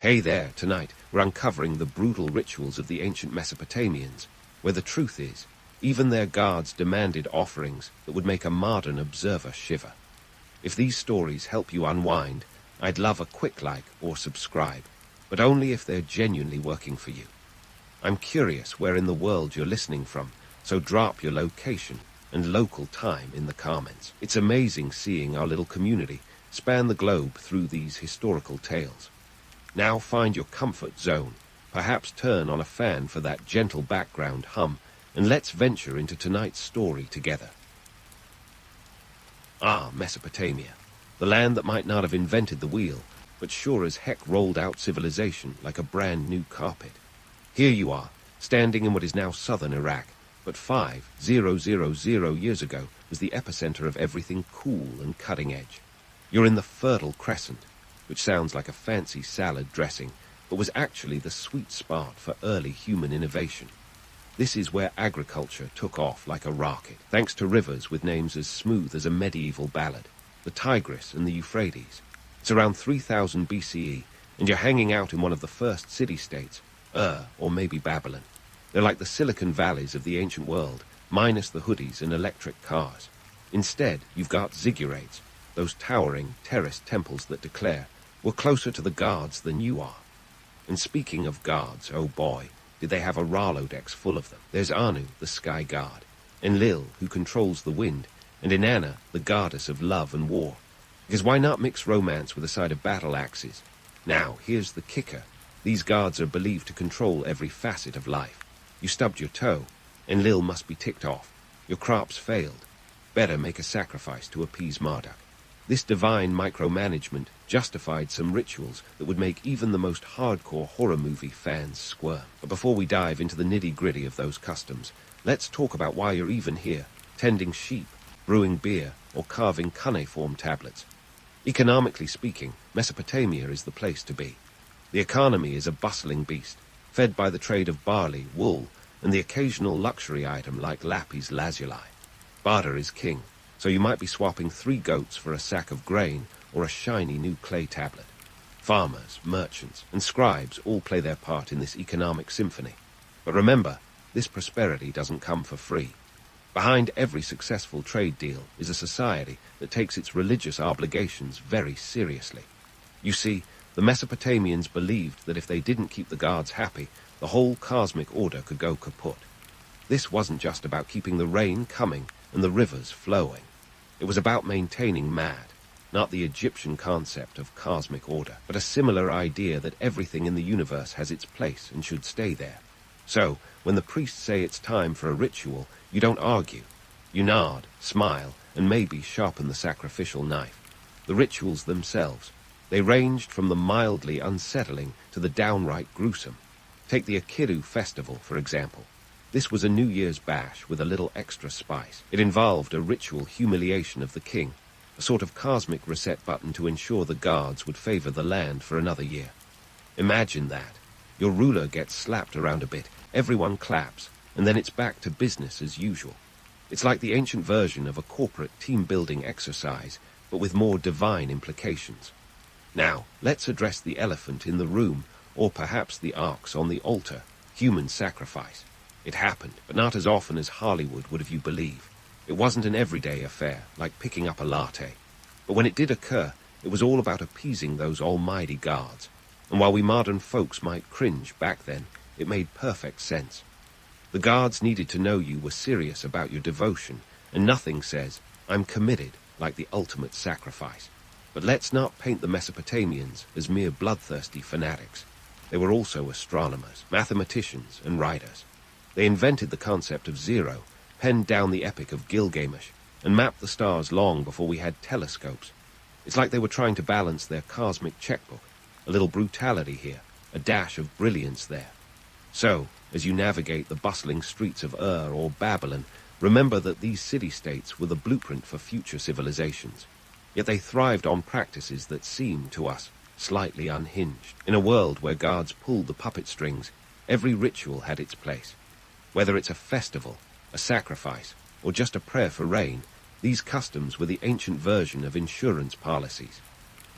Hey there, tonight we're uncovering the brutal rituals of the ancient Mesopotamians, where the truth is, even their gods demanded offerings that would make a modern observer shiver. If these stories help you unwind, I'd love a quick like or subscribe, but only if they're genuinely working for you. I'm curious where in the world you're listening from, so drop your location and local time in the comments. It's amazing seeing our little community span the globe through these historical tales. Now find your comfort zone, perhaps turn on a fan for that gentle background hum, and let's venture into tonight's story together. Mesopotamia, the land that might not have invented the wheel, but sure as heck rolled out civilization like a brand new carpet. Here you are, standing in what is now southern Iraq, but 5,000 years ago was the epicenter of everything cool and cutting edge. You're in the Fertile Crescent, which sounds like a fancy salad dressing, but was actually the sweet spot for early human innovation. This is where agriculture took off like a rocket, thanks to rivers with names as smooth as a medieval ballad, the Tigris and the Euphrates. It's around 3000 BCE, and you're hanging out in one of the first city-states, or maybe Babylon. They're like the Silicon Valleys of the ancient world, minus the hoodies and electric cars. Instead, you've got ziggurats, those towering, terraced temples that declare, we're closer to the gods than you are. And speaking of gods, oh boy, did they have a Rolodex full of them. There's Anu, the sky god, Enlil, who controls the wind, and Inanna, the goddess of love and war. Because why not mix romance with a side of battle axes? Now, here's the kicker. These gods are believed to control every facet of life. You stubbed your toe, Enlil must be ticked off. Your crops failed. Better make a sacrifice to appease Marduk. This divine micromanagement justified some rituals that would make even the most hardcore horror movie fans squirm. But before we dive into the nitty-gritty of those customs, let's talk about why you're even here, tending sheep, brewing beer, or carving cuneiform tablets. Economically speaking, Mesopotamia is the place to be. The economy is a bustling beast, fed by the trade of barley, wool, and the occasional luxury item like lapis lazuli. Barter is king, so you might be swapping 3 goats for a sack of grain or a shiny new clay tablet. Farmers, merchants, and scribes all play their part in this economic symphony. But remember, this prosperity doesn't come for free. Behind every successful trade deal is a society that takes its religious obligations very seriously. You see, the Mesopotamians believed that if they didn't keep the gods happy, the whole cosmic order could go kaput. This wasn't just about keeping the rain coming and the rivers flowing. It was about maintaining mad, not the Egyptian concept of cosmic order, but a similar idea that everything in the universe has its place and should stay there. So, when the priests say it's time for a ritual, you don't argue. You nod, smile, and maybe sharpen the sacrificial knife. The rituals themselves, they ranged from the mildly unsettling to the downright gruesome. Take the Akiru festival, for example. This was a New Year's bash with a little extra spice. It involved a ritual humiliation of the king, a sort of cosmic reset button to ensure the gods would favor the land for another year. Imagine that. Your ruler gets slapped around a bit, everyone claps, and then it's back to business as usual. It's like the ancient version of a corporate team-building exercise, but with more divine implications. Now, let's address the elephant in the room, or perhaps the ox on the altar, human sacrifice. It happened, but not as often as Hollywood would have you believe. It wasn't an everyday affair, like picking up a latte. But when it did occur, it was all about appeasing those almighty gods. And while we modern folks might cringe back then, it made perfect sense. The gods needed to know you were serious about your devotion, and nothing says, I'm committed, like the ultimate sacrifice. But let's not paint the Mesopotamians as mere bloodthirsty fanatics. They were also astronomers, mathematicians, and writers. They invented the concept of zero, penned down the epic of Gilgamesh, and mapped the stars long before we had telescopes. It's like they were trying to balance their cosmic checkbook, a little brutality here, a dash of brilliance there. So, as you navigate the bustling streets of Ur or Babylon, remember that these city-states were the blueprint for future civilizations. Yet they thrived on practices that seem, to us, slightly unhinged. In a world where gods pulled the puppet strings, every ritual had its place. Whether it's a festival, a sacrifice, or just a prayer for rain, these customs were the ancient version of insurance policies.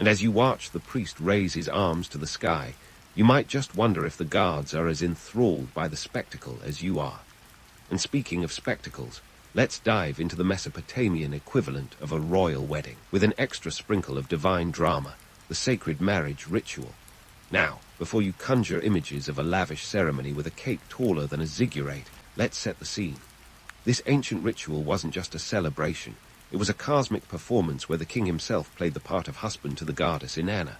And as you watch the priest raise his arms to the sky, You might just wonder if the guards are as enthralled by the spectacle as you are. And speaking of spectacles, let's dive into the Mesopotamian equivalent of a royal wedding, with an extra sprinkle of divine drama, the sacred marriage ritual. Now, before you conjure images of a lavish ceremony with a cake taller than a ziggurat, let's set the scene. This ancient ritual wasn't just a celebration. It was a cosmic performance where the king himself played the part of husband to the goddess Inanna.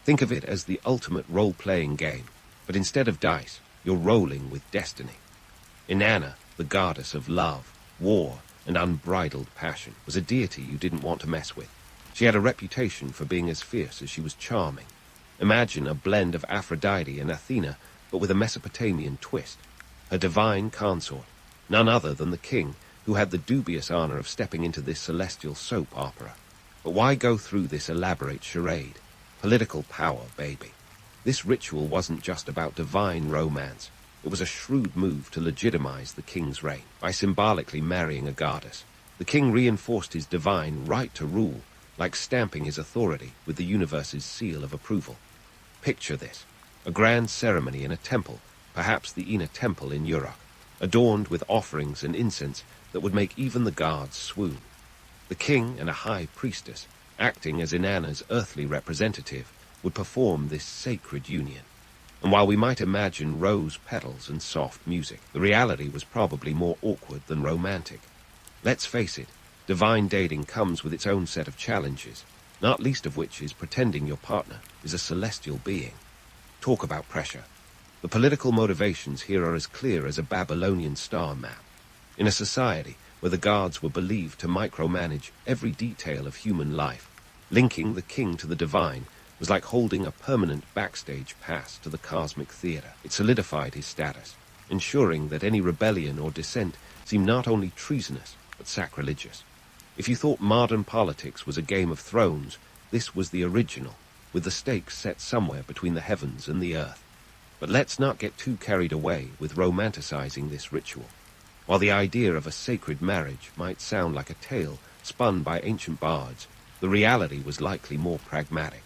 Think of it as the ultimate role-playing game, but instead of dice, you're rolling with destiny. Inanna, the goddess of love, war, and unbridled passion, was a deity you didn't want to mess with. She had a reputation for being as fierce as she was charming. Imagine a blend of Aphrodite and Athena, but with a Mesopotamian twist. Her divine consort, none other than the king, who had the dubious honor of stepping into this celestial soap opera. But why go through this elaborate charade? Political power, baby. This ritual wasn't just about divine romance. It was a shrewd move to legitimize the king's reign. By symbolically marrying a goddess, the king reinforced his divine right to rule, like stamping his authority with the universe's seal of approval. Picture this: a grand ceremony in a temple, perhaps the Inner Temple in Uruk, adorned with offerings and incense that would make even the gods swoon. The king and a high priestess, acting as Inanna's earthly representative, would perform this sacred union. And while we might imagine rose petals and soft music, the reality was probably more awkward than romantic. Let's face it, divine dating comes with its own set of challenges, not least of which is pretending your partner is a celestial being. Talk about pressure. The political motivations here are as clear as a Babylonian star map. In a society where the gods were believed to micromanage every detail of human life, linking the king to the divine was like holding a permanent backstage pass to the cosmic theater. It solidified his status, ensuring that any rebellion or dissent seemed not only treasonous, but sacrilegious. If you thought modern politics was a Game of Thrones, this was the original, with the stakes set somewhere between the heavens and the earth. But let's not get too carried away with romanticizing this ritual. While the idea of a sacred marriage might sound like a tale spun by ancient bards, the reality was likely more pragmatic.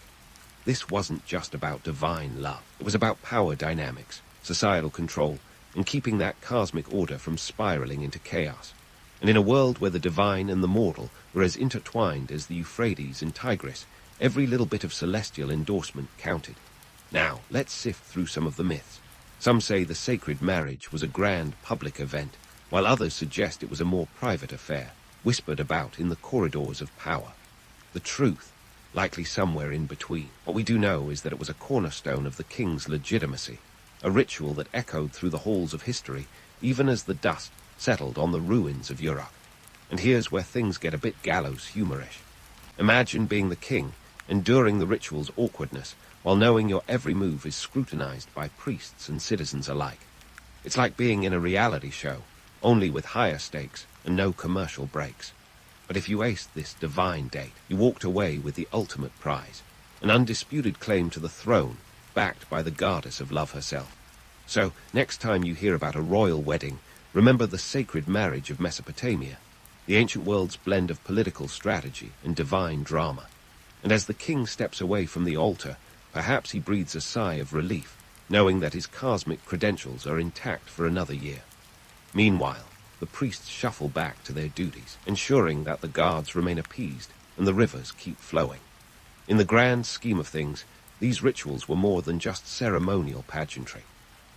This wasn't just about divine love. It was about power dynamics, societal control, and keeping that cosmic order from spiraling into chaos. And in a world where the divine and the mortal were as intertwined as the Euphrates and Tigris, every little bit of celestial endorsement counted. Now, let's sift through some of the myths. Some say the sacred marriage was a grand public event, while others suggest it was a more private affair, whispered about in the corridors of power. The truth, likely somewhere in between. What we do know is that it was a cornerstone of the king's legitimacy, a ritual that echoed through the halls of history, even as the dust settled on the ruins of Uruk. And here's where things get a bit gallows humorish. Imagine being the king, enduring the ritual's awkwardness, while knowing your every move is scrutinized by priests and citizens alike. It's like being in a reality show, only with higher stakes and no commercial breaks. But if you aced this divine date, you walked away with the ultimate prize, an undisputed claim to the throne, backed by the goddess of love herself. So, next time you hear about a royal wedding, remember the sacred marriage of Mesopotamia, the ancient world's blend of political strategy and divine drama. And as the king steps away from the altar, perhaps he breathes a sigh of relief, knowing that his cosmic credentials are intact for another year. Meanwhile, the priests shuffle back to their duties, ensuring that the gods remain appeased and the rivers keep flowing. In the grand scheme of things, these rituals were more than just ceremonial pageantry.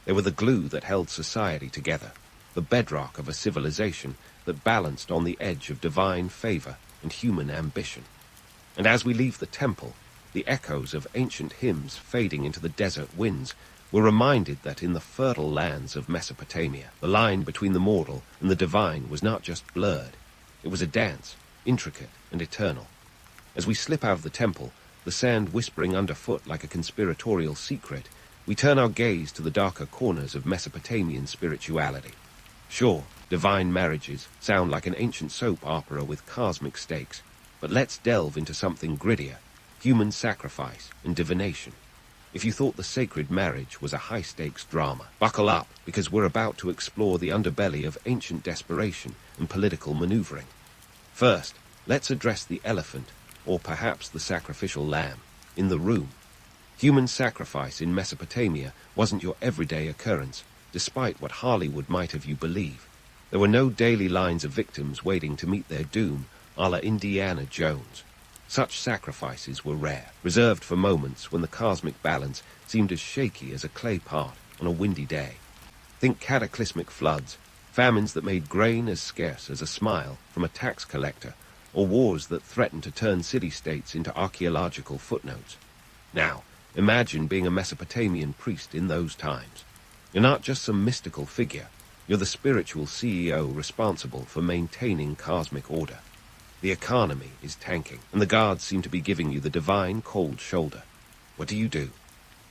They were the glue that held society together, the bedrock of a civilization that balanced on the edge of divine favor and human ambition. And as we leave the temple, the echoes of ancient hymns fading into the desert winds, we're reminded that in the fertile lands of Mesopotamia, the line between the mortal and the divine was not just blurred. It was a dance, intricate and eternal. As we slip out of the temple, the sand whispering underfoot like a conspiratorial secret, we turn our gaze to the darker corners of Mesopotamian spirituality. Sure, divine marriages sound like an ancient soap opera with cosmic stakes, but let's delve into something grittier: human sacrifice and divination. If you thought the sacred marriage was a high-stakes drama, buckle up, because we're about to explore the underbelly of ancient desperation and political maneuvering. First, let's address the elephant, or perhaps the sacrificial lamb, in the room. Human sacrifice in Mesopotamia wasn't your everyday occurrence, despite what Hollywood might have you believe. There were no daily lines of victims waiting to meet their doom, a la Indiana Jones. Such sacrifices were rare, reserved for moments when the cosmic balance seemed as shaky as a clay pot on a windy day. Think cataclysmic floods, famines that made grain as scarce as a smile from a tax collector, or wars that threatened to turn city-states into archaeological footnotes. Now, imagine being a Mesopotamian priest in those times. You're not just some mystical figure. You're the spiritual CEO responsible for maintaining cosmic order. The economy is tanking, and the gods seem to be giving you the divine cold shoulder. What do?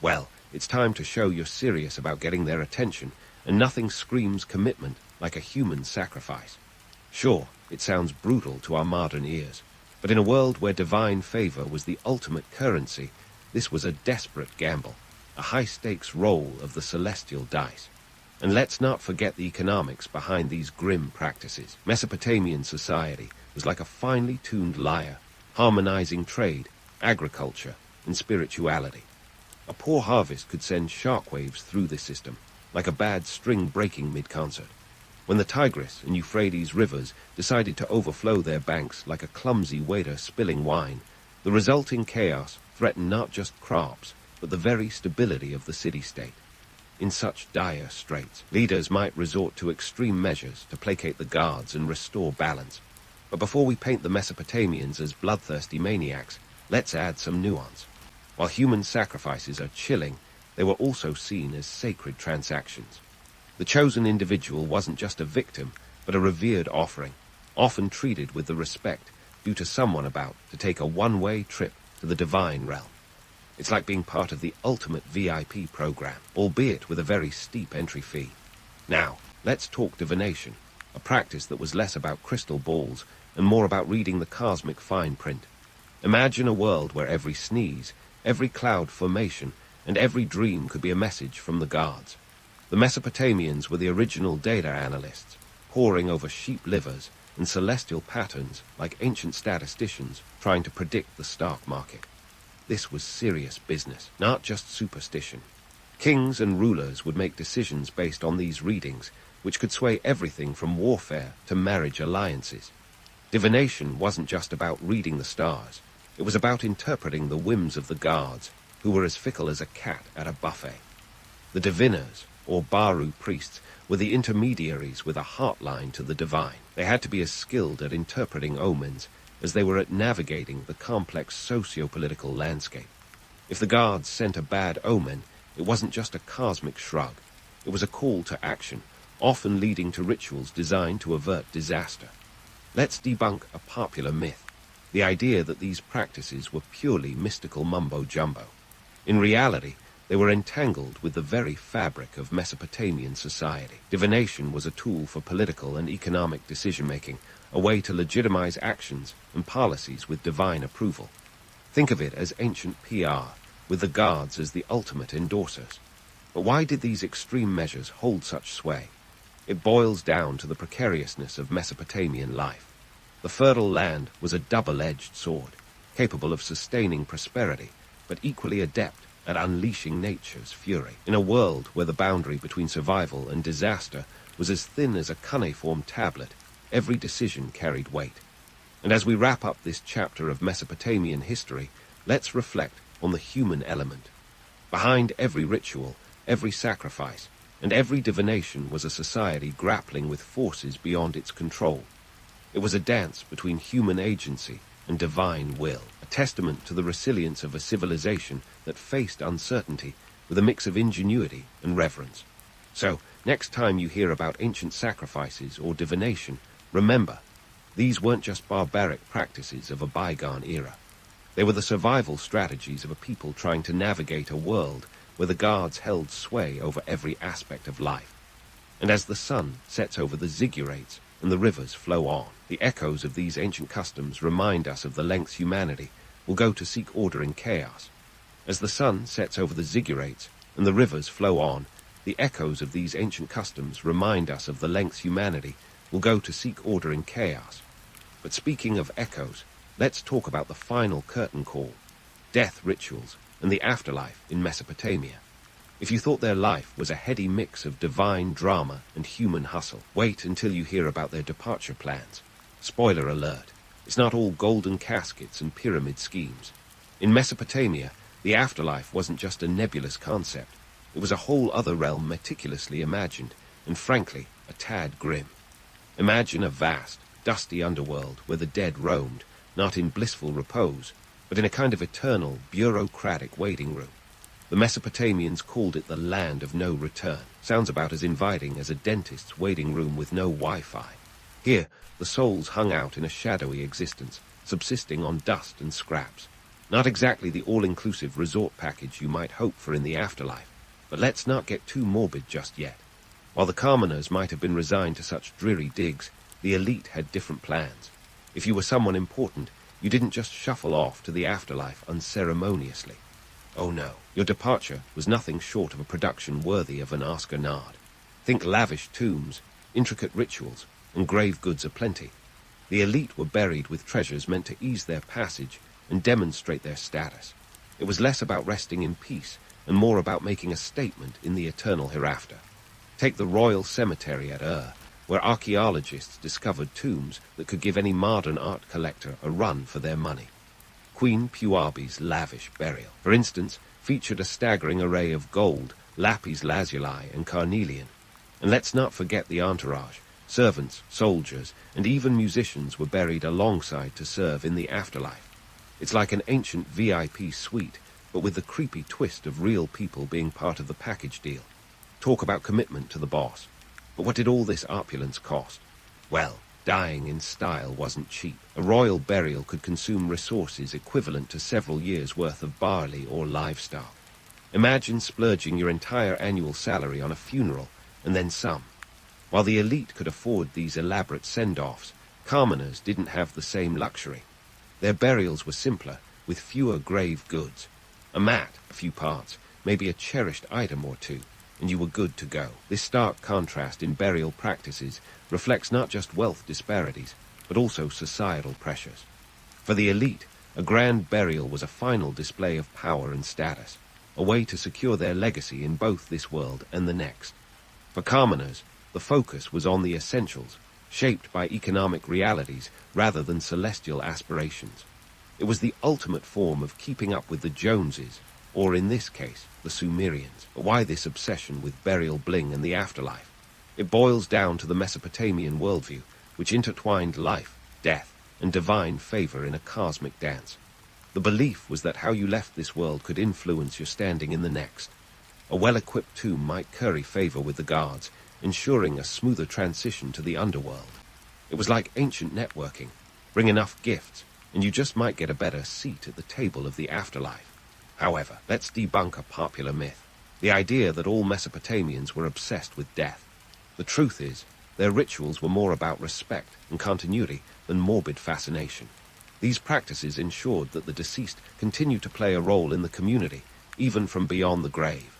Well, it's time to show you're serious about getting their attention, and nothing screams commitment like a human sacrifice. Sure, it sounds brutal to our modern ears, but in a world where divine favor was the ultimate currency, this was a desperate gamble, a high-stakes roll of the celestial dice. And let's not forget the economics behind these grim practices. Mesopotamian society was like a finely tuned lyre, harmonizing trade, agriculture, and spirituality. A poor harvest could send shockwaves through this system, like a bad string breaking mid-concert. When the Tigris and Euphrates rivers decided to overflow their banks like a clumsy waiter spilling wine, the resulting chaos threatened not just crops, but the very stability of the city-state. In such dire straits, leaders might resort to extreme measures to placate the gods and restore balance. But before we paint the Mesopotamians as bloodthirsty maniacs, let's add some nuance. While human sacrifices are chilling, they were also seen as sacred transactions. The chosen individual wasn't just a victim, but a revered offering, often treated with the respect due to someone about to take a one-way trip to the divine realm. It's like being part of the ultimate VIP program, albeit with a very steep entry fee. Now, let's talk divination, a practice that was less about crystal balls and more about reading the cosmic fine print. Imagine a world where every sneeze, every cloud formation, and every dream could be a message from the gods. The Mesopotamians were the original data analysts, poring over sheep livers and celestial patterns like ancient statisticians trying to predict the stock market. This was serious business, not just superstition. Kings and rulers would make decisions based on these readings, which could sway everything from warfare to marriage alliances. Divination wasn't just about reading the stars. It was about interpreting the whims of the gods, who were as fickle as a cat at a buffet. The diviners, or Baru priests, were the intermediaries with a heartline to the divine. They had to be as skilled at interpreting omens as they were at navigating the complex socio-political landscape. If the gods sent a bad omen, it wasn't just a cosmic shrug. It was a call to action, often leading to rituals designed to avert disaster. Let's debunk a popular myth, the idea that these practices were purely mystical mumbo-jumbo. In reality, they were entangled with the very fabric of Mesopotamian society. Divination was a tool for political and economic decision-making, a way to legitimize actions and policies with divine approval. Think of it as ancient PR, with the gods as the ultimate endorsers. But why did these extreme measures hold such sway? It boils down to the precariousness of Mesopotamian life. The fertile land was a double-edged sword, capable of sustaining prosperity, but equally adept at unleashing nature's fury. In a world where the boundary between survival and disaster was as thin as a cuneiform tablet, every decision carried weight. And as we wrap up this chapter of Mesopotamian history, let's reflect on the human element. Behind every ritual, every sacrifice, and every divination was a society grappling with forces beyond its control. It was a dance between human agency and divine will, a testament to the resilience of a civilization that faced uncertainty with a mix of ingenuity and reverence. So, next time you hear about ancient sacrifices or divination, remember, these weren't just barbaric practices of a bygone era. They were the survival strategies of a people trying to navigate a world where the gods held sway over every aspect of life. And as the sun sets over the ziggurates and the rivers flow on, the echoes of these ancient customs remind us of the lengths humanity will go to seek order in chaos. As the sun sets over the ziggurates and the rivers flow on, the echoes of these ancient customs remind us of the lengths humanity will go to seek order in chaos. But speaking of echoes, let's talk about the final curtain call, death rituals and the afterlife in Mesopotamia. If you thought their life was a heady mix of divine drama and human hustle, wait until you hear about their departure plans. Spoiler alert, it's not all golden caskets and pyramid schemes. In Mesopotamia, the afterlife wasn't just a nebulous concept. It was a whole other realm meticulously imagined, and frankly, a tad grim. Imagine a vast, dusty underworld where the dead roamed, not in blissful repose, but in a kind of eternal, bureaucratic waiting room. The Mesopotamians called it the land of no return. Sounds about as inviting as a dentist's waiting room with no Wi-Fi. Here, the souls hung out in a shadowy existence, subsisting on dust and scraps. Not exactly the all-inclusive resort package you might hope for in the afterlife, but let's not get too morbid just yet. While the commoners might have been resigned to such dreary digs, the elite had different plans. If you were someone important, you didn't just shuffle off to the afterlife unceremoniously. Oh no, your departure was nothing short of a production worthy of an Oscar nod. Think lavish tombs, intricate rituals, and grave goods aplenty. The elite were buried with treasures meant to ease their passage and demonstrate their status. It was less about resting in peace and more about making a statement in the eternal hereafter. Take the royal cemetery at Ur, where archaeologists discovered tombs that could give any modern art collector a run for their money. Queen Puabi's lavish burial, for instance, featured a staggering array of gold, lapis lazuli, and carnelian. And let's not forget the entourage. Servants, soldiers, and even musicians were buried alongside to serve in the afterlife. It's like an ancient VIP suite, but with the creepy twist of real people being part of the package deal. Talk about commitment to the boss. But what did all this opulence cost? Well, dying in style wasn't cheap. A royal burial could consume resources equivalent to several years' worth of barley or livestock. Imagine splurging your entire annual salary on a funeral, and then some. While the elite could afford these elaborate send-offs, commoners didn't have the same luxury. Their burials were simpler, with fewer grave goods. A mat, a few parts, maybe a cherished item or two, and you were good to go. This stark contrast in burial practices reflects not just wealth disparities, but also societal pressures. For the elite, a grand burial was a final display of power and status, a way to secure their legacy in both this world and the next. For commoners, the focus was on the essentials, shaped by economic realities rather than celestial aspirations. It was the ultimate form of keeping up with the Joneses, or in this case, the Sumerians. But why this obsession with burial bling and the afterlife? It boils down to the Mesopotamian worldview, which intertwined life, death, and divine favor in a cosmic dance. The belief was that how you left this world could influence your standing in the next. A well-equipped tomb might curry favor with the gods, ensuring a smoother transition to the underworld. It was like ancient networking. Bring enough gifts, and you just might get a better seat at the table of the afterlife. However, let's debunk a popular myth, the idea that all Mesopotamians were obsessed with death. The truth is, their rituals were more about respect and continuity than morbid fascination. These practices ensured that the deceased continued to play a role in the community, even from beyond the grave.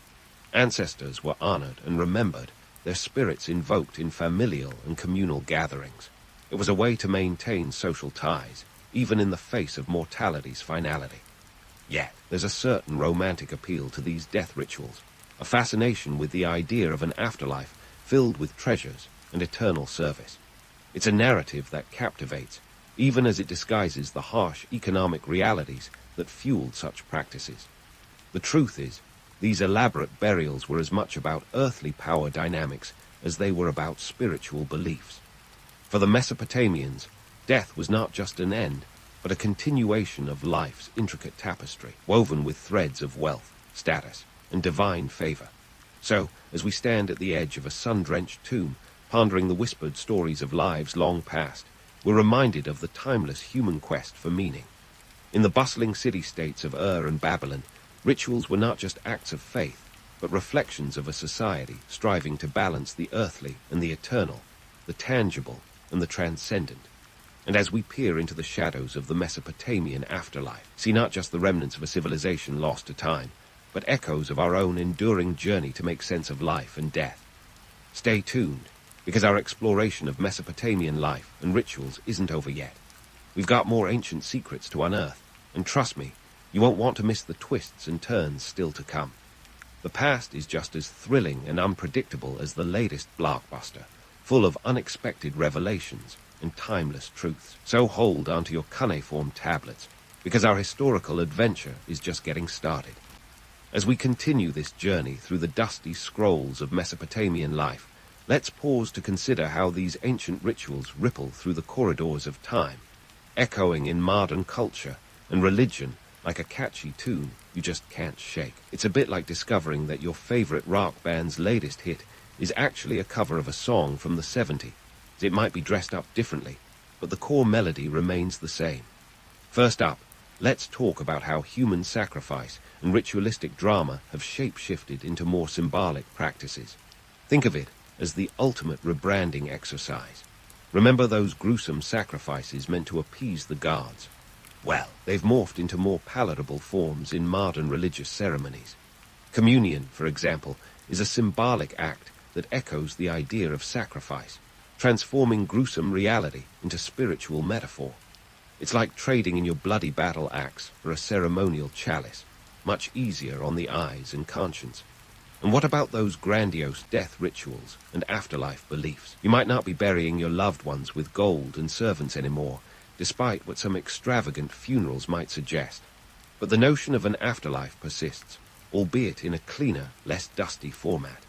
Ancestors were honored and remembered, their spirits invoked in familial and communal gatherings. It was a way to maintain social ties, even in the face of mortality's finality. Yet, there's a certain romantic appeal to these death rituals, a fascination with the idea of an afterlife filled with treasures and eternal service. It's a narrative that captivates, even as it disguises the harsh economic realities that fueled such practices. The truth is, these elaborate burials were as much about earthly power dynamics as they were about spiritual beliefs. For the Mesopotamians, death was not just an end, but a continuation of life's intricate tapestry, woven with threads of wealth, status, and divine favor. So, as we stand at the edge of a sun-drenched tomb, pondering the whispered stories of lives long past, we're reminded of the timeless human quest for meaning. In the bustling city-states of Ur and Babylon, rituals were not just acts of faith, but reflections of a society striving to balance the earthly and the eternal, the tangible and the transcendent. And as we peer into the shadows of the Mesopotamian afterlife, see not just the remnants of a civilization lost to time, but echoes of our own enduring journey to make sense of life and death. Stay tuned, because our exploration of Mesopotamian life and rituals isn't over yet. We've got more ancient secrets to unearth, and trust me, You won't want to miss the twists and turns still to come. The past is just as thrilling and unpredictable as the latest blockbuster, full of unexpected revelations and timeless truths. So hold onto your cuneiform tablets, because our historical adventure is just getting started. As we continue this journey through the dusty scrolls of Mesopotamian life, let's pause to consider how these ancient rituals ripple through the corridors of time, echoing in modern culture and religion like a catchy tune you just can't shake. It's a bit like discovering that your favorite rock band's latest hit is actually a cover of a song from the 70s. It might be dressed up differently, but the core melody remains the same. First up, let's talk about how human sacrifice and ritualistic drama have shape-shifted into more symbolic practices. Think of it as the ultimate rebranding exercise. Remember those gruesome sacrifices meant to appease the gods? Well, they've morphed into more palatable forms in modern religious ceremonies. Communion, for example, is a symbolic act that echoes the idea of sacrifice, transforming gruesome reality into spiritual metaphor. It's like trading in your bloody battle axe for a ceremonial chalice, much easier on the eyes and conscience. And what about those grandiose death rituals and afterlife beliefs? You might not be burying your loved ones with gold and servants anymore, despite what some extravagant funerals might suggest. But the notion of an afterlife persists, albeit in a cleaner, less dusty format.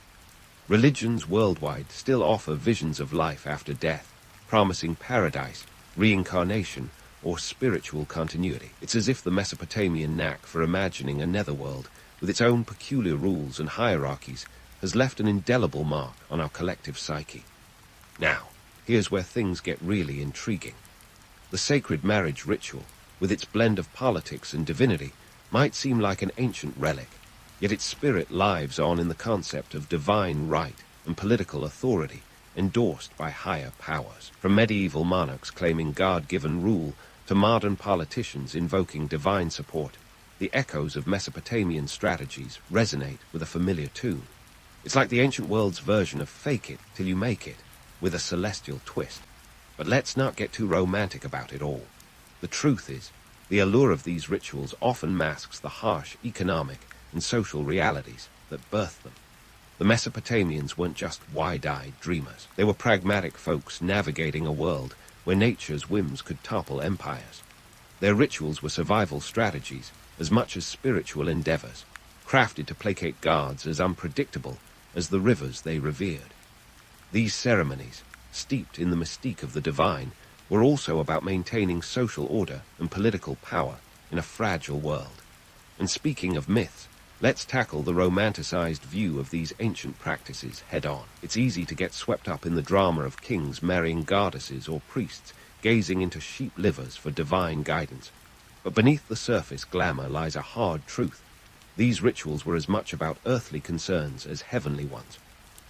Religions worldwide still offer visions of life after death, promising paradise, reincarnation, or spiritual continuity. It's as if the Mesopotamian knack for imagining a netherworld with its own peculiar rules and hierarchies has left an indelible mark on our collective psyche. Now, here's where things get really intriguing. The sacred marriage ritual, with its blend of politics and divinity, might seem like an ancient relic, yet its spirit lives on in the concept of divine right and political authority endorsed by higher powers. From medieval monarchs claiming God-given rule to modern politicians invoking divine support, the echoes of Mesopotamian strategies resonate with a familiar tune. It's like the ancient world's version of fake it till you make it, with a celestial twist. But let's not get too romantic about it all. The truth is, the allure of these rituals often masks the harsh economic and social realities that birthed them. The Mesopotamians weren't just wide-eyed dreamers. They were pragmatic folks navigating a world where nature's whims could topple empires. Their rituals were survival strategies as much as spiritual endeavors, crafted to placate gods as unpredictable as the rivers they revered. These ceremonies, steeped in the mystique of the divine, were also about maintaining social order and political power in a fragile world. And speaking of myths, let's tackle the romanticized view of these ancient practices head-on. It's easy to get swept up in the drama of kings marrying goddesses or priests gazing into sheep livers for divine guidance. But beneath the surface glamour lies a hard truth. These rituals were as much about earthly concerns as heavenly ones.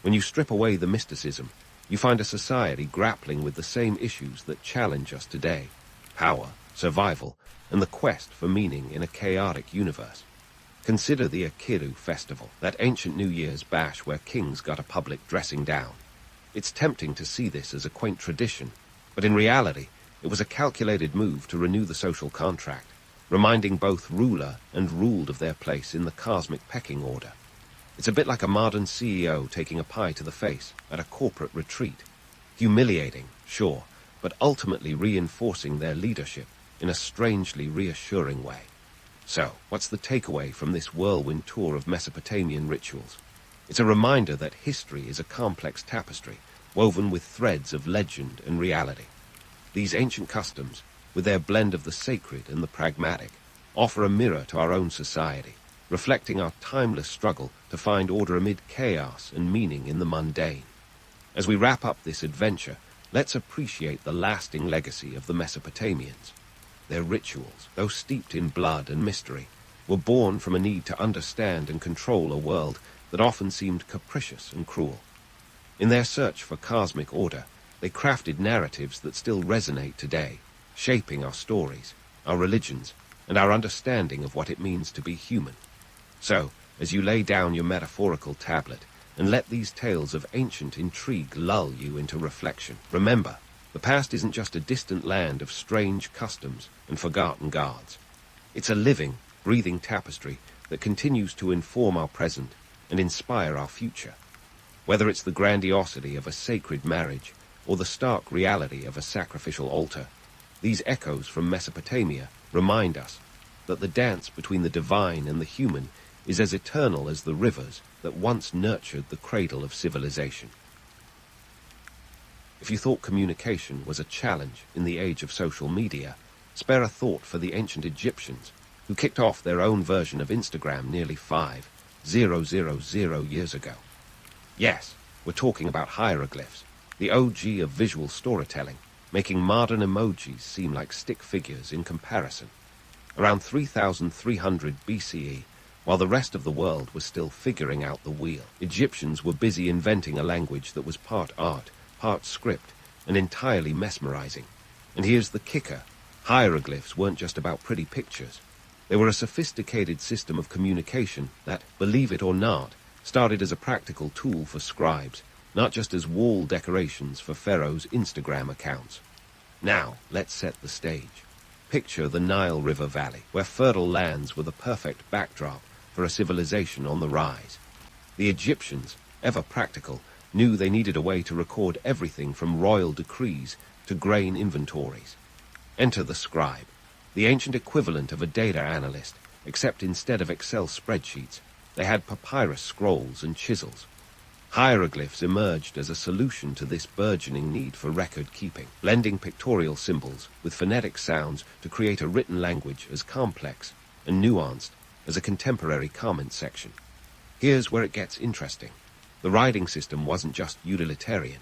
When you strip away the mysticism, you find a society grappling with the same issues that challenge us today: power, survival, and the quest for meaning in a chaotic universe. Consider the Akiru festival, that ancient New Year's bash where kings got a public dressing down. It's tempting to see this as a quaint tradition, but in reality, it was a calculated move to renew the social contract, reminding both ruler and ruled of their place in the cosmic pecking order. It's a bit like a modern CEO taking a pie to the face at a corporate retreat. Humiliating, sure, but ultimately reinforcing their leadership in a strangely reassuring way. So, what's the takeaway from this whirlwind tour of Mesopotamian rituals? It's a reminder that history is a complex tapestry, woven with threads of legend and reality. These ancient customs, with their blend of the sacred and the pragmatic, offer a mirror to our own society, reflecting our timeless struggle to find order amid chaos and meaning in the mundane. As we wrap up this adventure, let's appreciate the lasting legacy of the Mesopotamians. Their rituals, though steeped in blood and mystery, were born from a need to understand and control a world that often seemed capricious and cruel. In their search for cosmic order, they crafted narratives that still resonate today, shaping our stories, our religions, and our understanding of what it means to be human. So, as you lay down your metaphorical tablet and let these tales of ancient intrigue lull you into reflection, remember, the past isn't just a distant land of strange customs and forgotten gods. It's a living, breathing tapestry that continues to inform our present and inspire our future. Whether it's the grandiosity of a sacred marriage or the stark reality of a sacrificial altar, these echoes from Mesopotamia remind us that the dance between the divine and the human is as eternal as the rivers that once nurtured the cradle of civilization. If you thought communication was a challenge in the age of social media, spare a thought for the ancient Egyptians, who kicked off their own version of Instagram nearly 5,000 years ago. Yes, we're talking about hieroglyphs, the OG of visual storytelling, making modern emojis seem like stick figures in comparison. Around 3,300 BCE, while the rest of the world was still figuring out the wheel, Egyptians were busy inventing a language that was part art, part script, and entirely mesmerizing. And here's the kicker. Hieroglyphs weren't just about pretty pictures. They were a sophisticated system of communication that, believe it or not, started as a practical tool for scribes, not just as wall decorations for Pharaoh's Instagram accounts. Now, let's set the stage. Picture the Nile River Valley, where fertile lands were the perfect backdrop for a civilization on the rise. The Egyptians, ever practical, knew they needed a way to record everything from royal decrees to grain inventories. Enter the scribe, the ancient equivalent of a data analyst, except instead of Excel spreadsheets, they had papyrus scrolls and chisels. Hieroglyphs emerged as a solution to this burgeoning need for record-keeping, blending pictorial symbols with phonetic sounds to create a written language as complex and nuanced as a contemporary comment section. Here's where it gets interesting. The writing system wasn't just utilitarian.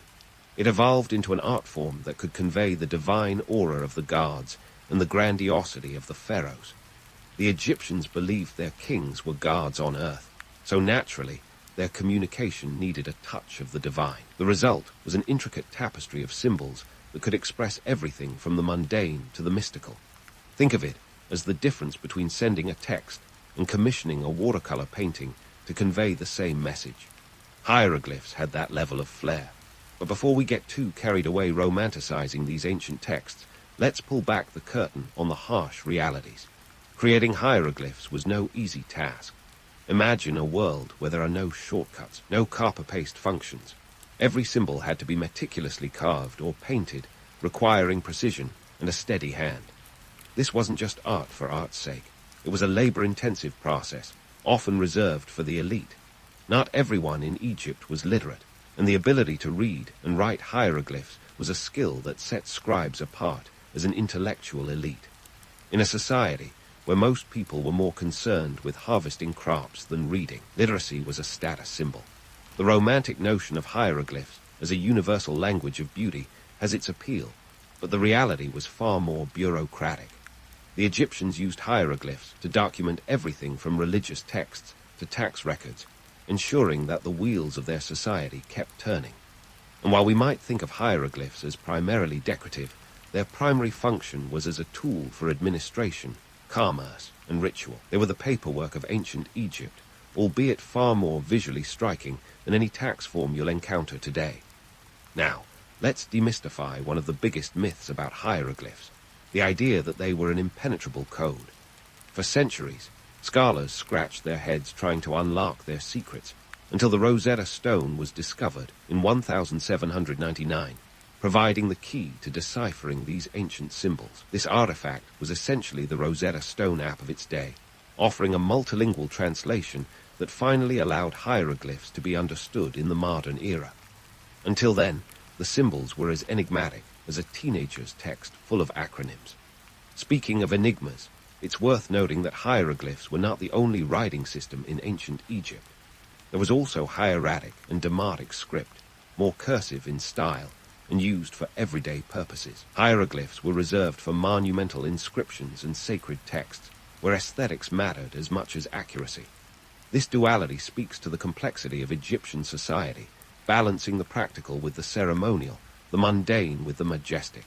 It evolved into an art form that could convey the divine aura of the gods and the grandiosity of the pharaohs. The Egyptians believed their kings were gods on earth, so naturally, their communication needed a touch of the divine. The result was an intricate tapestry of symbols that could express everything from the mundane to the mystical. Think of it as the difference between sending a text and commissioning a watercolor painting to convey the same message. Hieroglyphs had that level of flair. But before we get too carried away romanticizing these ancient texts, let's pull back the curtain on the harsh realities. Creating hieroglyphs was no easy task. Imagine a world where there are no shortcuts, no copy-paste functions. Every symbol had to be meticulously carved or painted, requiring precision and a steady hand. This wasn't just art for art's sake. It was a labor-intensive process, often reserved for the elite. Not everyone in Egypt was literate, and the ability to read and write hieroglyphs was a skill that set scribes apart as an intellectual elite. In a society where most people were more concerned with harvesting crops than reading, literacy was a status symbol. The romantic notion of hieroglyphs as a universal language of beauty has its appeal, but the reality was far more bureaucratic. The Egyptians used hieroglyphs to document everything from religious texts to tax records, ensuring that the wheels of their society kept turning. And while we might think of hieroglyphs as primarily decorative, their primary function was as a tool for administration, commerce, and ritual. They were the paperwork of ancient Egypt, albeit far more visually striking than any tax form you'll encounter today. Now, let's demystify one of the biggest myths about hieroglyphs, the idea that they were an impenetrable code. For centuries, scholars scratched their heads trying to unlock their secrets, until the Rosetta Stone was discovered in 1799, providing the key to deciphering these ancient symbols. This artifact was essentially the Rosetta Stone app of its day, offering a multilingual translation that finally allowed hieroglyphs to be understood in the modern era. Until then, the symbols were as enigmatic as a teenager's text full of acronyms. Speaking of enigmas, it's worth noting that hieroglyphs were not the only writing system in ancient Egypt. There was also hieratic and demotic script, more cursive in style, and used for everyday purposes. Hieroglyphs were reserved for monumental inscriptions and sacred texts, where aesthetics mattered as much as accuracy. This duality speaks to the complexity of Egyptian society, balancing the practical with the ceremonial, the mundane with the majestic.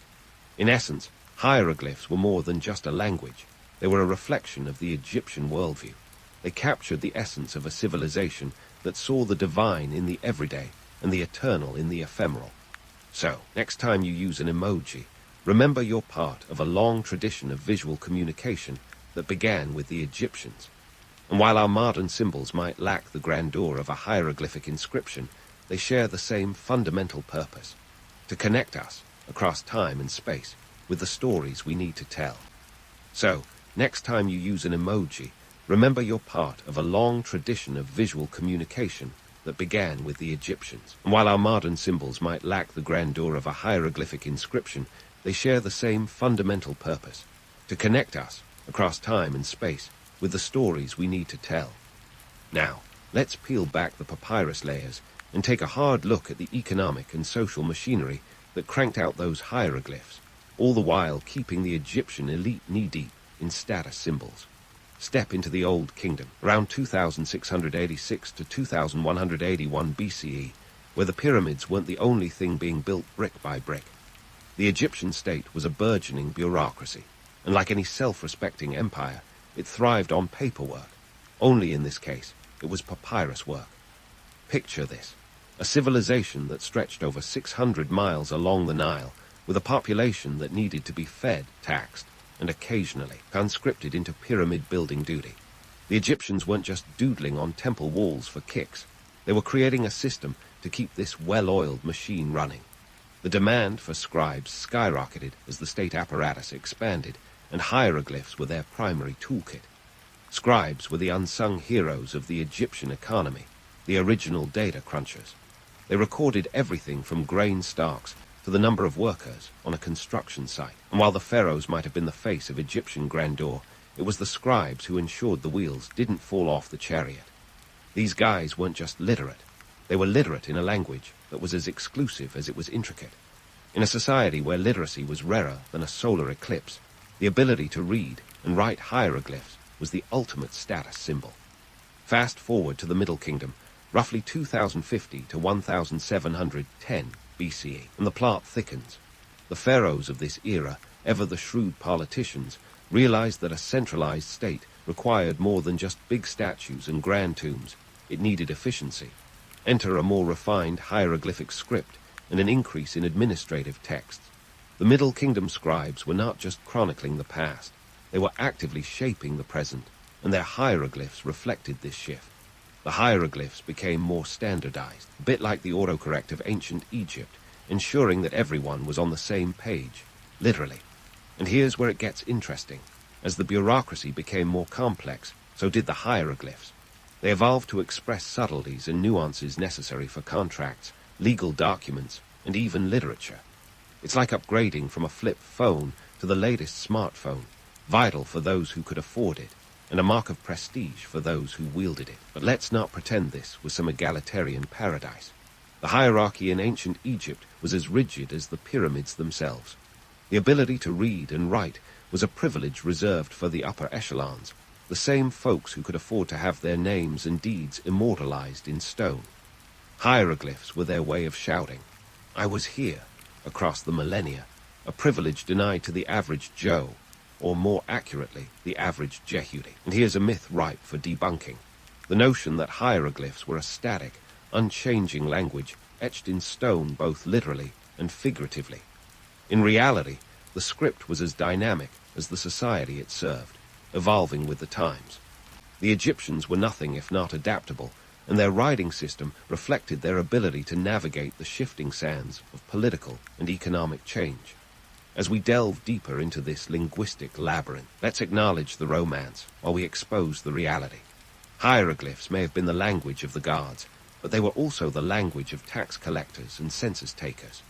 In essence, hieroglyphs were more than just a language. They were a reflection of the Egyptian worldview. They captured the essence of a civilization that saw the divine in the everyday and the eternal in the ephemeral. So, next time you use an emoji, remember you're part of a long tradition of visual communication that began with the Egyptians. And while our modern symbols might lack the grandeur of a hieroglyphic inscription, they share the same fundamental purpose: to connect us, across time and space, with the stories we need to tell. So, next time you use an emoji, remember you're part of a long tradition of visual communication that began with the Egyptians. And while our modern symbols might lack the grandeur of a hieroglyphic inscription, they share the same fundamental purpose: to connect us, across time and space, with the stories we need to tell. Now, let's peel back the papyrus layers and take a hard look at the economic and social machinery that cranked out those hieroglyphs, all the while keeping the Egyptian elite knee-deep in status symbols. Step into the Old Kingdom, around 2686 to 2181 BCE, where the pyramids weren't the only thing being built brick by brick. The Egyptian state was a burgeoning bureaucracy, and like any self-respecting empire, it thrived on paperwork. Only in this case, it was papyrus work. Picture this: a civilization that stretched over 600 miles along the Nile, with a population that needed to be fed, taxed, and occasionally conscripted into pyramid-building duty. The Egyptians weren't just doodling on temple walls for kicks. They were creating a system to keep this well-oiled machine running. The demand for scribes skyrocketed as the state apparatus expanded, and hieroglyphs were their primary toolkit. Scribes were the unsung heroes of the Egyptian economy, the original data crunchers. They recorded everything from grain stalks to the number of workers on a construction site. And while the pharaohs might have been the face of Egyptian grandeur, it was the scribes who ensured the wheels didn't fall off the chariot. These guys weren't just literate. They were literate in a language that was as exclusive as it was intricate. In a society where literacy was rarer than a solar eclipse, the ability to read and write hieroglyphs was the ultimate status symbol. Fast forward to the Middle Kingdom, roughly 2050 to 1710 BCE, and the plot thickens. The pharaohs of this era, ever the shrewd politicians, realized that a centralized state required more than just big statues and grand tombs. It needed efficiency. Enter a more refined hieroglyphic script and an increase in administrative texts. The Middle Kingdom scribes were not just chronicling the past, they were actively shaping the present, and their hieroglyphs reflected this shift. The hieroglyphs became more standardized, a bit like the autocorrect of ancient Egypt, ensuring that everyone was on the same page, literally. And here's where it gets interesting. As the bureaucracy became more complex, so did the hieroglyphs. They evolved to express subtleties and nuances necessary for contracts, legal documents, and even literature. It's like upgrading from a flip phone to the latest smartphone, vital for those who could afford it, and a mark of prestige for those who wielded it. But let's not pretend this was some egalitarian paradise. The hierarchy in ancient Egypt was as rigid as the pyramids themselves. The ability to read and write was a privilege reserved for the upper echelons, the same folks who could afford to have their names and deeds immortalized in stone. Hieroglyphs were their way of shouting, "I was here," across the millennia, a privilege denied to the average Joe, or more accurately, the average Jehudi. And here's a myth ripe for debunking: the notion that hieroglyphs were a static, unchanging language etched in stone both literally and figuratively. In reality, the script was as dynamic as the society it served, evolving with the times. The Egyptians were nothing if not adaptable, and their writing system reflected their ability to navigate the shifting sands of political and economic change. As we delve deeper into this linguistic labyrinth, let's acknowledge the romance while we expose the reality. Hieroglyphs may have been the language of the gods, but they were also the language of tax collectors and census takers.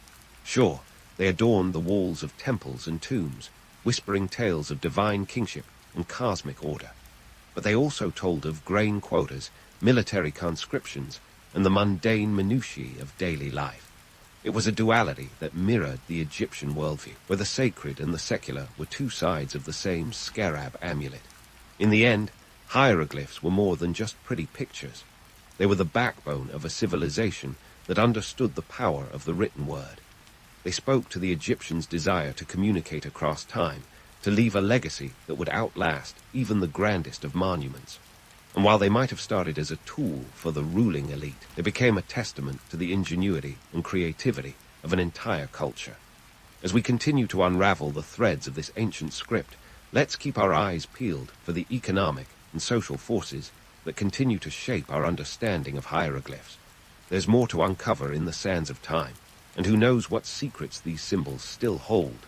Sure, they adorned the walls of temples and tombs, whispering tales of divine kingship and cosmic order. But they also told of grain quotas, military conscriptions, and the mundane minutiae of daily life. It was a duality that mirrored the Egyptian worldview, where the sacred and the secular were two sides of the same scarab amulet. In the end, hieroglyphs were more than just pretty pictures. They were the backbone of a civilization that understood the power of the written word. They spoke to the Egyptians' desire to communicate across time, to leave a legacy that would outlast even the grandest of monuments. And while they might have started as a tool for the ruling elite, they became a testament to the ingenuity and creativity of an entire culture. As we continue to unravel the threads of this ancient script, let's keep our eyes peeled for the economic and social forces that continue to shape our understanding of hieroglyphs. There's more to uncover in the sands of time, and who knows what secrets these symbols still hold.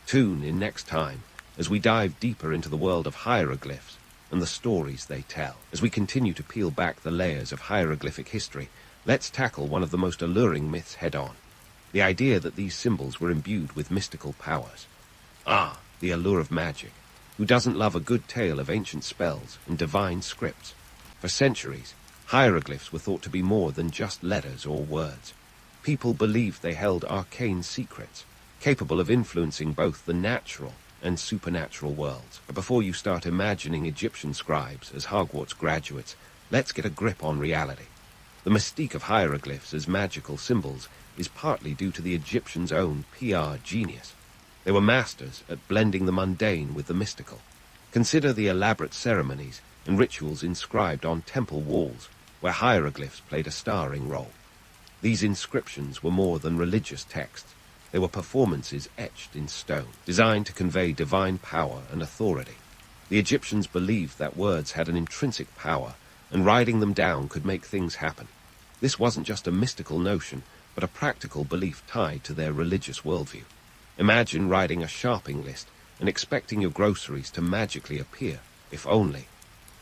Tune in next time as we dive deeper into the world of hieroglyphs and the stories they tell. As we continue to peel back the layers of hieroglyphic history, let's tackle one of the most alluring myths head-on: the idea that these symbols were imbued with mystical powers. Ah, the allure of magic. Who doesn't love a good tale of ancient spells and divine scripts? For centuries, hieroglyphs were thought to be more than just letters or words. People believed they held arcane secrets, capable of influencing both the natural and supernatural worlds. But before you start imagining Egyptian scribes as Hogwarts graduates, let's get a grip on reality. The mystique of hieroglyphs as magical symbols is partly due to the Egyptians' own PR genius. They were masters at blending the mundane with the mystical. Consider the elaborate ceremonies and rituals inscribed on temple walls, where hieroglyphs played a starring role. These inscriptions were more than religious texts. They were performances etched in stone, designed to convey divine power and authority. The Egyptians believed that words had an intrinsic power, and writing them down could make things happen. This wasn't just a mystical notion, but a practical belief tied to their religious worldview. Imagine writing a shopping list and expecting your groceries to magically appear, if only.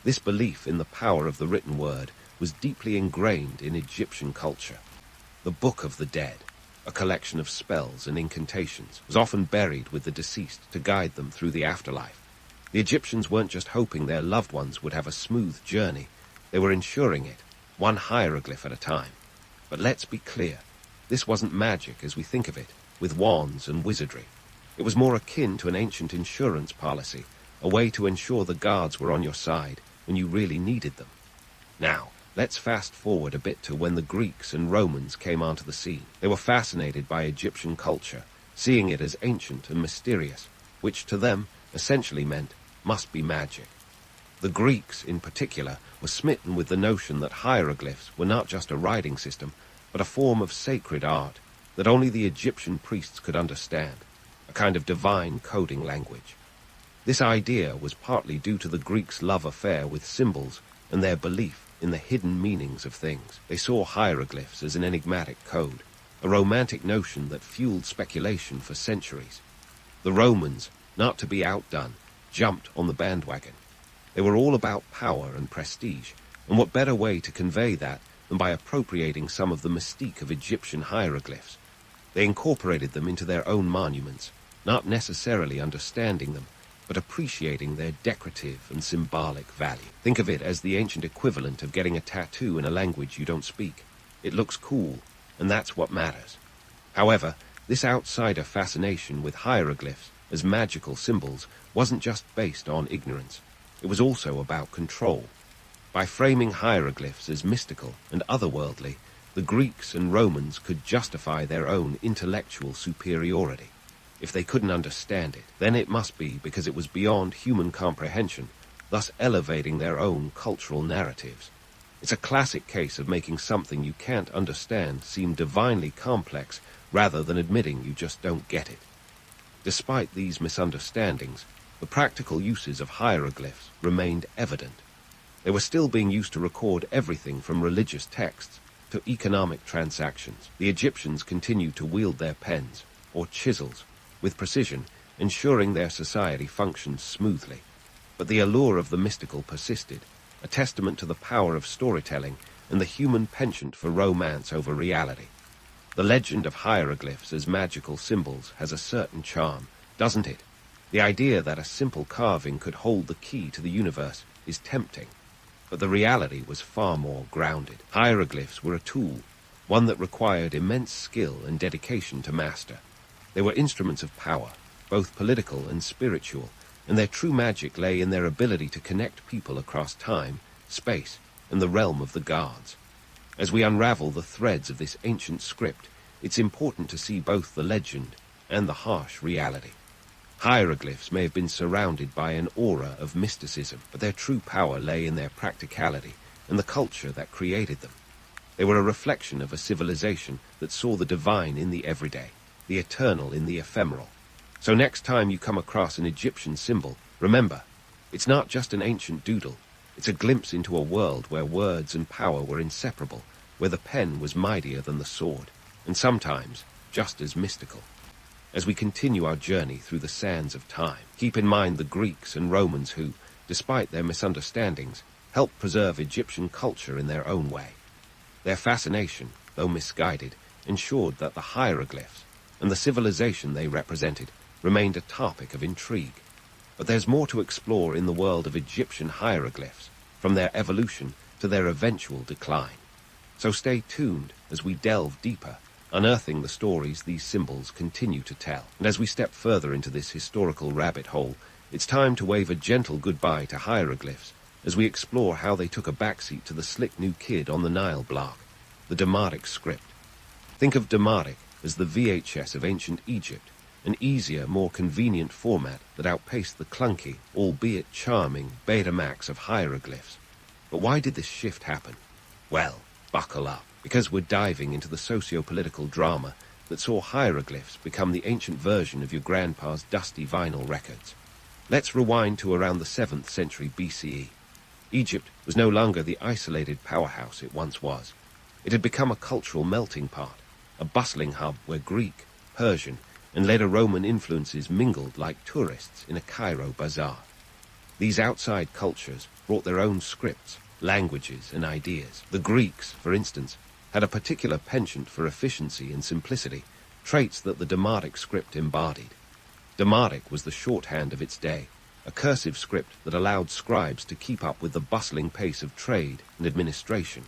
This belief in the power of the written word was deeply ingrained in Egyptian culture. The Book of the Dead, a collection of spells and incantations, was often buried with the deceased to guide them through the afterlife. The Egyptians weren't just hoping their loved ones would have a smooth journey, they were ensuring it, one hieroglyph at a time. But let's be clear, this wasn't magic as we think of it, with wands and wizardry. It was more akin to an ancient insurance policy, a way to ensure the guards were on your side when you really needed them. Now, let's fast forward a bit to when the Greeks and Romans came onto the scene. They were fascinated by Egyptian culture, seeing it as ancient and mysterious, which to them essentially meant must be magic. The Greeks, in particular, were smitten with the notion that hieroglyphs were not just a writing system, but a form of sacred art that only the Egyptian priests could understand, a kind of divine coding language. This idea was partly due to the Greeks' love affair with symbols and their belief in the hidden meanings of things. They saw hieroglyphs as an enigmatic code, a romantic notion that fueled speculation for centuries. The Romans, not to be outdone, jumped on the bandwagon. They were all about power and prestige, and what better way to convey that than by appropriating some of the mystique of Egyptian hieroglyphs. They incorporated them into their own monuments, not necessarily understanding them, but appreciating their decorative and symbolic value. Think of it as the ancient equivalent of getting a tattoo in a language you don't speak. It looks cool, and that's what matters. However, this outsider fascination with hieroglyphs as magical symbols wasn't just based on ignorance. It was also about control. By framing hieroglyphs as mystical and otherworldly, the Greeks and Romans could justify their own intellectual superiority. If they couldn't understand it, then it must be because it was beyond human comprehension, thus elevating their own cultural narratives. It's a classic case of making something you can't understand seem divinely complex rather than admitting you just don't get it. Despite these misunderstandings, the practical uses of hieroglyphs remained evident. They were still being used to record everything from religious texts to economic transactions. The Egyptians continued to wield their pens, or chisels, with precision, ensuring their society functioned smoothly. But the allure of the mystical persisted, a testament to the power of storytelling and the human penchant for romance over reality. The legend of hieroglyphs as magical symbols has a certain charm, doesn't it? The idea that a simple carving could hold the key to the universe is tempting. But the reality was far more grounded. Hieroglyphs were a tool, one that required immense skill and dedication to master. They were instruments of power, both political and spiritual, and their true magic lay in their ability to connect people across time, space, and the realm of the gods. As we unravel the threads of this ancient script, it's important to see both the legend and the harsh reality. Hieroglyphs may have been surrounded by an aura of mysticism, but their true power lay in their practicality and the culture that created them. They were a reflection of a civilization that saw the divine in the everyday, the eternal in the ephemeral. So next time you come across an Egyptian symbol, remember, it's not just an ancient doodle. It's a glimpse into a world where words and power were inseparable, where the pen was mightier than the sword, and sometimes just as mystical. As we continue our journey through the sands of time, keep in mind the Greeks and Romans who, despite their misunderstandings, helped preserve Egyptian culture in their own way. Their fascination, though misguided, ensured that the hieroglyphs and the civilization they represented remained a topic of intrigue. But there's more to explore in the world of Egyptian hieroglyphs, from their evolution to their eventual decline. So stay tuned as we delve deeper, unearthing the stories these symbols continue to tell. And as we step further into this historical rabbit hole, it's time to wave a gentle goodbye to hieroglyphs as we explore how they took a backseat to the slick new kid on the Nile block, the Demotic script. Think of Demotic as the VHS of ancient Egypt, an easier, more convenient format that outpaced the clunky, albeit charming, Betamax of hieroglyphs. But why did this shift happen? Well, buckle up, because we're diving into the socio-political drama that saw hieroglyphs become the ancient version of your grandpa's dusty vinyl records. Let's rewind to around the 7th century BCE. Egypt was no longer the isolated powerhouse it once was. It had become a cultural melting pot, a bustling hub where Greek, Persian, and later Roman influences mingled like tourists in a Cairo bazaar. These outside cultures brought their own scripts, languages, and ideas. The Greeks, for instance, had a particular penchant for efficiency and simplicity, traits that the Demotic script embodied. Demotic was the shorthand of its day, a cursive script that allowed scribes to keep up with the bustling pace of trade and administration.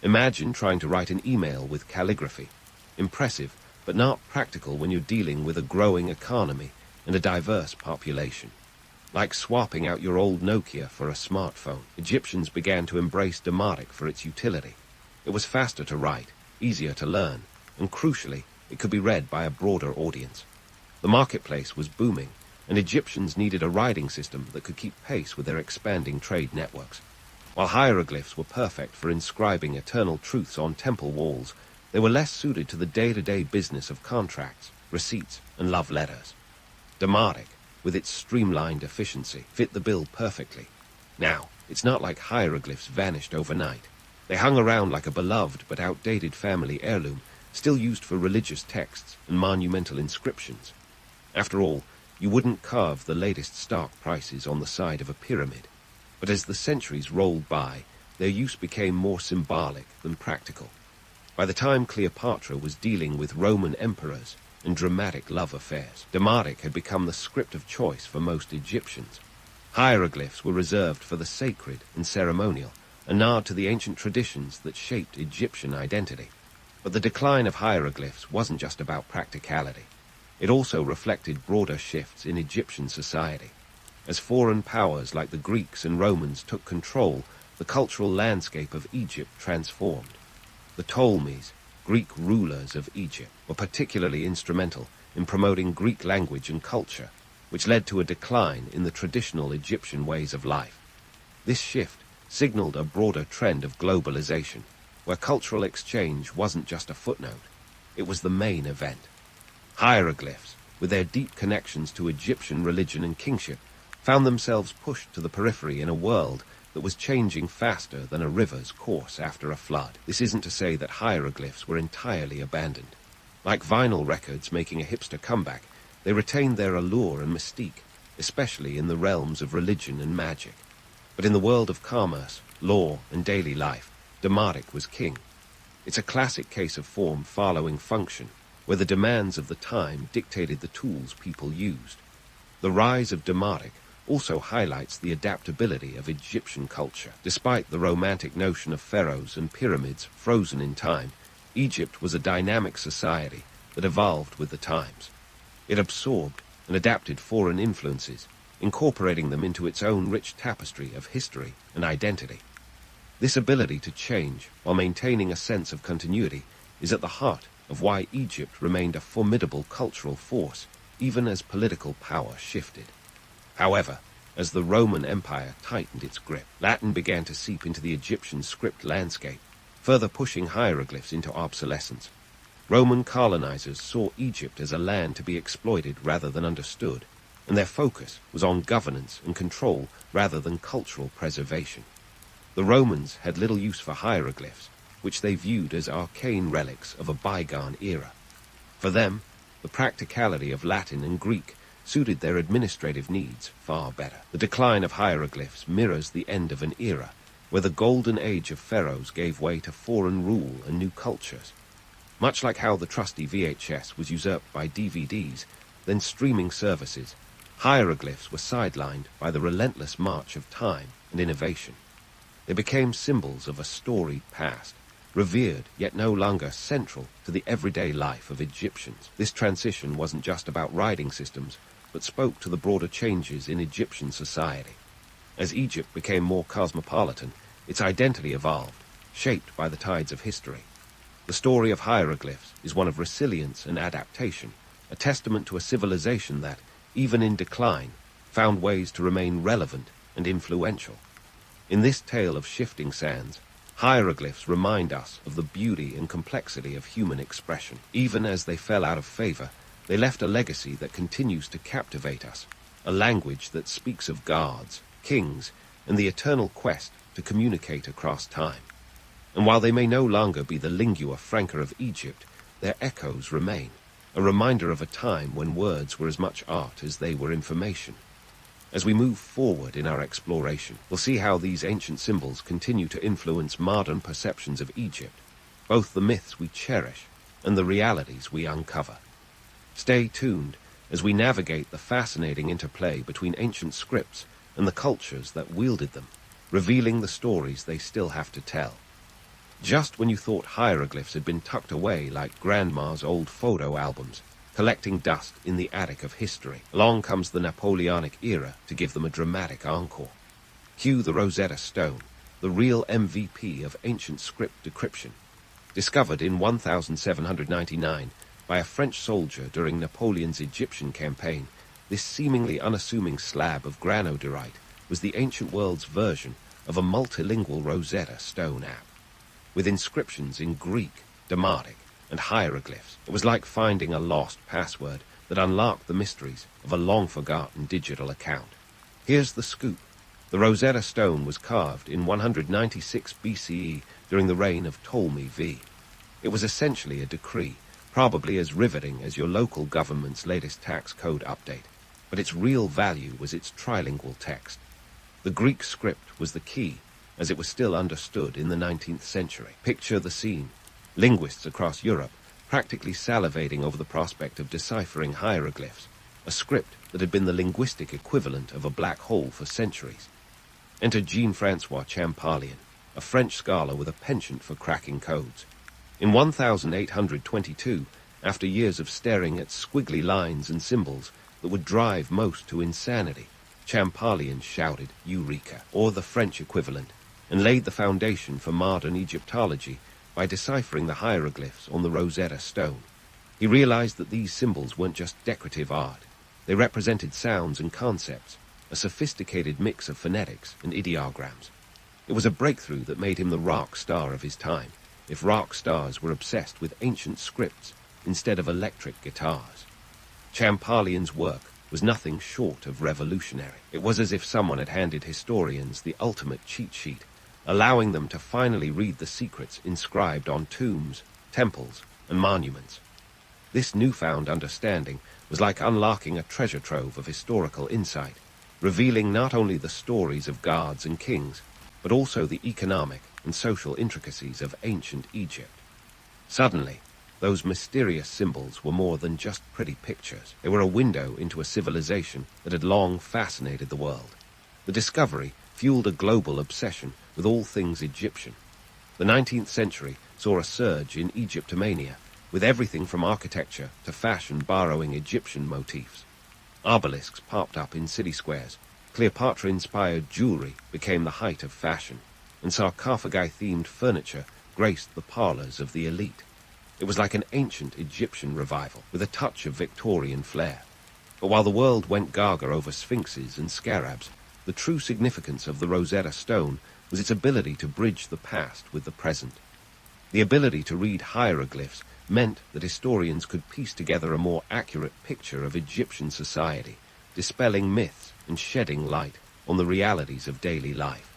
Imagine trying to write an email with calligraphy. Impressive, but not practical when you're dealing with a growing economy and a diverse population. Like swapping out your old Nokia for a smartphone, Egyptians began to embrace Demotic for its utility. It was faster to write, easier to learn, and crucially, it could be read by a broader audience. The marketplace was booming, and Egyptians needed a writing system that could keep pace with their expanding trade networks. While hieroglyphs were perfect for inscribing eternal truths on temple walls, they were less suited to the day-to-day business of contracts, receipts, and love letters. Demotic, with its streamlined efficiency, fit the bill perfectly. Now, it's not like hieroglyphs vanished overnight. They hung around like a beloved but outdated family heirloom, still used for religious texts and monumental inscriptions. After all, you wouldn't carve the latest stock prices on the side of a pyramid. But as the centuries rolled by, their use became more symbolic than practical. By the time Cleopatra was dealing with Roman emperors and dramatic love affairs, Demotic had become the script of choice for most Egyptians. Hieroglyphs were reserved for the sacred and ceremonial, a nod to the ancient traditions that shaped Egyptian identity. But the decline of hieroglyphs wasn't just about practicality. It also reflected broader shifts in Egyptian society. As foreign powers like the Greeks and Romans took control, the cultural landscape of Egypt transformed. The Ptolemies, Greek rulers of Egypt, were particularly instrumental in promoting Greek language and culture, which led to a decline in the traditional Egyptian ways of life. This shift signaled a broader trend of globalization, where cultural exchange wasn't just a footnote, it was the main event. Hieroglyphs, with their deep connections to Egyptian religion and kingship, found themselves pushed to the periphery in a world that was changing faster than a river's course after a flood. This isn't to say that hieroglyphs were entirely abandoned. Like vinyl records making a hipster comeback, they retained their allure and mystique, especially in the realms of religion and magic. But in the world of commerce, law, and daily life, Demotic was king. It's a classic case of form following function, where the demands of the time dictated the tools people used. The rise of Demotic also highlights the adaptability of Egyptian culture. Despite the romantic notion of pharaohs and pyramids frozen in time, Egypt was a dynamic society that evolved with the times. It absorbed and adapted foreign influences, incorporating them into its own rich tapestry of history and identity. This ability to change while maintaining a sense of continuity is at the heart of why Egypt remained a formidable cultural force even as political power shifted. However, as the Roman Empire tightened its grip, Latin began to seep into the Egyptian script landscape, further pushing hieroglyphs into obsolescence. Roman colonizers saw Egypt as a land to be exploited rather than understood, and their focus was on governance and control rather than cultural preservation. The Romans had little use for hieroglyphs, which they viewed as arcane relics of a bygone era. For them, the practicality of Latin and Greek suited their administrative needs far better. The decline of hieroglyphs mirrors the end of an era, where the golden age of pharaohs gave way to foreign rule and new cultures. Much like how the trusty VHS was usurped by DVDs, then streaming services, hieroglyphs were sidelined by the relentless march of time and innovation. They became symbols of a storied past, revered yet no longer central to the everyday life of Egyptians. This transition wasn't just about writing systems, but spoke to the broader changes in Egyptian society. As Egypt became more cosmopolitan, its identity evolved, shaped by the tides of history. The story of hieroglyphs is one of resilience and adaptation, a testament to a civilization that, even in decline, found ways to remain relevant and influential. In this tale of shifting sands, hieroglyphs remind us of the beauty and complexity of human expression. Even as they fell out of favor, they left a legacy that continues to captivate us, a language that speaks of gods, kings, and the eternal quest to communicate across time. And while they may no longer be the lingua franca of Egypt, their echoes remain, a reminder of a time when words were as much art as they were information. As we move forward in our exploration, we'll see how these ancient symbols continue to influence modern perceptions of Egypt, both the myths we cherish and the realities we uncover. Stay tuned as we navigate the fascinating interplay between ancient scripts and the cultures that wielded them, revealing the stories they still have to tell. Just when you thought hieroglyphs had been tucked away like Grandma's old photo albums, collecting dust in the attic of history, along comes the Napoleonic era to give them a dramatic encore. Cue the Rosetta Stone, the real MVP of ancient script decryption. Discovered in 1799 by a French soldier during Napoleon's Egyptian campaign, this seemingly unassuming slab of granodiorite was the ancient world's version of a multilingual Rosetta Stone app. With inscriptions in Greek, Demotic, and hieroglyphs, it was like finding a lost password that unlocked the mysteries of a long-forgotten digital account. Here's the scoop. The Rosetta Stone was carved in 196 BCE during the reign of Ptolemy V. It was essentially a decree, probably as riveting as your local government's latest tax code update, but its real value was its trilingual text. The Greek script was the key, as it was still understood in the 19th century. Picture the scene. Linguists across Europe practically salivating over the prospect of deciphering hieroglyphs, a script that had been the linguistic equivalent of a black hole for centuries. Enter Jean-Francois Champollion, a French scholar with a penchant for cracking codes. In 1822, after years of staring at squiggly lines and symbols that would drive most to insanity, Champollion shouted Eureka, or the French equivalent, and laid the foundation for modern Egyptology by deciphering the hieroglyphs on the Rosetta Stone. He realized that these symbols weren't just decorative art. They represented sounds and concepts, a sophisticated mix of phonetics and ideograms. It was a breakthrough that made him the rock star of his time, if rock stars were obsessed with ancient scripts instead of electric guitars. Champollion's work was nothing short of revolutionary. It was as if someone had handed historians the ultimate cheat sheet, allowing them to finally read the secrets inscribed on tombs, temples, and monuments. This newfound understanding was like unlocking a treasure trove of historical insight, revealing not only the stories of gods and kings, but also the economic and social intricacies of ancient Egypt. Suddenly, those mysterious symbols were more than just pretty pictures. They were a window into a civilization that had long fascinated the world. The discovery fueled a global obsession with all things Egyptian. The 19th century saw a surge in Egyptomania, with everything from architecture to fashion borrowing Egyptian motifs. Obelisks popped up in city squares, Cleopatra-inspired jewelry became the height of fashion, and sarcophagi-themed furniture graced the parlors of the elite. It was like an ancient Egyptian revival, with a touch of Victorian flair. But while the world went gaga over sphinxes and scarabs, the true significance of the Rosetta Stone was its ability to bridge the past with the present. The ability to read hieroglyphs meant that historians could piece together a more accurate picture of Egyptian society, dispelling myths and shedding light on the realities of daily life.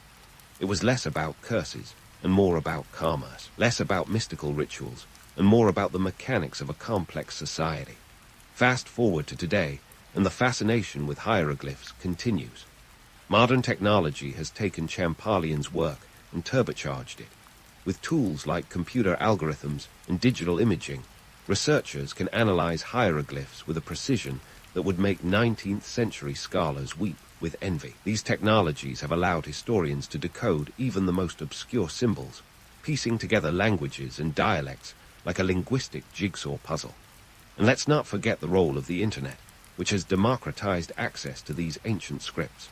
It was less about curses and more about commerce, less about mystical rituals and more about the mechanics of a complex society. Fast forward to today, and the fascination with hieroglyphs continues. Modern technology has taken Champalian's work and turbocharged it. With tools like computer algorithms and digital imaging, researchers can analyze hieroglyphs with a precision that would make 19th century scholars weep with envy. These technologies have allowed historians to decode even the most obscure symbols, piecing together languages and dialects like a linguistic jigsaw puzzle. And let's not forget the role of the internet, which has democratized access to these ancient scripts.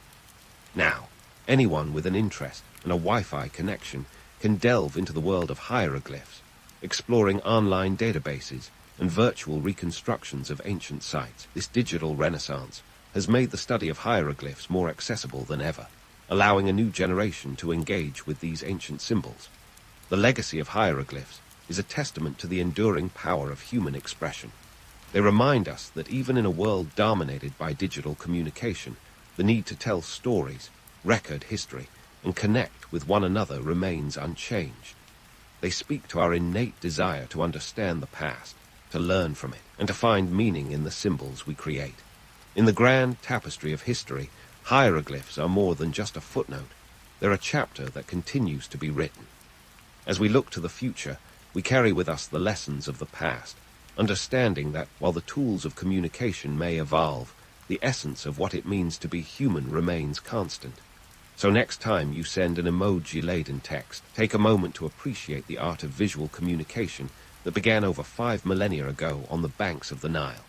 Now, anyone with an interest and a Wi-Fi connection can delve into the world of hieroglyphs, exploring online databases and virtual reconstructions of ancient sites. This digital renaissance has made the study of hieroglyphs more accessible than ever, allowing a new generation to engage with these ancient symbols. The legacy of hieroglyphs is a testament to the enduring power of human expression. They remind us that even in a world dominated by digital communication, the need to tell stories, record history, and connect with one another remains unchanged. They speak to our innate desire to understand the past, to learn from it, and to find meaning in the symbols we create. In the grand tapestry of history, hieroglyphs are more than just a footnote. They're a chapter that continues to be written. As we look to the future, we carry with us the lessons of the past, understanding that while the tools of communication may evolve, the essence of what it means to be human remains constant. So next time you send an emoji-laden text, take a moment to appreciate the art of visual communication that began over 5 millennia ago on the banks of the Nile.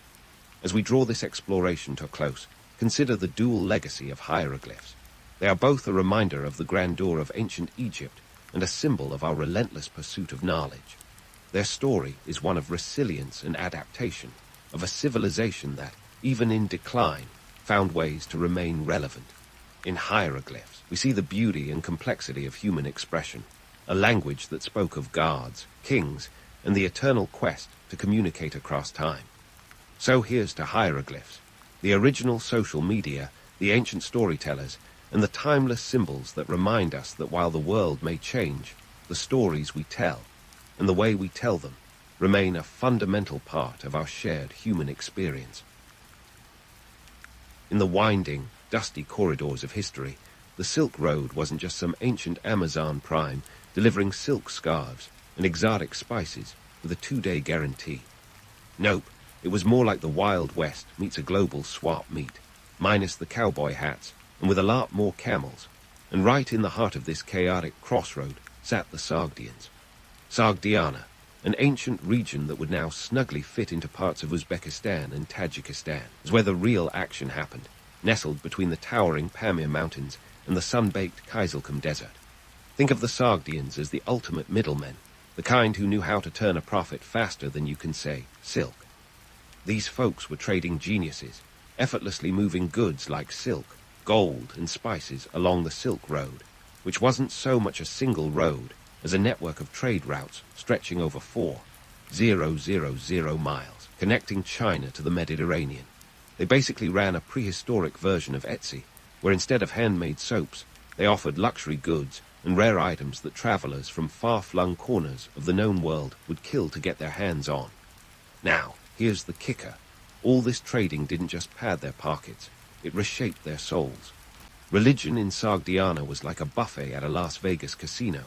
As we draw this exploration to a close, consider the dual legacy of hieroglyphs. They are both a reminder of the grandeur of ancient Egypt and a symbol of our relentless pursuit of knowledge. Their story is one of resilience and adaptation, of a civilization that, even in decline, found ways to remain relevant. In hieroglyphs, we see the beauty and complexity of human expression, a language that spoke of gods, kings, and the eternal quest to communicate across time. So here's to hieroglyphs, the original social media, the ancient storytellers, and the timeless symbols that remind us that while the world may change, the stories we tell, and the way we tell them, remain a fundamental part of our shared human experience. In the winding, dusty corridors of history, the Silk Road wasn't just some ancient Amazon prime delivering silk scarves and exotic spices with a 2-day guarantee. Nope, it was more like the Wild West meets a global swap meet, minus the cowboy hats and with a lot more camels. And right in the heart of this chaotic crossroad sat the Sogdians. Sogdiana, an ancient region that would now snugly fit into parts of Uzbekistan and Tajikistan, is where the real action happened, nestled between the towering Pamir Mountains and the sun-baked Kizilkum Desert. Think of the Sogdians as the ultimate middlemen, the kind who knew how to turn a profit faster than you can say silk. These folks were trading geniuses, effortlessly moving goods like silk, gold, and spices along the Silk Road, which wasn't so much a single road as a network of trade routes stretching over 4,000 miles, connecting China to the Mediterranean. They basically ran a prehistoric version of Etsy, where instead of handmade soaps, they offered luxury goods and rare items that travelers from far-flung corners of the known world would kill to get their hands on. Now, here's the kicker. All this trading didn't just pad their pockets, it reshaped their souls. Religion in Sogdiana was like a buffet at a Las Vegas casino.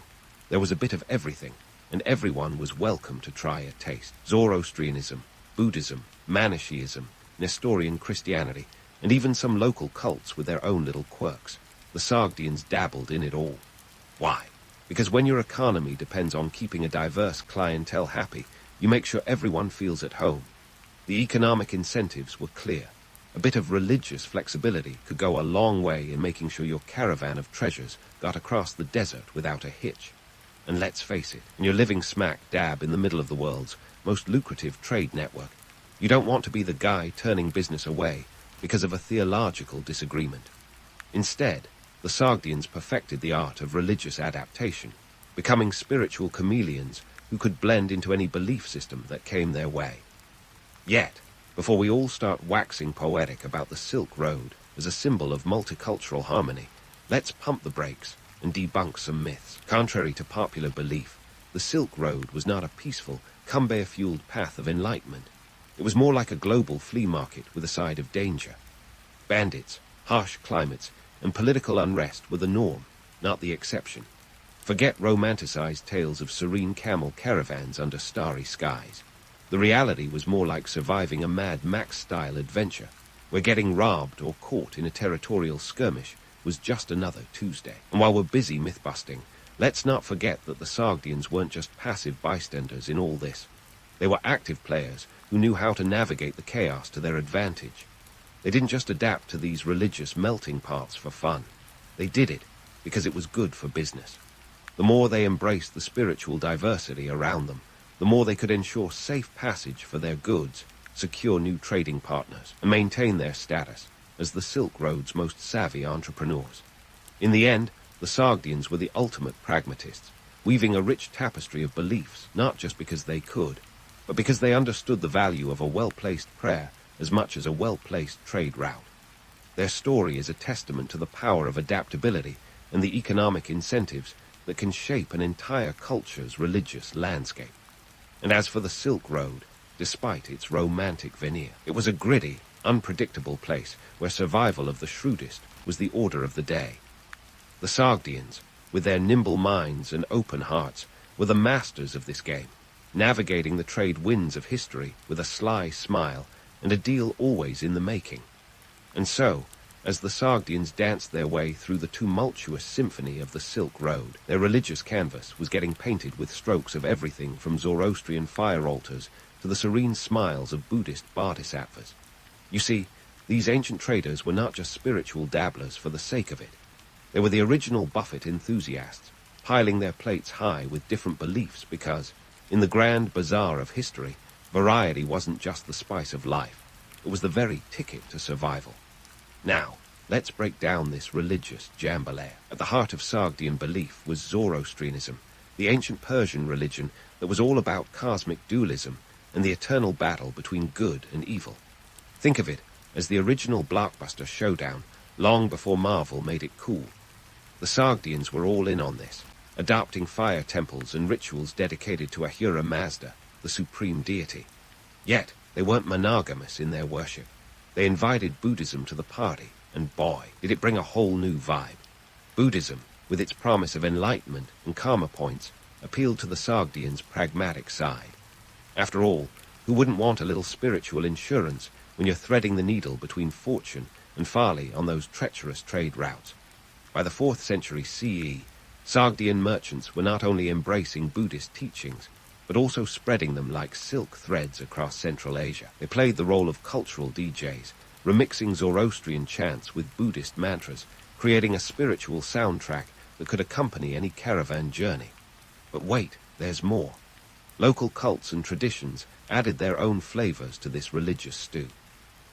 There was a bit of everything, and everyone was welcome to try a taste. Zoroastrianism, Buddhism, Manichaeism, Nestorian Christianity, and even some local cults with their own little quirks. The Sogdians dabbled in it all. Why? Because when your economy depends on keeping a diverse clientele happy, you make sure everyone feels at home. The economic incentives were clear. A bit of religious flexibility could go a long way in making sure your caravan of treasures got across the desert without a hitch. And let's face it, when you're living smack dab in the middle of the world's most lucrative trade network, you don't want to be the guy turning business away because of a theological disagreement. Instead, the Sogdians perfected the art of religious adaptation, becoming spiritual chameleons who could blend into any belief system that came their way. Yet, before we all start waxing poetic about the Silk Road as a symbol of multicultural harmony, let's pump the brakes and debunk some myths. Contrary to popular belief, the Silk Road was not a peaceful, Cumbia-fueled path of enlightenment. It was more like a global flea market with a side of danger. Bandits, harsh climates, and political unrest were the norm, not the exception. Forget romanticized tales of serene camel caravans under starry skies. The reality was more like surviving a Mad Max-style adventure, where getting robbed or caught in a territorial skirmish was just another Tuesday. And while we're busy myth-busting, let's not forget that the Sogdians weren't just passive bystanders in all this. They were active players who knew how to navigate the chaos to their advantage. They didn't just adapt to these religious melting pots for fun. They did it because it was good for business. The more they embraced the spiritual diversity around them, the more they could ensure safe passage for their goods, secure new trading partners, and maintain their status as the Silk Road's most savvy entrepreneurs. In the end, the Sogdians were the ultimate pragmatists, weaving a rich tapestry of beliefs, not just because they could, but because they understood the value of a well-placed prayer as much as a well-placed trade route. Their story is a testament to the power of adaptability and the economic incentives that can shape an entire culture's religious landscape. And as for the Silk Road, despite its romantic veneer, it was a gritty, unpredictable place where survival of the shrewdest was the order of the day. The Sogdians, with their nimble minds and open hearts, were the masters of this game, navigating the trade winds of history with a sly smile and a deal always in the making. And so, as the Sogdians danced their way through the tumultuous symphony of the Silk Road, their religious canvas was getting painted with strokes of everything from Zoroastrian fire altars to the serene smiles of Buddhist bodhisattvas. You see, these ancient traders were not just spiritual dabblers for the sake of it. They were the original buffet enthusiasts, piling their plates high with different beliefs because, in the grand bazaar of history, variety wasn't just the spice of life. It was the very ticket to survival. Now, let's break down this religious jambalaya. At the heart of Sogdian belief was Zoroastrianism, the ancient Persian religion that was all about cosmic dualism and the eternal battle between good and evil. Think of it as the original blockbuster showdown, long before Marvel made it cool. The Sogdians were all in on this, adopting fire temples and rituals dedicated to Ahura Mazda, the supreme deity. Yet, they weren't monogamous in their worship. They invited Buddhism to the party, and boy, did it bring a whole new vibe. Buddhism, with its promise of enlightenment and karma points, appealed to the Sogdians' pragmatic side. After all, who wouldn't want a little spiritual insurance when you're threading the needle between fortune and folly on those treacherous trade routes? By the 4th century CE, Sogdian merchants were not only embracing Buddhist teachings, but also spreading them like silk threads across Central Asia. They played the role of cultural DJs, remixing Zoroastrian chants with Buddhist mantras, creating a spiritual soundtrack that could accompany any caravan journey. But wait, there's more. Local cults and traditions added their own flavors to this religious stew.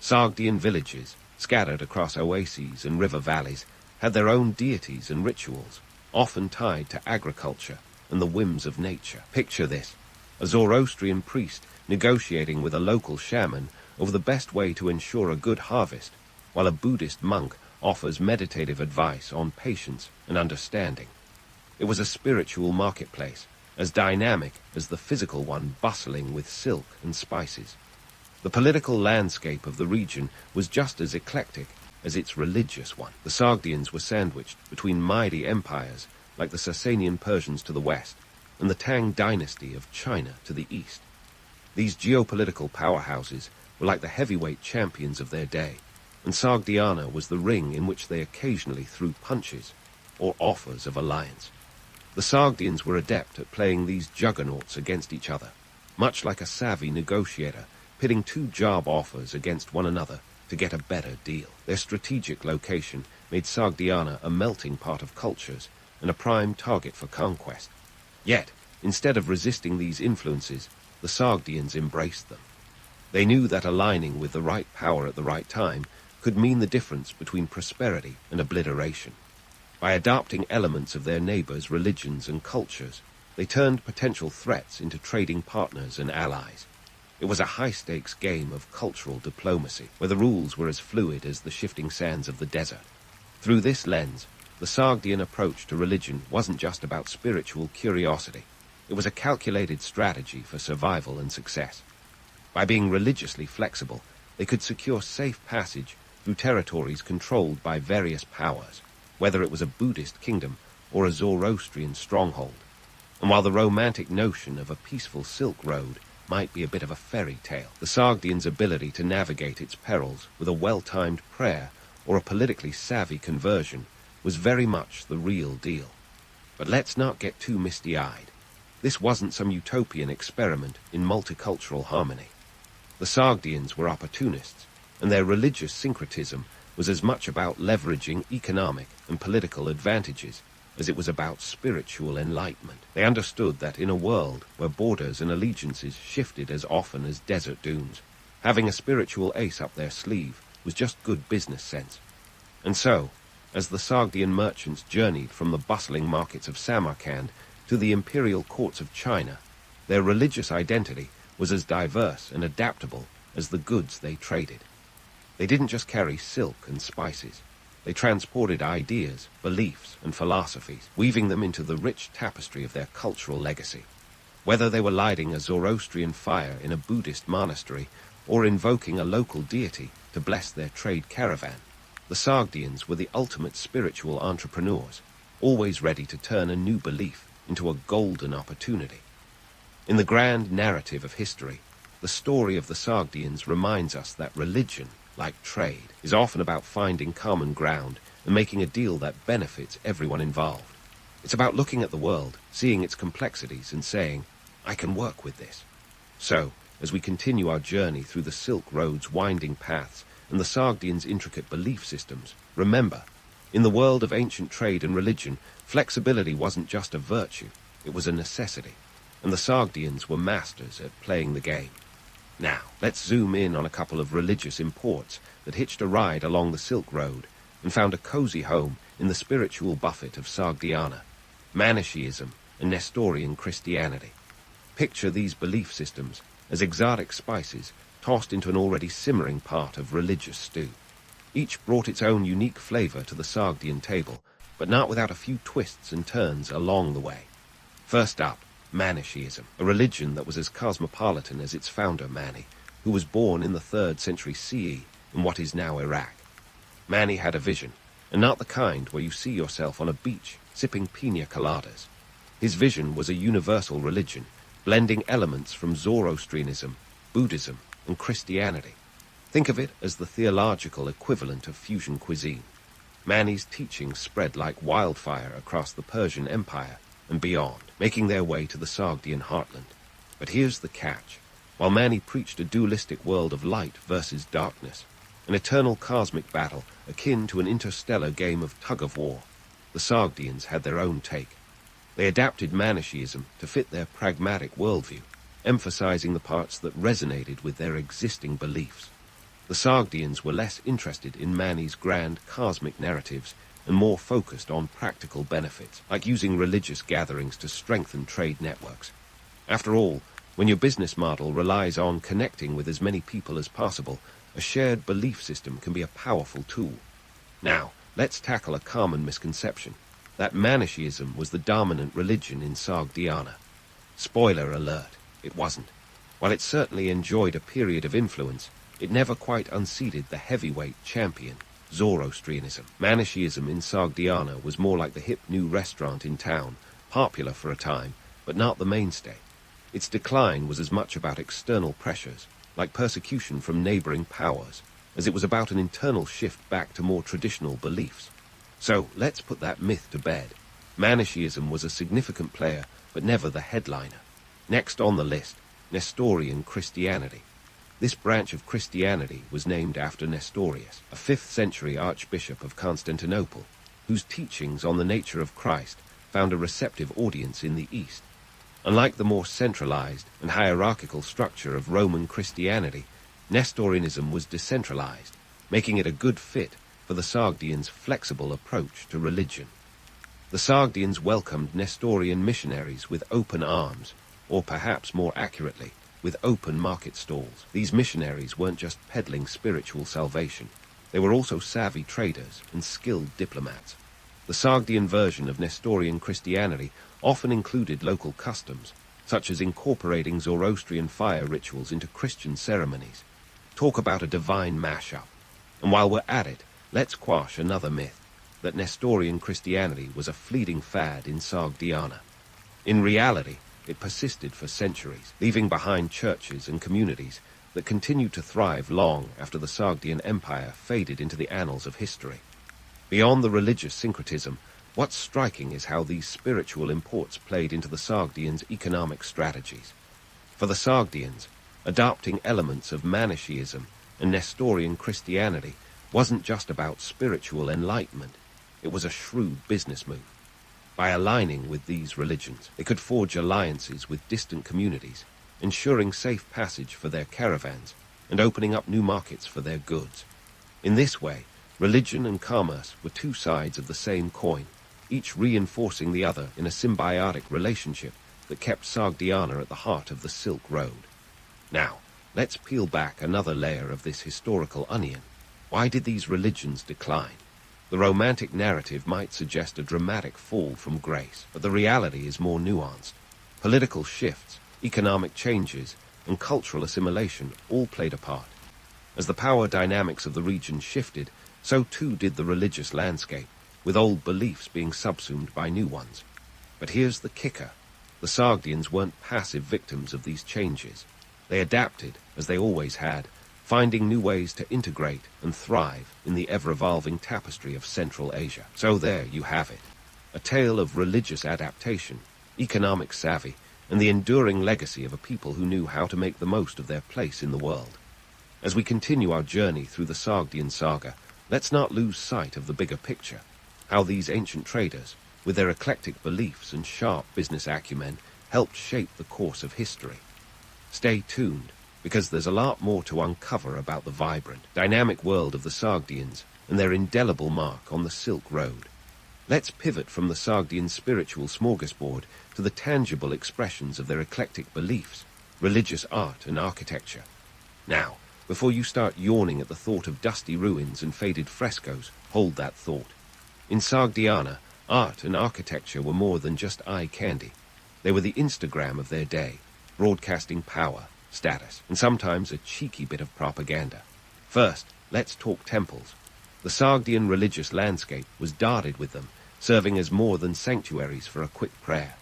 Sogdian villages, scattered across oases and river valleys, had their own deities and rituals, often tied to agriculture and the whims of nature. Picture this: a Zoroastrian priest negotiating with a local shaman over the best way to ensure a good harvest, while a Buddhist monk offers meditative advice on patience and understanding. It was a spiritual marketplace, as dynamic as the physical one bustling with silk and spices. The political landscape of the region was just as eclectic as its religious one. The Sogdians were sandwiched between mighty empires like the Sasanian Persians to the west and the Tang dynasty of China to the east. These geopolitical powerhouses were like the heavyweight champions of their day, and Sogdiana was the ring in which they occasionally threw punches or offers of alliance. The Sogdians were adept at playing these juggernauts against each other, much like a savvy negotiator pitting two job offers against one another to get a better deal. Their strategic location made Sogdiana a melting pot of cultures and a prime target for conquest. Yet, instead of resisting these influences, the Sogdians embraced them. They knew that aligning with the right power at the right time could mean the difference between prosperity and obliteration. By adopting elements of their neighbors' religions and cultures, they turned potential threats into trading partners and allies. It was a high-stakes game of cultural diplomacy, where the rules were as fluid as the shifting sands of the desert. Through this lens, the Sogdian approach to religion wasn't just about spiritual curiosity. It was a calculated strategy for survival and success. By being religiously flexible, they could secure safe passage through territories controlled by various powers, whether it was a Buddhist kingdom or a Zoroastrian stronghold. And while the romantic notion of a peaceful Silk Road might be a bit of a fairy tale, the Sogdians' ability to navigate its perils with a well-timed prayer or a politically savvy conversion was very much the real deal. But let's not get too misty-eyed. This wasn't some utopian experiment in multicultural harmony. The Sogdians were opportunists, and their religious syncretism was as much about leveraging economic and political advantages as it was about spiritual enlightenment. They understood that in a world where borders and allegiances shifted as often as desert dunes, having a spiritual ace up their sleeve was just good business sense. And so, as the Sogdian merchants journeyed from the bustling markets of Samarkand to the imperial courts of China, their religious identity was as diverse and adaptable as the goods they traded. They didn't just carry silk and spices. They transported ideas, beliefs, and philosophies, weaving them into the rich tapestry of their cultural legacy. Whether they were lighting a Zoroastrian fire in a Buddhist monastery or invoking a local deity to bless their trade caravan, the Sogdians were the ultimate spiritual entrepreneurs, always ready to turn a new belief into a golden opportunity. In the grand narrative of history, the story of the Sogdians reminds us that religion, like trade, is often about finding common ground and making a deal that benefits everyone involved. It's about looking at the world, seeing its complexities, and saying, I can work with this. So, as we continue our journey through the Silk Road's winding paths and the Sogdians' intricate belief systems, remember, in the world of ancient trade and religion, flexibility wasn't just a virtue, it was a necessity, and the Sogdians were masters at playing the game. Now, let's zoom in on a couple of religious imports that hitched a ride along the Silk Road and found a cozy home in the spiritual buffet of Sogdiana, Manichaeism and Nestorian Christianity. Picture these belief systems as exotic spices tossed into an already simmering pot of religious stew. Each brought its own unique flavor to the Sogdian table, but not without a few twists and turns along the way. First up, Manichaeism, a religion that was as cosmopolitan as its founder, Mani, who was born in the 3rd century CE in what is now Iraq. Mani had a vision, and not the kind where you see yourself on a beach sipping pina coladas. His vision was a universal religion, blending elements from Zoroastrianism, Buddhism, and Christianity. Think of it as the theological equivalent of fusion cuisine. Mani's teachings spread like wildfire across the Persian Empire and beyond, making their way to the Sogdian heartland. But here's the catch. While Mani preached a dualistic world of light versus darkness, an eternal cosmic battle akin to an interstellar game of tug-of-war, the Sogdians had their own take. They adapted Manichaeism to fit their pragmatic worldview, emphasizing the parts that resonated with their existing beliefs. The Sogdians were less interested in Mani's grand cosmic narratives and more focused on practical benefits, like using religious gatherings to strengthen trade networks. After all, when your business model relies on connecting with as many people as possible, a shared belief system can be a powerful tool. Now, let's tackle a common misconception, that Manichaeism was the dominant religion in Sogdiana. Spoiler alert, it wasn't. While it certainly enjoyed a period of influence, it never quite unseated the heavyweight champion, Zoroastrianism. Manichaeism in Sogdiana was more like the hip new restaurant in town, popular for a time, but not the mainstay. Its decline was as much about external pressures, like persecution from neighboring powers, as it was about an internal shift back to more traditional beliefs. So let's put that myth to bed. Manichaeism was a significant player, but never the headliner. Next on the list, Nestorian Christianity. This branch of Christianity was named after Nestorius, a 5th century archbishop of Constantinople, whose teachings on the nature of Christ found a receptive audience in the East. Unlike the more centralized and hierarchical structure of Roman Christianity, Nestorianism was decentralized, making it a good fit for the Sogdians' flexible approach to religion. The The Sogdians welcomed Nestorian missionaries with open arms, or perhaps more accurately, with open market stalls. These missionaries weren't just peddling spiritual salvation. They were also savvy traders and skilled diplomats. The Sogdian version of Nestorian Christianity often included local customs, such as incorporating Zoroastrian fire rituals into Christian ceremonies. Talk about a divine mashup. And while we're at it, let's quash another myth, that Nestorian Christianity was a fleeting fad in Sogdiana. In reality, it persisted for centuries, leaving behind churches and communities that continued to thrive long after the Sogdian Empire faded into the annals of history. Beyond the religious syncretism, what's striking is how these spiritual imports played into the Sogdians' economic strategies. For the Sogdians, adopting elements of Manichaeism and Nestorian Christianity wasn't just about spiritual enlightenment, it was a shrewd business move. By aligning with these religions, they could forge alliances with distant communities, ensuring safe passage for their caravans and opening up new markets for their goods. In this way, religion and commerce were two sides of the same coin, each reinforcing the other in a symbiotic relationship that kept Sogdiana at the heart of the Silk Road. Now, let's peel back another layer of this historical onion. Why did these religions decline? The romantic narrative might suggest a dramatic fall from grace, but the reality is more nuanced. Political shifts, economic changes, and cultural assimilation all played a part. As the power dynamics of the region shifted, so too did the religious landscape, with old beliefs being subsumed by new ones. But here's the kicker. The Sogdians weren't passive victims of these changes. They adapted, as they always had, finding new ways to integrate and thrive in the ever-evolving tapestry of Central Asia. So there you have it, a tale of religious adaptation, economic savvy, and the enduring legacy of a people who knew how to make the most of their place in the world. As we continue our journey through the Sogdian saga, let's not lose sight of the bigger picture, how these ancient traders, with their eclectic beliefs and sharp business acumen, helped shape the course of history. Stay tuned, because there's a lot more to uncover about the vibrant, dynamic world of the Sogdians and their indelible mark on the Silk Road. Let's pivot from the Sogdian spiritual smorgasbord to the tangible expressions of their eclectic beliefs, religious art and architecture. Now, before you start yawning at the thought of dusty ruins and faded frescoes, hold that thought. In Sogdiana, art and architecture were more than just eye candy. They were the Instagram of their day, broadcasting power, status, and sometimes a cheeky bit of propaganda. First, let's talk temples. The Sogdian religious landscape was dotted with them, serving as more than sanctuaries for a quick prayer.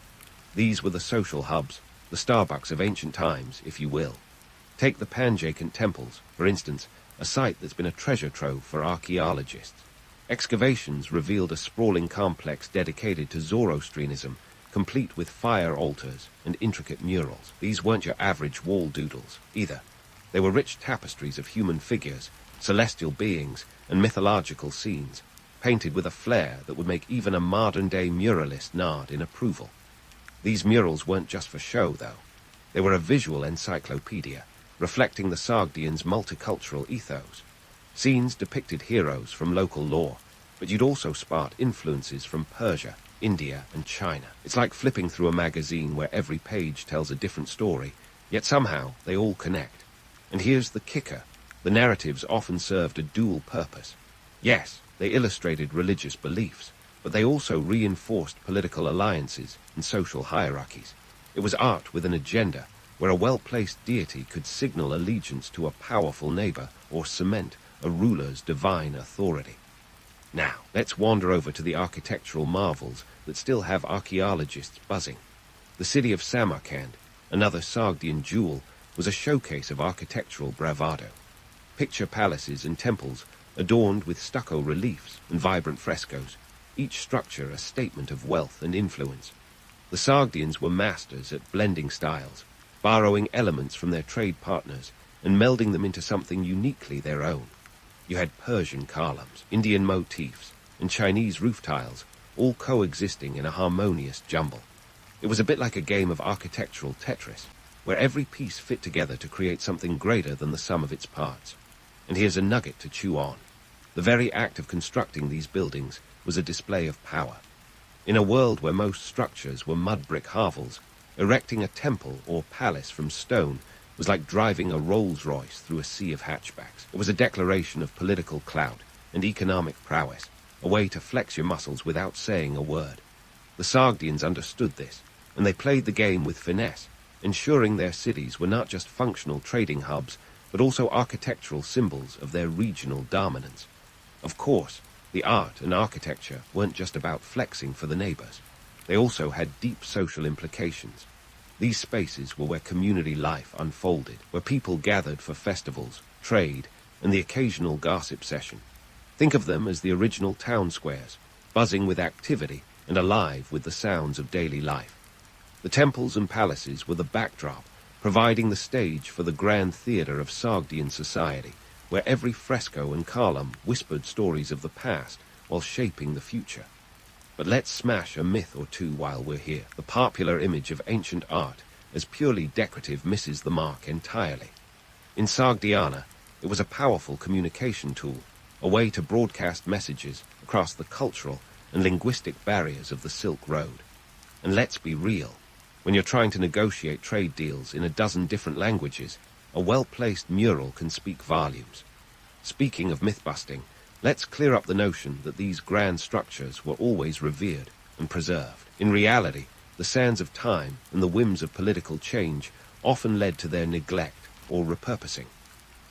These were the social hubs, the Starbucks of ancient times, if you will. Take the Panjaican temples, for instance, a site that's been a treasure trove for archaeologists. Excavations revealed a sprawling complex dedicated to Zoroastrianism, complete with fire altars and intricate murals. These weren't your average wall doodles, either. They were rich tapestries of human figures, celestial beings, and mythological scenes, painted with a flair that would make even a modern-day muralist nod in approval. These murals weren't just for show, though. They were a visual encyclopedia, reflecting the Sogdians' multicultural ethos. Scenes depicted heroes from local lore, but you'd also spot influences from Persia, India, and China. It's like flipping through a magazine where every page tells a different story, yet somehow they all connect. And here's the kicker. The narratives often served a dual purpose. Yes, they illustrated religious beliefs, but they also reinforced political alliances and social hierarchies. It was art with an agenda, where a well-placed deity could signal allegiance to a powerful neighbor or cement a ruler's divine authority. Now, let's wander over to the architectural marvels that still have archaeologists buzzing. The city of Samarkand, another Sogdian jewel, was a showcase of architectural bravado. Picture palaces and temples adorned with stucco reliefs and vibrant frescoes, each structure a statement of wealth and influence. The Sogdians were masters at blending styles, borrowing elements from their trade partners and melding them into something uniquely their own. You had Persian columns, Indian motifs, and Chinese roof tiles, all coexisting in a harmonious jumble. It was a bit like a game of architectural Tetris, where every piece fit together to create something greater than the sum of its parts. And here's a nugget to chew on. The very act of constructing these buildings was a display of power. In a world where most structures were mud brick hovels, erecting a temple or palace from stone was like driving a Rolls-Royce through a sea of hatchbacks. It was a declaration of political clout and economic prowess, a way to flex your muscles without saying a word. The Sogdians understood this, and they played the game with finesse, ensuring their cities were not just functional trading hubs, but also architectural symbols of their regional dominance. Of course, the art and architecture weren't just about flexing for the neighbors. They also had deep social implications. These spaces were where community life unfolded, where people gathered for festivals, trade, and the occasional gossip session. Think of them as the original town squares, buzzing with activity and alive with the sounds of daily life. The temples and palaces were the backdrop, providing the stage for the grand theater of Sogdian society, where every fresco and column whispered stories of the past while shaping the future. But let's smash a myth or two while we're here. The popular image of ancient art as purely decorative misses the mark entirely. In Sogdiana, it was a powerful communication tool, a way to broadcast messages across the cultural and linguistic barriers of the Silk Road. And let's be real, when you're trying to negotiate trade deals in a dozen different languages, a well-placed mural can speak volumes. Speaking of myth-busting, let's clear up the notion that these grand structures were always revered and preserved. In reality, the sands of time and the whims of political change often led to their neglect or repurposing.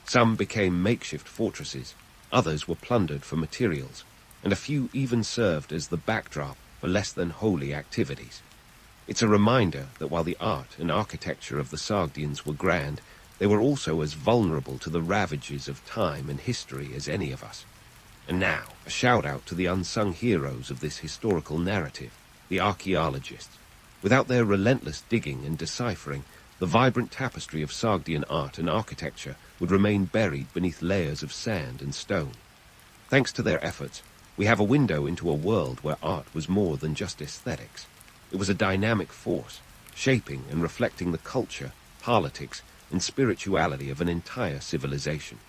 Some became makeshift fortresses, others were plundered for materials, and a few even served as the backdrop for less than holy activities. It's a reminder that while the art and architecture of the Sogdians were grand, they were also as vulnerable to the ravages of time and history as any of us. And now, a shout-out to the unsung heroes of this historical narrative, the archaeologists. Without their relentless digging and deciphering, the vibrant tapestry of Sogdian art and architecture would remain buried beneath layers of sand and stone. Thanks to their efforts, we have a window into a world where art was more than just aesthetics. It was a dynamic force, shaping and reflecting the culture, politics, and spirituality of an entire civilization.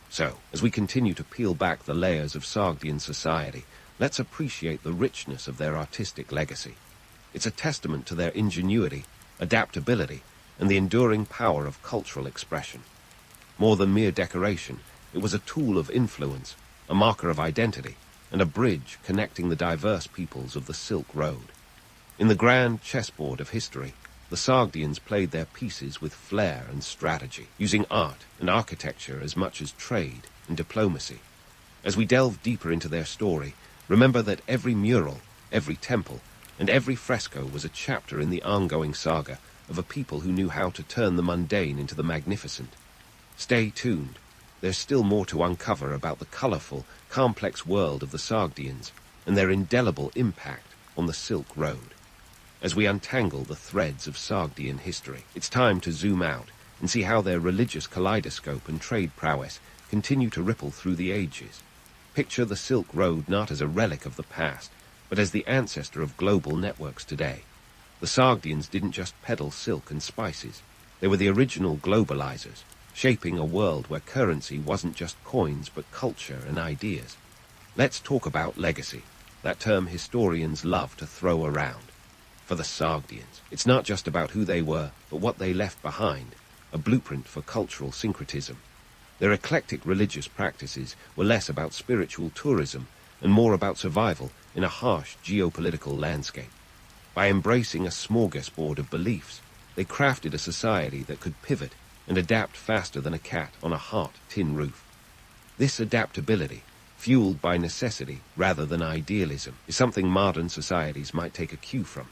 So, as we continue to peel back the layers of Sogdian society, let's appreciate the richness of their artistic legacy. It's a testament to their ingenuity, adaptability, and the enduring power of cultural expression. More than mere decoration, it was a tool of influence, a marker of identity, and a bridge connecting the diverse peoples of the Silk Road. In the grand chessboard of history, the Sogdians played their pieces with flair and strategy, using art and architecture as much as trade and diplomacy. As we delve deeper into their story, remember that every mural, every temple, and every fresco was a chapter in the ongoing saga of a people who knew how to turn the mundane into the magnificent. Stay tuned. There's still more to uncover about the colorful, complex world of the Sogdians and their indelible impact on the Silk Road. As we untangle the threads of Sogdian history, it's time to zoom out and see how their religious kaleidoscope and trade prowess continue to ripple through the ages. Picture the Silk Road not as a relic of the past, but as the ancestor of global networks today. The Sogdians didn't just peddle silk and spices. They were the original globalizers, shaping a world where currency wasn't just coins but culture and ideas. Let's talk about legacy, that term historians love to throw around. For the Sogdians, it's not just about who they were, but what they left behind, a blueprint for cultural syncretism. Their eclectic religious practices were less about spiritual tourism and more about survival in a harsh geopolitical landscape. By embracing a smorgasbord of beliefs, they crafted a society that could pivot and adapt faster than a cat on a hot tin roof. This adaptability, fueled by necessity rather than idealism, is something modern societies might take a cue from.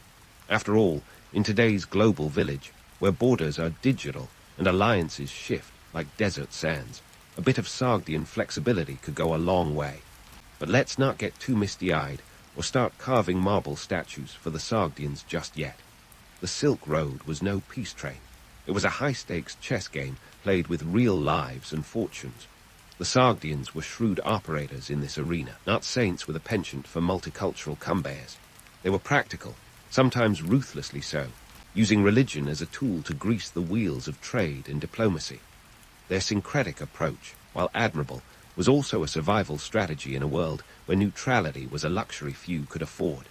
After all, in today's global village, where borders are digital and alliances shift like desert sands, a bit of Sogdian flexibility could go a long way. But let's not get too misty-eyed or start carving marble statues for the Sogdians just yet. The Silk Road was no peace train. It was a high-stakes chess game played with real lives and fortunes. The Sogdians were shrewd operators in this arena, not saints with a penchant for multicultural comebacks. They were practical, sometimes ruthlessly so, using religion as a tool to grease the wheels of trade and diplomacy. Their syncretic approach, while admirable, was also a survival strategy in a world where neutrality was a luxury few could afford.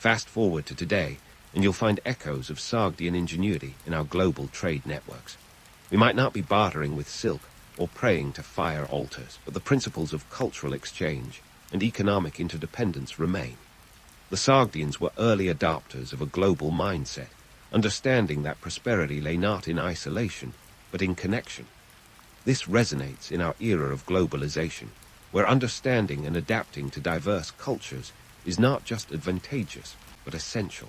Fast forward to today, and you'll find echoes of Sogdian ingenuity in our global trade networks. We might not be bartering with silk or praying to fire altars, but the principles of cultural exchange and economic interdependence remain. The Sogdians were early adopters of a global mindset, understanding that prosperity lay not in isolation, but in connection. This resonates in our era of globalization, where understanding and adapting to diverse cultures is not just advantageous, but essential.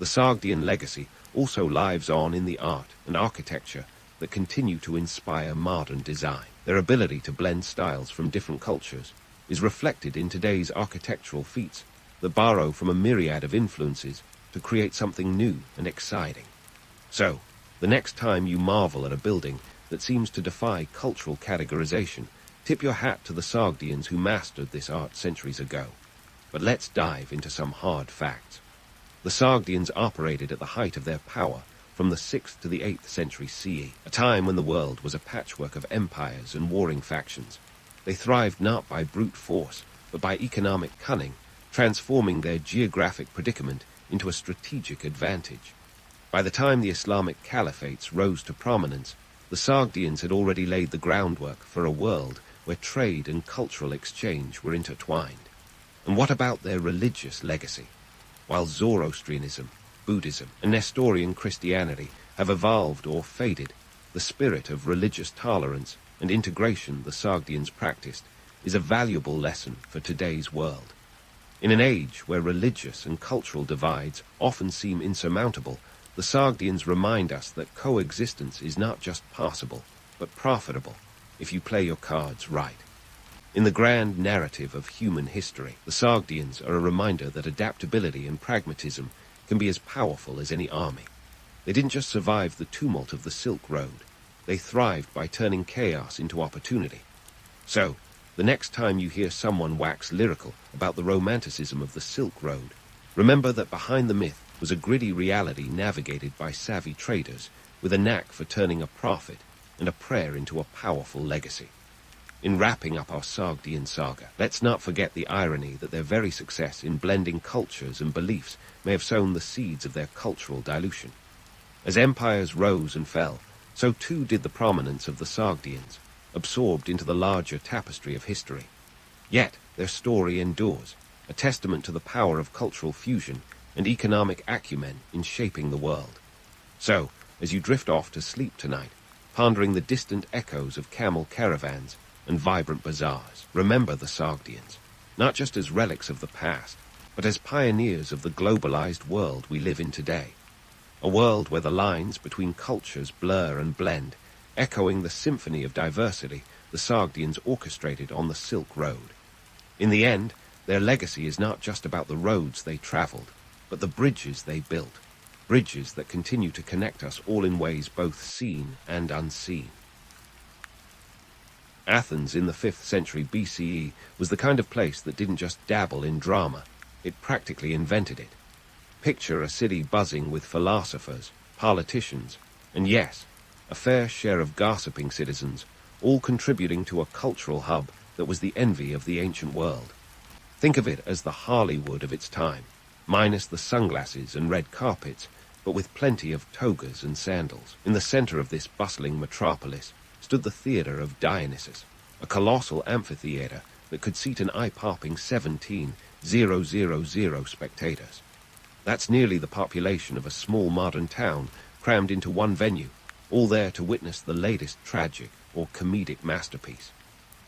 The Sogdian legacy also lives on in the art and architecture that continue to inspire modern design. Their ability to blend styles from different cultures is reflected in today's architectural feats that borrow from a myriad of influences to create something new and exciting. So, the next time you marvel at a building that seems to defy cultural categorization, tip your hat to the Sogdians who mastered this art centuries ago. But let's dive into some hard facts. The Sogdians operated at the height of their power from the 6th to the 8th century CE, a time when the world was a patchwork of empires and warring factions. They thrived not by brute force, but by economic cunning, transforming their geographic predicament into a strategic advantage. By the time the Islamic caliphates rose to prominence, the Sogdians had already laid the groundwork for a world where trade and cultural exchange were intertwined. And what about their religious legacy? While Zoroastrianism, Buddhism, and Nestorian Christianity have evolved or faded, the spirit of religious tolerance and integration the Sogdians practiced is a valuable lesson for today's world. In an age where religious and cultural divides often seem insurmountable, the Sogdians remind us that coexistence is not just possible, but profitable, if you play your cards right. In the grand narrative of human history, the Sogdians are a reminder that adaptability and pragmatism can be as powerful as any army. They didn't just survive the tumult of the Silk Road, they thrived by turning chaos into opportunity. So, the next time you hear someone wax lyrical about the romanticism of the Silk Road, remember that behind the myth was a gritty reality navigated by savvy traders with a knack for turning a profit and a prayer into a powerful legacy. In wrapping up our Sogdian saga, let's not forget the irony that their very success in blending cultures and beliefs may have sown the seeds of their cultural dilution. As empires rose and fell, so too did the prominence of the Sogdians, absorbed into the larger tapestry of history. Yet their story endures, a testament to the power of cultural fusion and economic acumen in shaping the world. So, as you drift off to sleep tonight, pondering the distant echoes of camel caravans and vibrant bazaars, remember the Sogdians, not just as relics of the past, but as pioneers of the globalized world we live in today. A world where the lines between cultures blur and blend, echoing the symphony of diversity the Sogdians orchestrated on the Silk Road. In the end, their legacy is not just about the roads they traveled, but the bridges they built, bridges that continue to connect us all in ways both seen and unseen. Athens in the 5th century BCE was the kind of place that didn't just dabble in drama, it practically invented it. Picture a city buzzing with philosophers, politicians, and yes, a fair share of gossiping citizens, all contributing to a cultural hub that was the envy of the ancient world. Think of it as the Hollywood of its time, minus the sunglasses and red carpets, but with plenty of togas and sandals. In the center of this bustling metropolis stood the theater of Dionysus, a colossal amphitheater that could seat an eye-popping 17,000 spectators. That's nearly the population of a small modern town crammed into one venue, all there to witness the latest tragic or comedic masterpiece.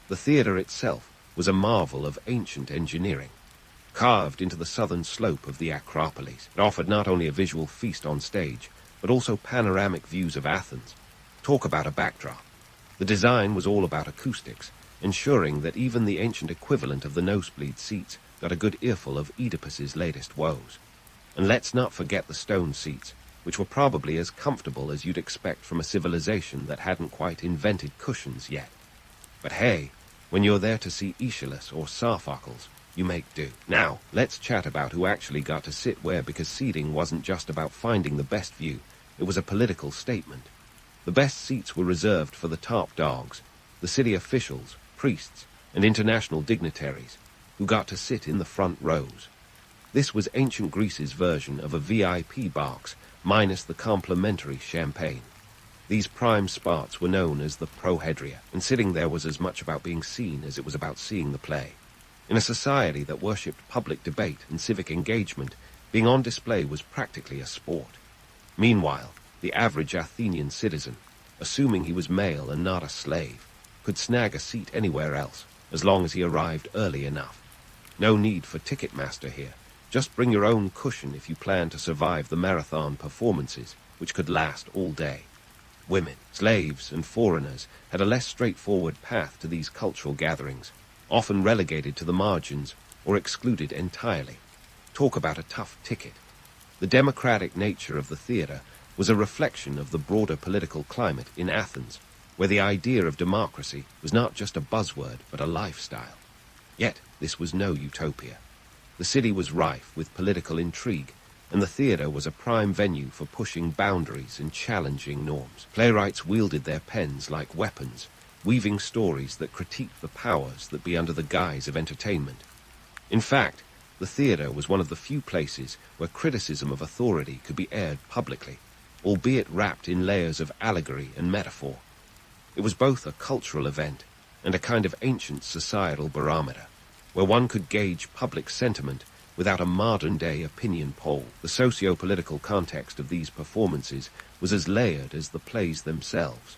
The theater itself was a marvel of ancient engineering. Carved into the southern slope of the Acropolis, it offered not only a visual feast on stage, but also panoramic views of Athens. Talk about a backdrop. The design was all about acoustics, ensuring that even the ancient equivalent of the nosebleed seats got a good earful of Oedipus's latest woes. And let's not forget the stone seats, which were probably as comfortable as you'd expect from a civilization that hadn't quite invented cushions yet. But hey, when you're there to see Aeschylus or Sophocles, you make do. Now, let's chat about who actually got to sit where, because seating wasn't just about finding the best view, it was a political statement. The best seats were reserved for the top dogs, the city officials, priests, and international dignitaries, who got to sit in the front rows. This was ancient Greece's version of a VIP box, minus the complimentary champagne. These prime spots were known as the prohedria, and sitting there was as much about being seen as it was about seeing the play. In a society that worshipped public debate and civic engagement, being on display was practically a sport. Meanwhile, the average Athenian citizen, assuming he was male and not a slave, could snag a seat anywhere else, as long as he arrived early enough. No need for Ticketmaster here. Just bring your own cushion if you plan to survive the marathon performances, which could last all day. Women, slaves, and foreigners had a less straightforward path to these cultural gatherings, often relegated to the margins or excluded entirely. Talk about a tough ticket. The democratic nature of the theatre was a reflection of the broader political climate in Athens, where the idea of democracy was not just a buzzword but a lifestyle. Yet this was no utopia. The city was rife with political intrigue, and the theatre was a prime venue for pushing boundaries and challenging norms. Playwrights wielded their pens like weapons, weaving stories that critiqued the powers that be under the guise of entertainment. In fact, the theatre was one of the few places where criticism of authority could be aired publicly, albeit wrapped in layers of allegory and metaphor. It was both a cultural event and a kind of ancient societal barometer, where one could gauge public sentiment without a modern-day opinion poll. The socio-political context of these performances was as layered as the plays themselves.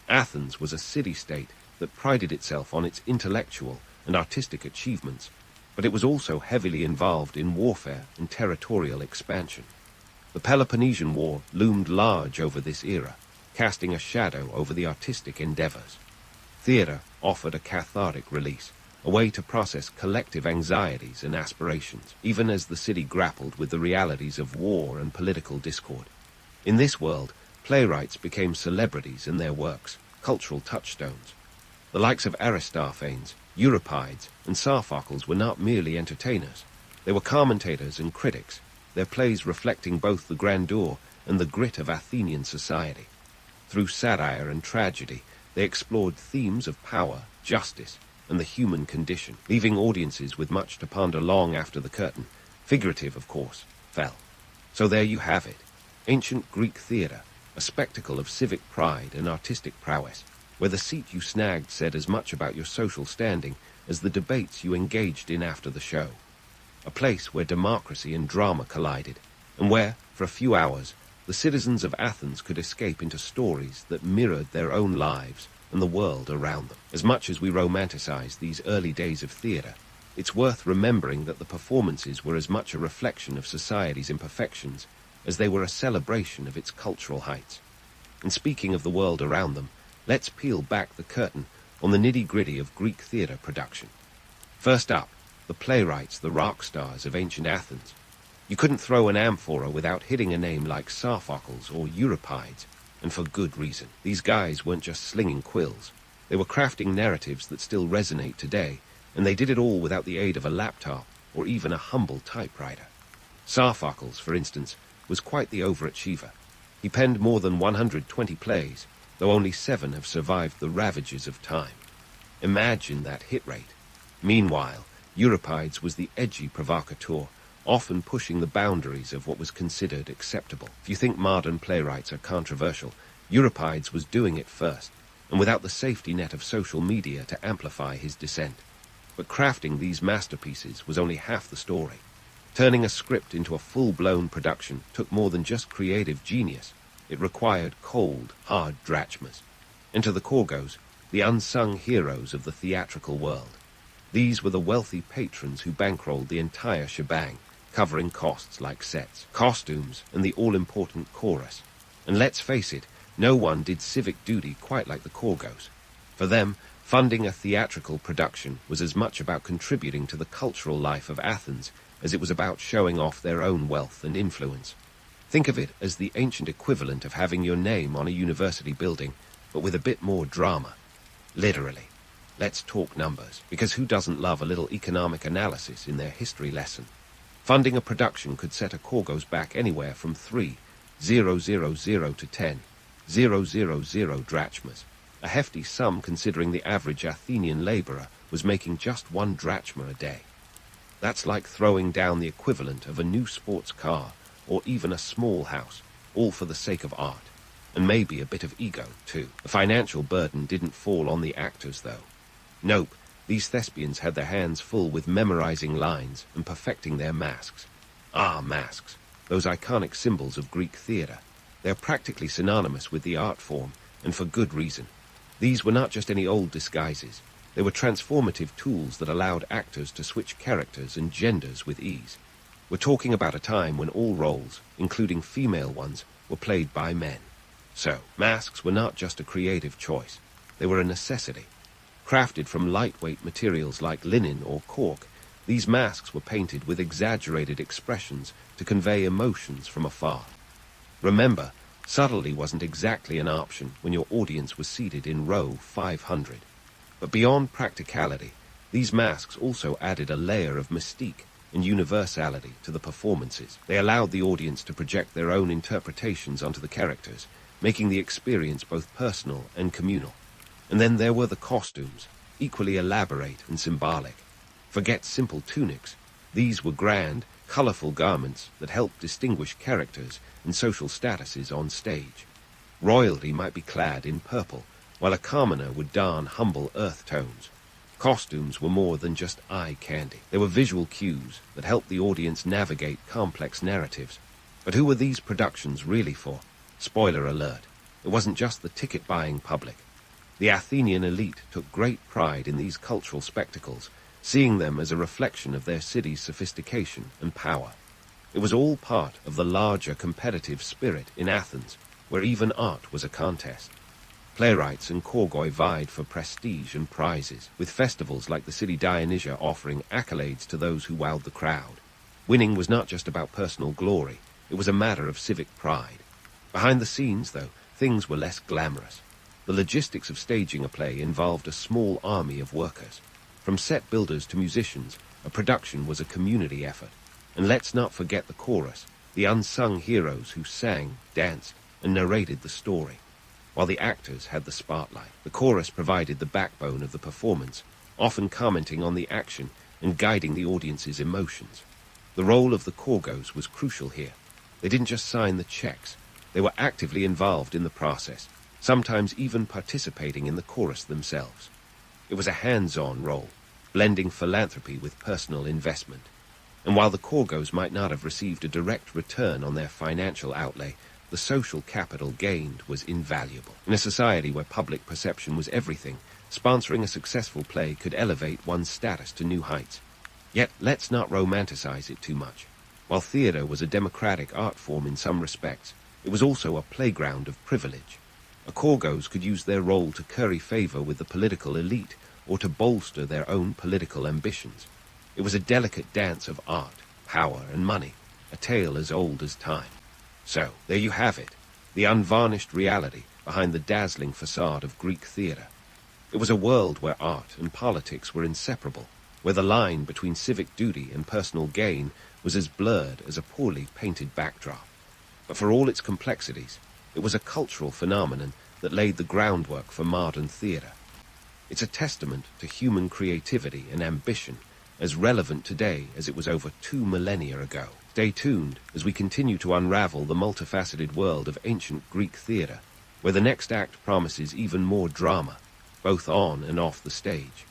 Athens was a city-state that prided itself on its intellectual and artistic achievements, but it was also heavily involved in warfare and territorial expansion. The Peloponnesian War loomed large over this era, casting a shadow over the artistic endeavors. Theatre offered a cathartic release, a way to process collective anxieties and aspirations, even as the city grappled with the realities of war and political discord. In this world, playwrights became celebrities in their works, cultural touchstones. The likes of Aristophanes, Euripides, and Sophocles were not merely entertainers. They were commentators and critics, their plays reflecting both the grandeur and the grit of Athenian society. Through satire and tragedy, they explored themes of power, justice, and the human condition, leaving audiences with much to ponder long after the curtain, figurative, of course, fell. So there you have it, ancient Greek theatre, a spectacle of civic pride and artistic prowess, where the seat you snagged said as much about your social standing as the debates you engaged in after the show. A place where democracy and drama collided, and where, for a few hours, the citizens of Athens could escape into stories that mirrored their own lives and the world around them. As much as we romanticize these early days of theatre, it's worth remembering that the performances were as much a reflection of society's imperfections as they were a celebration of its cultural heights. And speaking of the world around them, let's peel back the curtain on the nitty-gritty of Greek theatre production. First up, the playwrights, the rock stars of ancient Athens. You couldn't throw an amphora without hitting a name like Sophocles or Euripides, and for good reason. These guys weren't just slinging quills. They were crafting narratives that still resonate today, and they did it all without the aid of a laptop or even a humble typewriter. Sophocles, for instance, was quite the overachiever. He penned more than 120 plays, though only 7 have survived the ravages of time. Imagine that hit rate. Meanwhile, Euripides was the edgy provocateur, often pushing the boundaries of what was considered acceptable. If you think modern playwrights are controversial, Euripides was doing it first, and without the safety net of social media to amplify his dissent. But crafting these masterpieces was only half the story. Turning a script into a full-blown production took more than just creative genius. It required cold, hard drachmas. Enter the Korgos, the unsung heroes of the theatrical world. These were the wealthy patrons who bankrolled the entire shebang, covering costs like sets, costumes, and the all-important chorus. And let's face it, no one did civic duty quite like the Korgos. For them, funding a theatrical production was as much about contributing to the cultural life of Athens as it was about showing off their own wealth and influence. Think of it as the ancient equivalent of having your name on a university building, but with a bit more drama. Literally. Let's talk numbers, because who doesn't love a little economic analysis in their history lesson? Funding a production could set a Korgos back anywhere from 3,000 to 10,000 drachmas, a hefty sum considering the average Athenian laborer was making just 1 drachma a day. That's like throwing down the equivalent of a new sports car or even a small house, all for the sake of art. And maybe a bit of ego, too. The financial burden didn't fall on the actors, though. Nope, these thespians had their hands full with memorizing lines and perfecting their masks. Ah, masks, those iconic symbols of Greek theatre. They're practically synonymous with the art form, and for good reason. These were not just any old disguises. They were transformative tools that allowed actors to switch characters and genders with ease. We're talking about a time when all roles, including female ones, were played by men. So, masks were not just a creative choice. They were a necessity. Crafted from lightweight materials like linen or cork, these masks were painted with exaggerated expressions to convey emotions from afar. Remember, subtlety wasn't exactly an option when your audience was seated in row 500. But beyond practicality, these masks also added a layer of mystique and universality to the performances. They allowed the audience to project their own interpretations onto the characters, making the experience both personal and communal. And then there were the costumes, equally elaborate and symbolic. Forget simple tunics. These were grand, colorful garments that helped distinguish characters and social statuses on stage. Royalty might be clad in purple, while a commoner would don humble earth tones. Costumes were more than just eye candy. They were visual cues that helped the audience navigate complex narratives. But who were these productions really for? Spoiler alert, it wasn't just the ticket-buying public. The Athenian elite took great pride in these cultural spectacles, seeing them as a reflection of their city's sophistication and power. It was all part of the larger competitive spirit in Athens, where even art was a contest. Playwrights and chorgoi vied for prestige and prizes, with festivals like the city Dionysia offering accolades to those who wowed the crowd. Winning was not just about personal glory, it was a matter of civic pride. Behind the scenes, though, things were less glamorous. The logistics of staging a play involved a small army of workers. From set builders to musicians, a production was a community effort. And let's not forget the chorus, the unsung heroes who sang, danced, and narrated the story. While the actors had the spotlight, the chorus provided the backbone of the performance, often commenting on the action and guiding the audience's emotions. The role of the chorgos was crucial here. They didn't just sign the checks, they were actively involved in the process, sometimes even participating in the chorus themselves. It was a hands-on role, blending philanthropy with personal investment. And while the chorgos might not have received a direct return on their financial outlay, the social capital gained was invaluable. In a society where public perception was everything, sponsoring a successful play could elevate one's status to new heights. Yet, let's not romanticize it too much. While theater was a democratic art form in some respects, it was also a playground of privilege. A chorgos could use their role to curry favor with the political elite or to bolster their own political ambitions. It was a delicate dance of art, power, and money, a tale as old as time. So, there you have it, the unvarnished reality behind the dazzling facade of Greek theater. It was a world where art and politics were inseparable, where the line between civic duty and personal gain was as blurred as a poorly painted backdrop. But for all its complexities, it was a cultural phenomenon that laid the groundwork for modern theater. It's a testament to human creativity and ambition, as relevant today as it was over 2 millennia ago. Stay tuned as we continue to unravel the multifaceted world of ancient Greek theater, where the next act promises even more drama, both on and off the stage.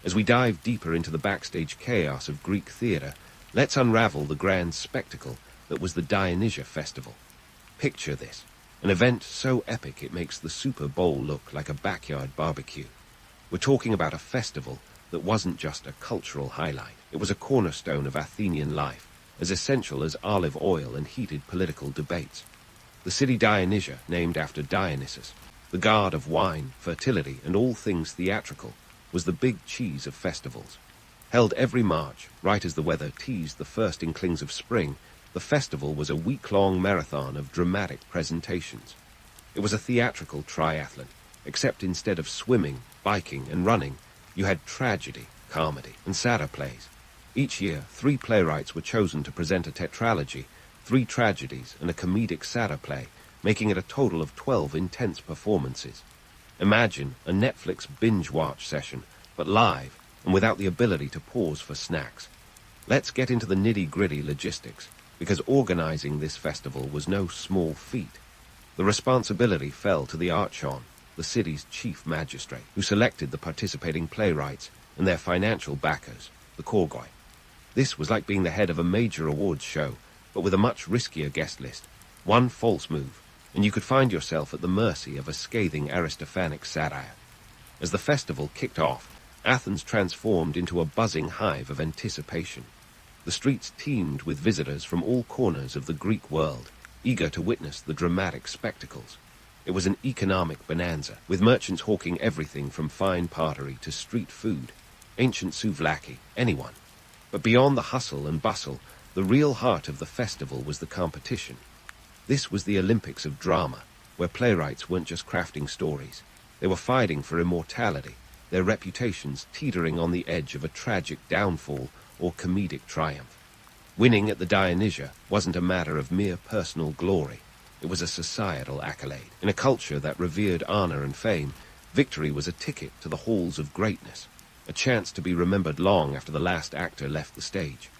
As we dive deeper into the backstage chaos of Greek theater, let's unravel the grand spectacle that was the Dionysia Festival. Picture this, an event so epic it makes the Super Bowl look like a backyard barbecue. We're talking about a festival that wasn't just a cultural highlight. It was a cornerstone of Athenian life, as essential as olive oil and heated political debates. The city Dionysia, named after Dionysus, the god of wine, fertility, and all things theatrical, was the big cheese of festivals. Held every March, right as the weather teased the first inklings of spring, the festival was a week-long marathon of dramatic presentations. It was a theatrical triathlon, except instead of swimming, biking, and running, you had tragedy, comedy, and satyr plays. Each year, 3 playwrights were chosen to present a tetralogy, 3 tragedies, and a comedic satyr play, making it a total of 12 intense performances. Imagine a Netflix binge-watch session, but live, and without the ability to pause for snacks. Let's get into the nitty-gritty logistics, because organizing this festival was no small feat. The responsibility fell to the Archon, the city's chief magistrate, who selected the participating playwrights and their financial backers, the Korgoi. This was like being the head of a major awards show, but with a much riskier guest list. One false move, and you could find yourself at the mercy of a scathing Aristophanic satire. As the festival kicked off, Athens transformed into a buzzing hive of anticipation. The streets teemed with visitors from all corners of the Greek world, eager to witness the dramatic spectacles. It was an economic bonanza, with merchants hawking everything from fine pottery to street food, ancient souvlaki, anyone. But beyond the hustle and bustle, the real heart of the festival was the competition. This was the Olympics of drama, where playwrights weren't just crafting stories. They were fighting for immortality, their reputations teetering on the edge of a tragic downfall or comedic triumph. Winning at the Dionysia wasn't a matter of mere personal glory. It was a societal accolade. In a culture that revered honor and fame, victory was a ticket to the halls of greatness, a chance to be remembered long after the last actor left the stage.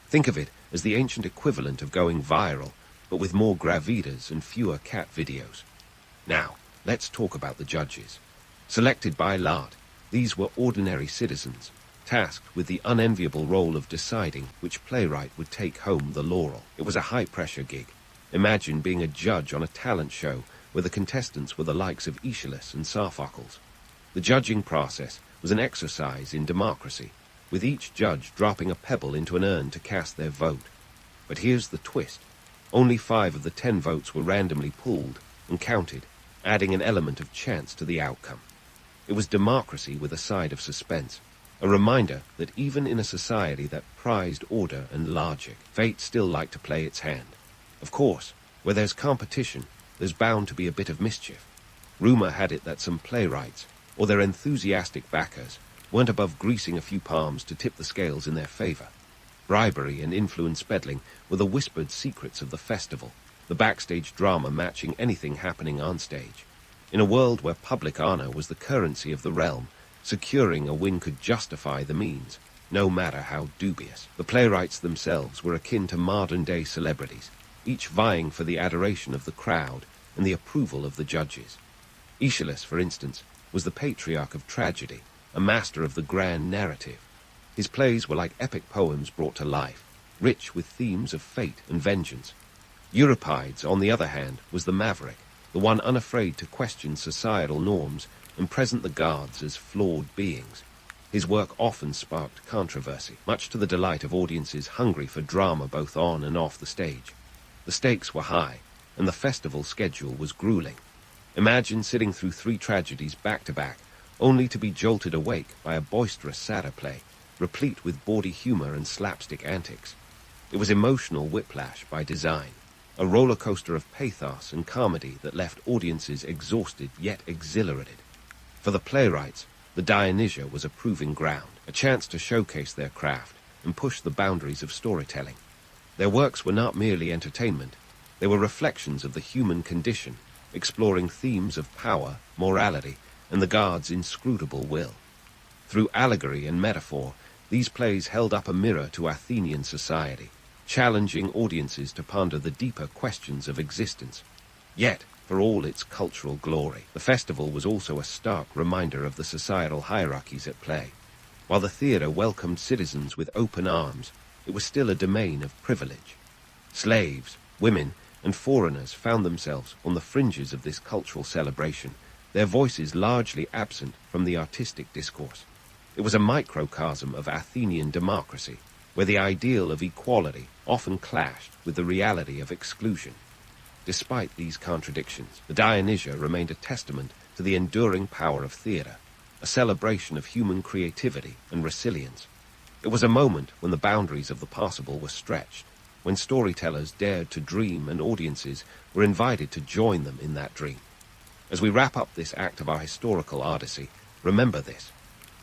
Think of it as the ancient equivalent of going viral, but with more gravitas and fewer cat videos. Now, let's talk about the judges. Selected by lot, these were ordinary citizens, tasked with the unenviable role of deciding which playwright would take home the laurel. It was a high-pressure gig. Imagine being a judge on a talent show where the contestants were the likes of Aeschylus and Sophocles. The judging process was an exercise in democracy, with each judge dropping a pebble into an urn to cast their vote. But here's the twist. Only 5 of the 10 votes were randomly pulled and counted, adding an element of chance to the outcome. It was democracy with a side of suspense, a reminder that even in a society that prized order and logic, fate still liked to play its hand. Of course, where there's competition, there's bound to be a bit of mischief. Rumor had it that some playwrights, or their enthusiastic backers, weren't above greasing a few palms to tip the scales in their favor. Bribery and influence peddling were the whispered secrets of the festival, the backstage drama matching anything happening on stage. In a world where public honor was the currency of the realm, securing a win could justify the means, no matter how dubious. The playwrights themselves were akin to modern-day celebrities, each vying for the adoration of the crowd and the approval of the judges. Aeschylus, for instance, was the patriarch of tragedy, a master of the grand narrative. His plays were like epic poems brought to life, rich with themes of fate and vengeance. Euripides, on the other hand, was the maverick, the one unafraid to question societal norms and present the gods as flawed beings. His work often sparked controversy, much to the delight of audiences hungry for drama both on and off the stage. The stakes were high, and the festival schedule was grueling. Imagine sitting through 3 tragedies back-to-back, only to be jolted awake by a boisterous satyr play, replete with bawdy humor and slapstick antics. It was emotional whiplash by design, a roller coaster of pathos and comedy that left audiences exhausted yet exhilarated. For the playwrights, the Dionysia was a proving ground, a chance to showcase their craft and push the boundaries of storytelling. Their works were not merely entertainment, they were reflections of the human condition, exploring themes of power, morality, and the gods' inscrutable will. Through allegory and metaphor, these plays held up a mirror to Athenian society, challenging audiences to ponder the deeper questions of existence. Yet, for all its cultural glory, the festival was also a stark reminder of the societal hierarchies at play. While the theatre welcomed citizens with open arms, it was still a domain of privilege. Slaves, women, and foreigners found themselves on the fringes of this cultural celebration, their voices largely absent from the artistic discourse. It was a microcosm of Athenian democracy, where the ideal of equality often clashed with the reality of exclusion. Despite these contradictions, the Dionysia remained a testament to the enduring power of theatre, a celebration of human creativity and resilience. It was a moment when the boundaries of the possible were stretched, when storytellers dared to dream and audiences were invited to join them in that dream. As we wrap up this act of our historical odyssey, remember this.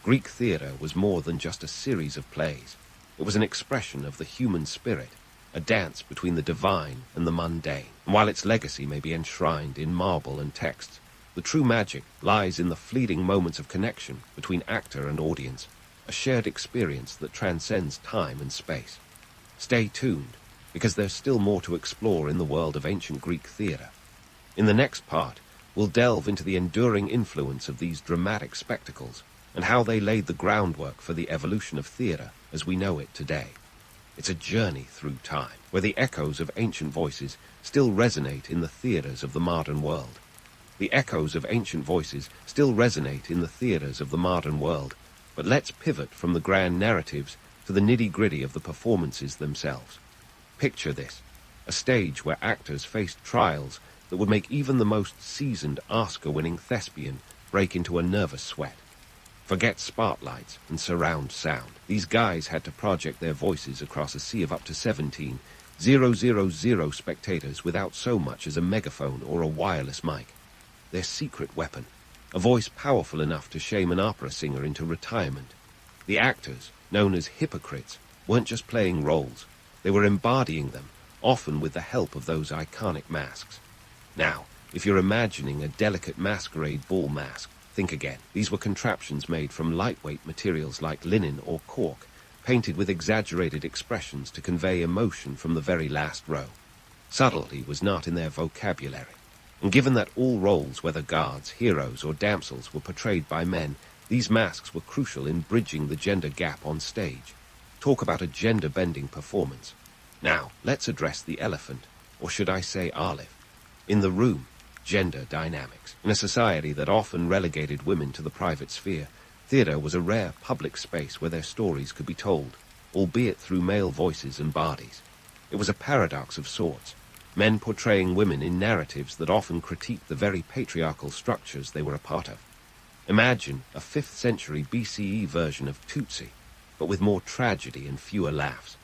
Greek theatre was more than just a series of plays. It was an expression of the human spirit, a dance between the divine and the mundane. And while its legacy may be enshrined in marble and texts, the true magic lies in the fleeting moments of connection between actor and audience. a shared experience that transcends time and space. Stay tuned, because there's still more to explore in the world of ancient Greek theatre. In the next part, we'll delve into the enduring influence of these dramatic spectacles and how they laid the groundwork for the evolution of theatre as we know it today. It's a journey through time, where the echoes of ancient voices still resonate in the theatres of the modern world. The echoes of ancient voices still resonate in the theatres of the modern world, but let's pivot from the grand narratives to the nitty-gritty of the performances themselves. Picture this, a stage where actors faced trials that would make even the most seasoned Oscar-winning thespian break into a nervous sweat. Forget spotlights and surround sound. These guys had to project their voices across a sea of up to 17,000 spectators without so much as a megaphone or a wireless mic. Their secret weapon, a voice powerful enough to shame an opera singer into retirement. The actors, known as hypocrites, weren't just playing roles. They were embodying them, often with the help of those iconic masks. Now, if you're imagining a delicate masquerade ball mask, think again. These were contraptions made from lightweight materials like linen or cork, painted with exaggerated expressions to convey emotion from the very last row. Subtlety was not in their vocabulary. And given that all roles, whether guards, heroes, or damsels, were portrayed by men, these masks were crucial in bridging the gender gap on stage. Talk about a gender-bending performance. Now, let's address the elephant, or should I say olive, in the room: gender dynamics. In a society that often relegated women to the private sphere, theatre was a rare public space where their stories could be told, albeit through male voices and bodies. It was a paradox of sorts, men portraying women in narratives that often critiqued the very patriarchal structures they were a part of. Imagine a 5th century BCE version of Tootsie, but with more tragedy and fewer laughs.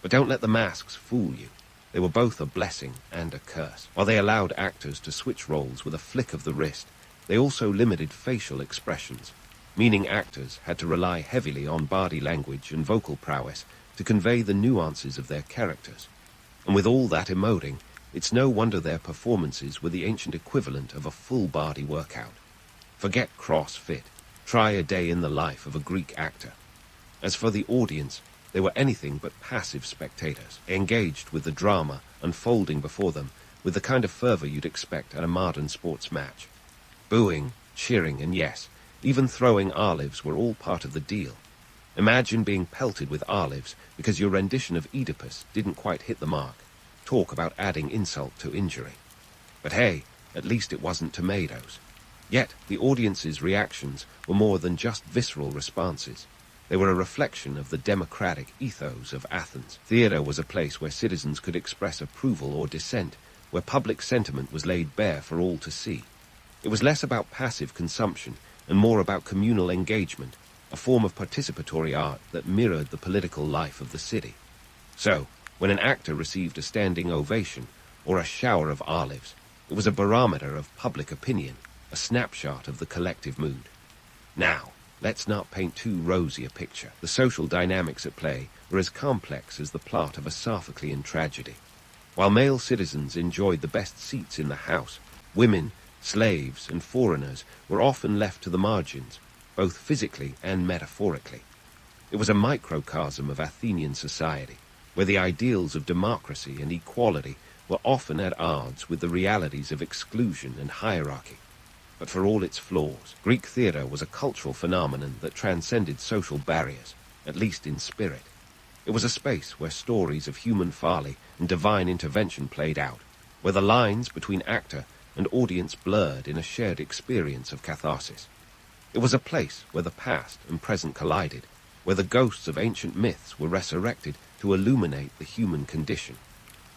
But don't let the masks fool you. They were both a blessing and a curse. While they allowed actors to switch roles with a flick of the wrist, they also limited facial expressions, meaning actors had to rely heavily on body language and vocal prowess to convey the nuances of their characters. And with all that emoting, it's no wonder their performances were the ancient equivalent of a full-body workout. Forget CrossFit. Try a day in the life of a Greek actor. As for the audience, they were anything but passive spectators, engaged with the drama unfolding before them with the kind of fervor you'd expect at a modern sports match. Booing, cheering, and yes, even throwing olives were all part of the deal. Imagine being pelted with olives because your rendition of Oedipus didn't quite hit the mark. Talk about adding insult to injury. But hey, at least it wasn't tomatoes. Yet, the audience's reactions were more than just visceral responses. They were a reflection of the democratic ethos of Athens. Theatre was a place where citizens could express approval or dissent, where public sentiment was laid bare for all to see. It was less about passive consumption and more about communal engagement, a form of participatory art that mirrored the political life of the city. So, when an actor received a standing ovation or a shower of olives, it was a barometer of public opinion, a snapshot of the collective mood. Now, let's not paint too rosy a picture. The social dynamics at play were as complex as the plot of a Sophoclean tragedy. While male citizens enjoyed the best seats in the house, women, slaves, and foreigners were often left to the margins, both physically and metaphorically. It was a microcosm of Athenian society, where the ideals of democracy and equality were often at odds with the realities of exclusion and hierarchy. But for all its flaws, Greek theatre was a cultural phenomenon that transcended social barriers, at least in spirit. It was a space where stories of human folly and divine intervention played out, where the lines between actor and audience blurred in a shared experience of catharsis. It was a place where the past and present collided, where the ghosts of ancient myths were resurrected to illuminate the human condition.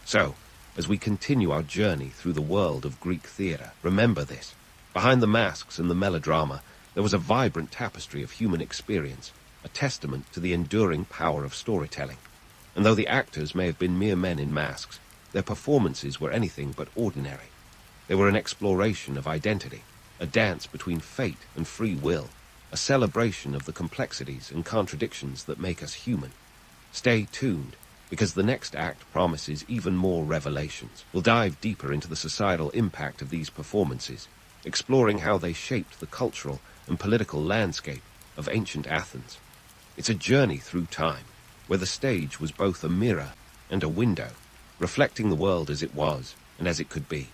So, as we continue our journey through the world of Greek theatre, remember this. Behind the masks and the melodrama, there was a vibrant tapestry of human experience, a testament to the enduring power of storytelling. And though the actors may have been mere men in masks, their performances were anything but ordinary. They were an exploration of identity, a dance between fate and free will, a celebration of the complexities and contradictions that make us human. Stay tuned, because the next act promises even more revelations. We'll dive deeper into the societal impact of these performances, exploring how they shaped the cultural and political landscape of ancient Athens. It's a journey through time, where the stage was both a mirror and a window, reflecting the world as it was and as it could be.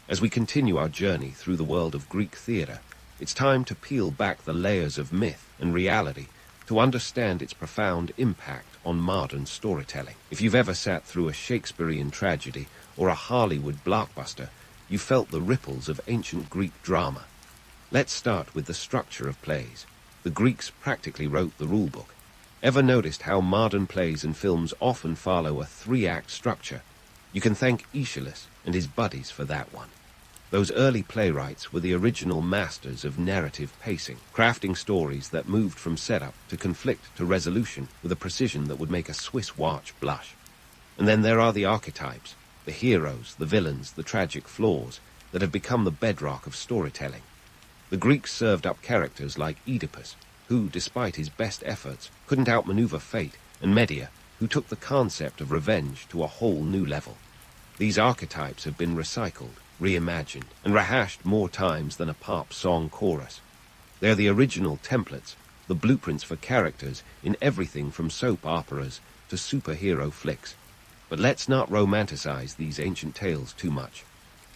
As we continue our journey through the world of Greek theatre, it's time to peel back the layers of myth and reality to understand its profound impact on modern storytelling. If you've ever sat through a Shakespearean tragedy or a Hollywood blockbuster, you felt the ripples of ancient Greek drama. Let's start with the structure of plays. The Greeks practically wrote the rulebook. Ever noticed how modern plays and films often follow a three-act structure? You can thank Aeschylus and his buddies for that one. Those early playwrights were the original masters of narrative pacing, crafting stories that moved from setup to conflict to resolution with a precision that would make a Swiss watch blush. And then there are the archetypes, the heroes, the villains, the tragic flaws that have become the bedrock of storytelling. The Greeks served up characters like Oedipus, who, despite his best efforts, couldn't outmaneuver fate, and Medea, who took the concept of revenge to a whole new level. These archetypes have been recycled, reimagined, and rehashed more times than a pop song chorus. They're the original templates, the blueprints for characters in everything from soap operas to superhero flicks. But let's not romanticize these ancient tales too much.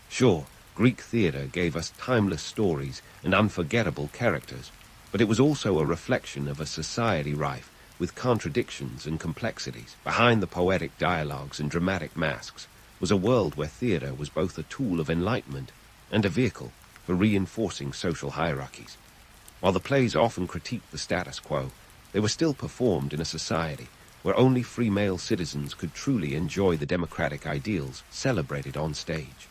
Sure, Greek theatre gave us timeless stories and unforgettable characters, but it was also a reflection of a society rife with contradictions and complexities. Behind the poetic dialogues and dramatic masks was a world where theatre was both a tool of enlightenment and a vehicle for reinforcing social hierarchies. While the plays often critiqued the status quo, they were still performed in a society where only free male citizens could truly enjoy the democratic ideals celebrated on stage.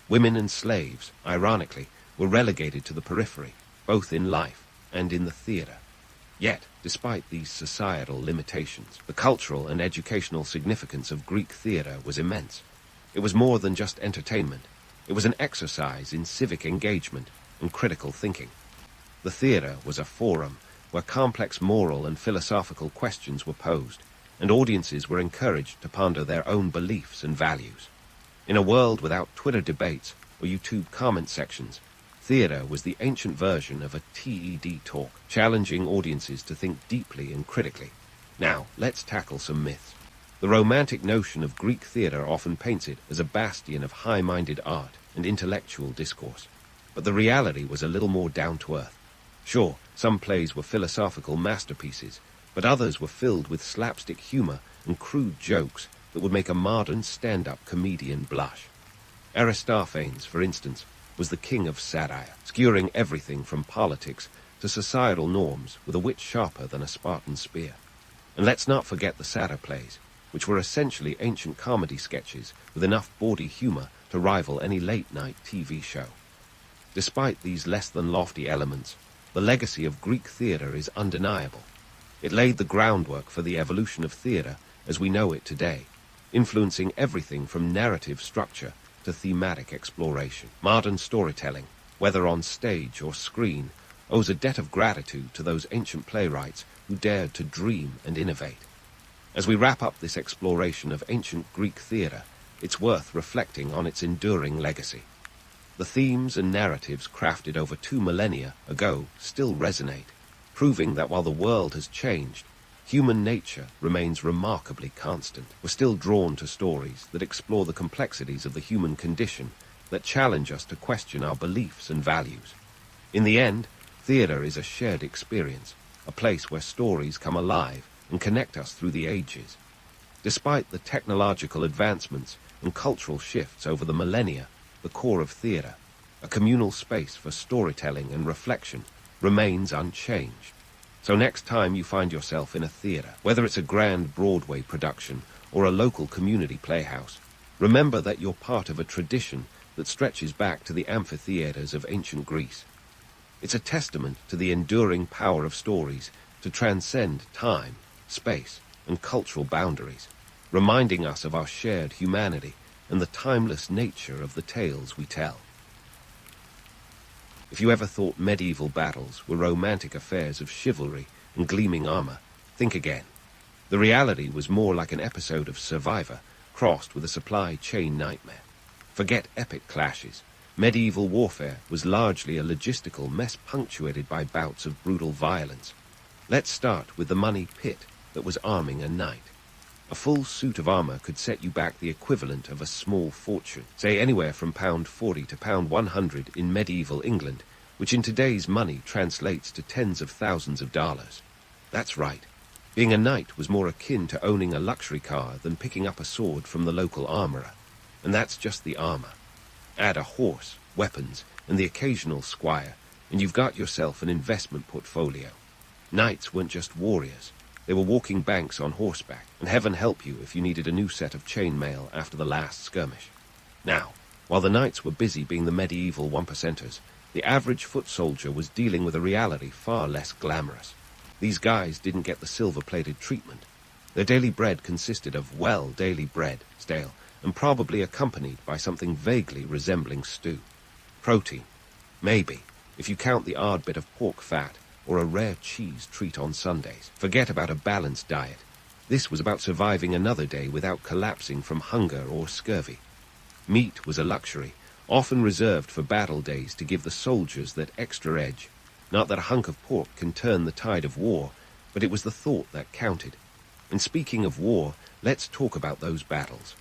Women and slaves, ironically, were relegated to the periphery, both in life and in the theatre. Yet, despite these societal limitations, the cultural and educational significance of Greek theatre was immense. It was more than just entertainment. It was an exercise in civic engagement and critical thinking. The theatre was a forum where complex moral and philosophical questions were posed, and audiences were encouraged to ponder their own beliefs and values. In a world without Twitter debates or YouTube comment sections, theatre was the ancient version of a TED talk, challenging audiences to think deeply and critically. Now, let's tackle some myths. The romantic notion of Greek theatre often paints it as a bastion of high-minded art and intellectual discourse. But the reality was a little more down-to-earth. Sure, some plays were philosophical masterpieces, but others were filled with slapstick humor and crude jokes that would make a modern stand-up comedian blush. Aristophanes, for instance, was the king of satire, skewering everything from politics to societal norms with a wit sharper than a Spartan spear. And let's not forget the satyr plays, which were essentially ancient comedy sketches with enough bawdy humor to rival any late-night TV show. Despite these less-than-lofty elements, the legacy of Greek theatre is undeniable. It laid the groundwork for the evolution of theatre as we know it today, influencing everything from narrative structure to thematic exploration. Modern storytelling, whether on stage or screen, owes a debt of gratitude to those ancient playwrights who dared to dream and innovate. As we wrap up this exploration of ancient Greek theatre, it's worth reflecting on its enduring legacy. The themes and narratives crafted over 2 millennia ago still resonate, proving that while the world has changed, human nature remains remarkably constant. We're still drawn to stories that explore the complexities of the human condition, that challenge us to question our beliefs and values. In the end, theatre is a shared experience, a place where stories come alive and connect us through the ages. Despite the technological advancements and cultural shifts over the millennia, the core of theatre, a communal space for storytelling and reflection, remains unchanged. So next time you find yourself in a theatre, whether it's a grand Broadway production or a local community playhouse, remember that you're part of a tradition that stretches back to the amphitheaters of ancient Greece. It's a testament to the enduring power of stories to transcend time, space, and cultural boundaries, reminding us of our shared humanity and the timeless nature of the tales we tell. If you ever thought medieval battles were romantic affairs of chivalry and gleaming armor, think again. The reality was more like an episode of Survivor crossed with a supply chain nightmare. Forget epic clashes. Medieval warfare was largely a logistical mess punctuated by bouts of brutal violence. Let's start with the money pit that was arming a knight. A full suit of armor could set you back the equivalent of a small fortune, say anywhere from £40 to £100 in medieval England, which in today's money translates to tens of thousands of dollars. That's right. Being a knight was more akin to owning a luxury car than picking up a sword from the local armorer. And that's just the armor. Add a horse, weapons, and the occasional squire, and you've got yourself an investment portfolio. Knights weren't just warriors. They were walking banks on horseback, and heaven help you if you needed a new set of chainmail after the last skirmish. Now, while the knights were busy being the medieval one-percenters, the average foot soldier was dealing with a reality far less glamorous. These guys didn't get the silver-plated treatment. Their daily bread consisted of, well, daily bread, stale, and probably accompanied by something vaguely resembling stew. Protein. Maybe, if you count the odd bit of pork fat, or a rare cheese treat on Sundays. Forget about a balanced diet. This was about surviving another day without collapsing from hunger or scurvy. Meat was a luxury, often reserved for battle days to give the soldiers that extra edge. Not that a hunk of pork can turn the tide of war, but it was the thought that counted. And speaking of war, let's talk about those battles.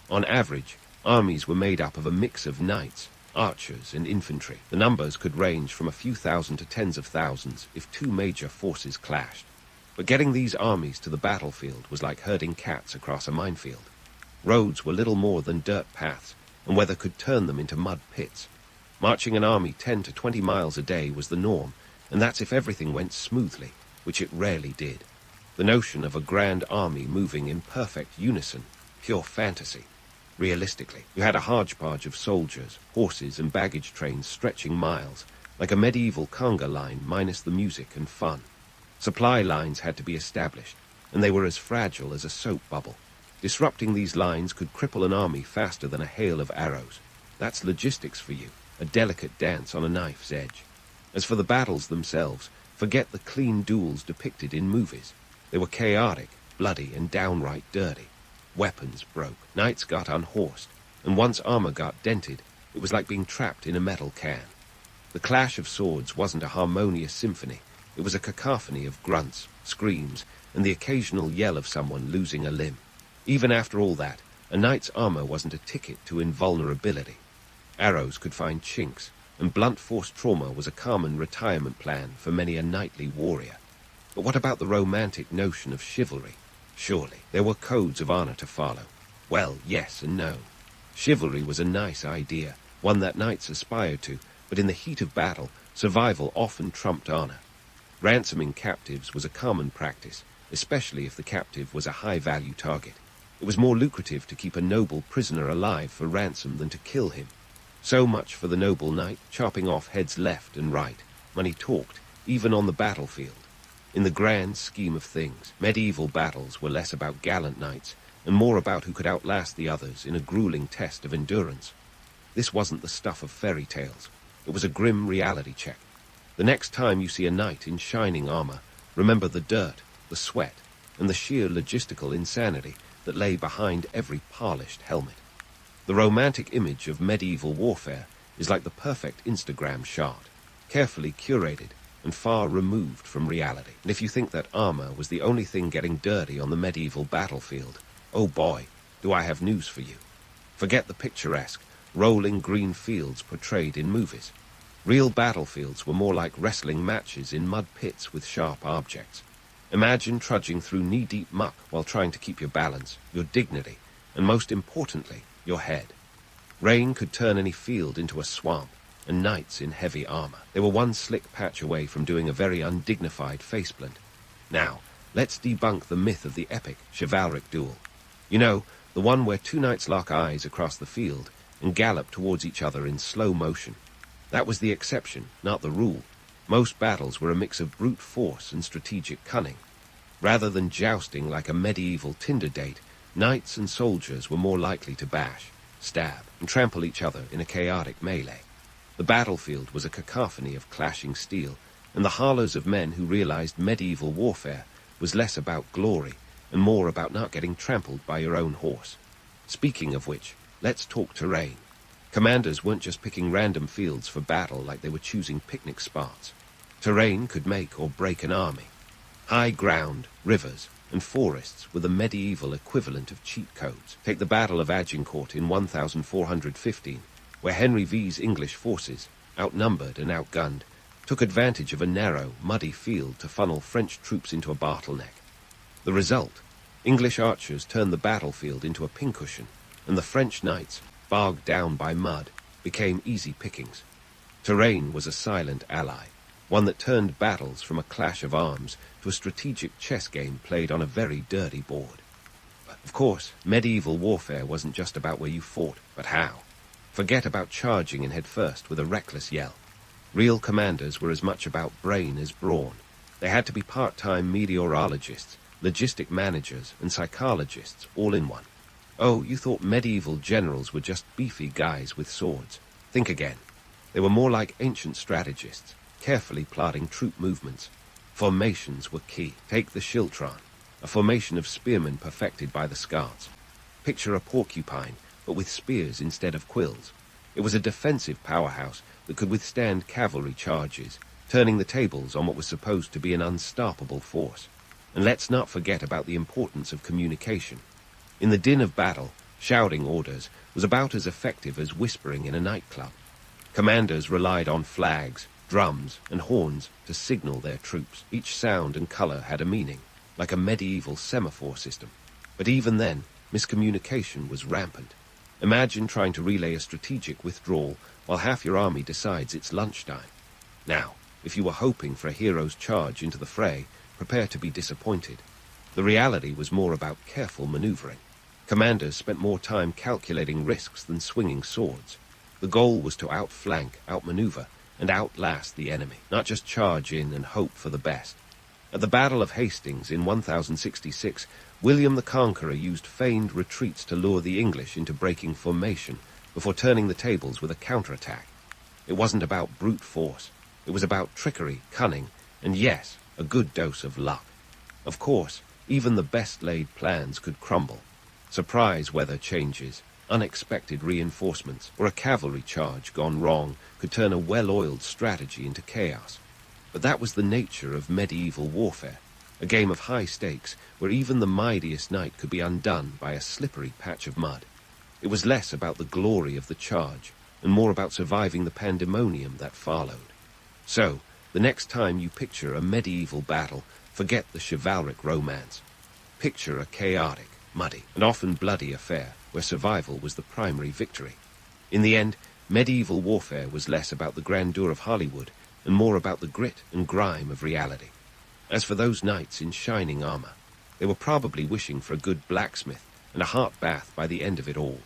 On average, armies were made up of a mix of knights, archers, and infantry. The numbers could range from a few thousand to tens of thousands if two major forces clashed. But getting these armies to the battlefield was like herding cats across a minefield. Roads were little more than dirt paths, and weather could turn them into mud pits. Marching an army 10 to 20 miles a day was the norm, and that's if everything went smoothly, which it rarely did. The notion of a grand army moving in perfect unison, pure fantasy. Realistically, you had a hodgepodge of soldiers, horses, and baggage trains stretching miles, like a medieval conga line minus the music and fun. Supply lines had to be established, and they were as fragile as a soap bubble. Disrupting these lines could cripple an army faster than a hail of arrows. That's logistics for you, a delicate dance on a knife's edge. As for the battles themselves, forget the clean duels depicted in movies. They were chaotic, bloody, and downright dirty. Weapons broke, knights got unhorsed, and once armor got dented, it was like being trapped in a metal can. The clash of swords wasn't a harmonious symphony. It was a cacophony of grunts, screams, and the occasional yell of someone losing a limb. Even after all that, a knight's armor wasn't a ticket to invulnerability. Arrows could find chinks, and blunt force trauma was a common retirement plan for many a knightly warrior. But what about the romantic notion of chivalry? Surely, there were codes of honor to follow. Well, yes and no. Chivalry was a nice idea, one that knights aspired to, but in the heat of battle, survival often trumped honor. Ransoming captives was a common practice, especially if the captive was a high-value target. It was more lucrative to keep a noble prisoner alive for ransom than to kill him. So much for the noble knight chopping off heads left and right. Money talked, even on the battlefield. In the grand scheme of things, medieval battles were less about gallant knights and more about who could outlast the others in a grueling test of endurance. This wasn't the stuff of fairy tales. It was a grim reality check. The next time you see a knight in shining armor, remember the dirt, the sweat, and the sheer logistical insanity that lay behind every polished helmet. The romantic image of medieval warfare is like the perfect Instagram shot, carefully curated and far removed from reality. And if you think that armor was the only thing getting dirty on the medieval battlefield, oh boy, do I have news for you. Forget the picturesque, rolling green fields portrayed in movies. Real battlefields were more like wrestling matches in mud pits with sharp objects. Imagine trudging through knee-deep muck while trying to keep your balance, your dignity, and most importantly, your head. Rain could turn any field into a swamp, and knights in heavy armor. They were one slick patch away from doing a very undignified faceplint. Now, let's debunk the myth of the epic, chivalric duel. You know, the one where two knights lock eyes across the field and gallop towards each other in slow motion. That was the exception, not the rule. Most battles were a mix of brute force and strategic cunning. Rather than jousting like a medieval Tinder date, knights and soldiers were more likely to bash, stab, and trample each other in a chaotic melee. The battlefield was a cacophony of clashing steel, and the hollers of men who realized medieval warfare was less about glory and more about not getting trampled by your own horse. Speaking of which, let's talk terrain. Commanders weren't just picking random fields for battle like they were choosing picnic spots. Terrain could make or break an army. High ground, rivers, and forests were the medieval equivalent of cheat codes. Take the Battle of Agincourt in 1415, where Henry V's English forces, outnumbered and outgunned, took advantage of a narrow, muddy field to funnel French troops into a bottleneck. The result? English archers turned the battlefield into a pincushion, and the French knights, bogged down by mud, became easy pickings. Terrain was a silent ally, one that turned battles from a clash of arms to a strategic chess game played on a very dirty board. But of course, medieval warfare wasn't just about where you fought, but how. Forget about charging in head first with a reckless yell. Real commanders were as much about brain as brawn. They had to be part-time meteorologists, logistic managers, and psychologists all in one. Oh, you thought medieval generals were just beefy guys with swords. Think again. They were more like ancient strategists, carefully plotting troop movements. Formations were key. Take the Schiltron, a formation of spearmen perfected by the Scots. Picture a porcupine, but with spears instead of quills. It was a defensive powerhouse that could withstand cavalry charges, turning the tables on what was supposed to be an unstoppable force. And let's not forget about the importance of communication. In the din of battle, shouting orders was about as effective as whispering in a nightclub. Commanders relied on flags, drums, and horns to signal their troops. Each sound and color had a meaning, like a medieval semaphore system. But even then, miscommunication was rampant. Imagine trying to relay a strategic withdrawal while half your army decides it's lunchtime. Now, if you were hoping for a hero's charge into the fray, prepare to be disappointed. The reality was more about careful maneuvering. Commanders spent more time calculating risks than swinging swords. The goal was to outflank, outmaneuver, and outlast the enemy, not just charge in and hope for the best. At the Battle of Hastings in 1066, William the Conqueror used feigned retreats to lure the English into breaking formation before turning the tables with a counterattack. It wasn't about brute force. It was about trickery, cunning, and yes, a good dose of luck. Of course, even the best-laid plans could crumble. Surprise weather changes, unexpected reinforcements, or a cavalry charge gone wrong could turn a well-oiled strategy into chaos. But that was the nature of medieval warfare, a game of high stakes where even the mightiest knight could be undone by a slippery patch of mud. It was less about the glory of the charge and more about surviving the pandemonium that followed. So, the next time you picture a medieval battle, forget the chivalric romance. Picture a chaotic, muddy, and often bloody affair where survival was the primary victory. In the end, medieval warfare was less about the grandeur of Hollywood and more about the grit and grime of reality. As for those knights in shining armor, they were probably wishing for a good blacksmith and a heart bath by the end of it all.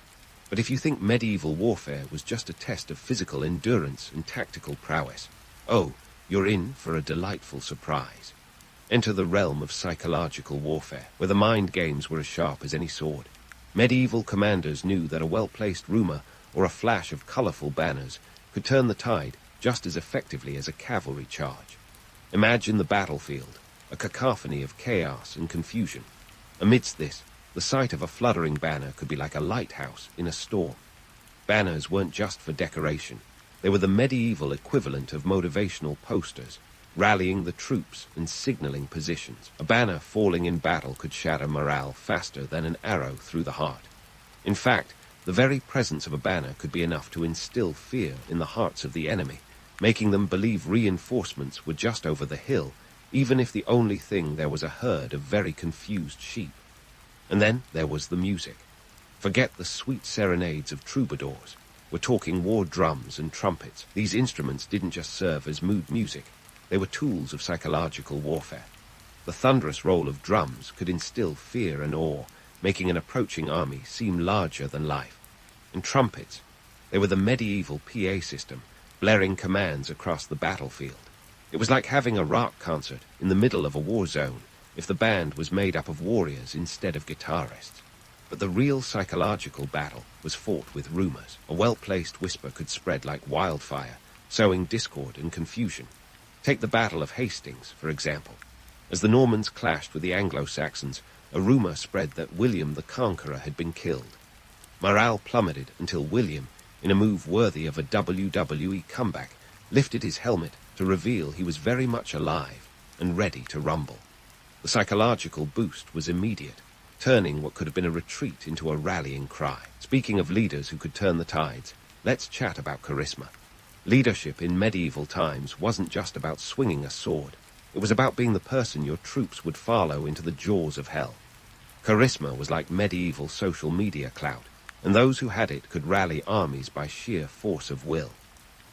But if you think medieval warfare was just a test of physical endurance and tactical prowess, oh, you're in for a delightful surprise. Enter the realm of psychological warfare, where the mind games were as sharp as any sword. Medieval commanders knew that a well-placed rumor or a flash of colorful banners could turn the tide just as effectively as a cavalry charge. Imagine the battlefield, a cacophony of chaos and confusion. Amidst this, the sight of a fluttering banner could be like a lighthouse in a storm. Banners weren't just for decoration. They were the medieval equivalent of motivational posters, rallying the troops and signaling positions. A banner falling in battle could shatter morale faster than an arrow through the heart. In fact, the very presence of a banner could be enough to instill fear in the hearts of the enemy, making them believe reinforcements were just over the hill, even if the only thing there was a herd of very confused sheep. And then there was the music. Forget the sweet serenades of troubadours. We're talking war drums and trumpets. These instruments didn't just serve as mood music. They were tools of psychological warfare. The thunderous roll of drums could instill fear and awe, making an approaching army seem larger than life. And trumpets, they were the medieval PA system, blaring commands across the battlefield. It was like having a rock concert in the middle of a war zone, if the band was made up of warriors instead of guitarists. But the real psychological battle was fought with rumors. A well-placed whisper could spread like wildfire, sowing discord and confusion. Take the Battle of Hastings, for example. As the Normans clashed with the Anglo-Saxons, a rumor spread that William the Conqueror had been killed. Morale plummeted until William, in a move worthy of a WWE comeback, lifted his helmet to reveal he was very much alive and ready to rumble. The psychological boost was immediate, turning what could have been a retreat into a rallying cry. Speaking of leaders who could turn the tides, let's chat about charisma. Leadership in medieval times wasn't just about swinging a sword. It was about being the person your troops would follow into the jaws of hell. Charisma was like medieval social media clout, and those who had it could rally armies by sheer force of will.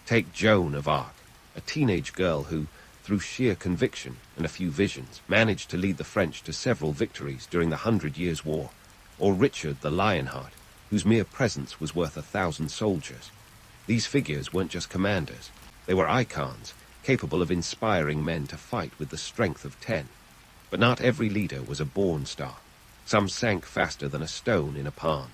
Take Joan of Arc, a teenage girl who, through sheer conviction and a few visions, managed to lead the French to several victories during the 100 Years' War, or Richard the Lionheart, whose mere presence was worth 1,000 soldiers. These figures weren't just commanders, they were icons, capable of inspiring men to fight with the strength of 10. But not every leader was a born star. Some sank faster than a stone in a pond.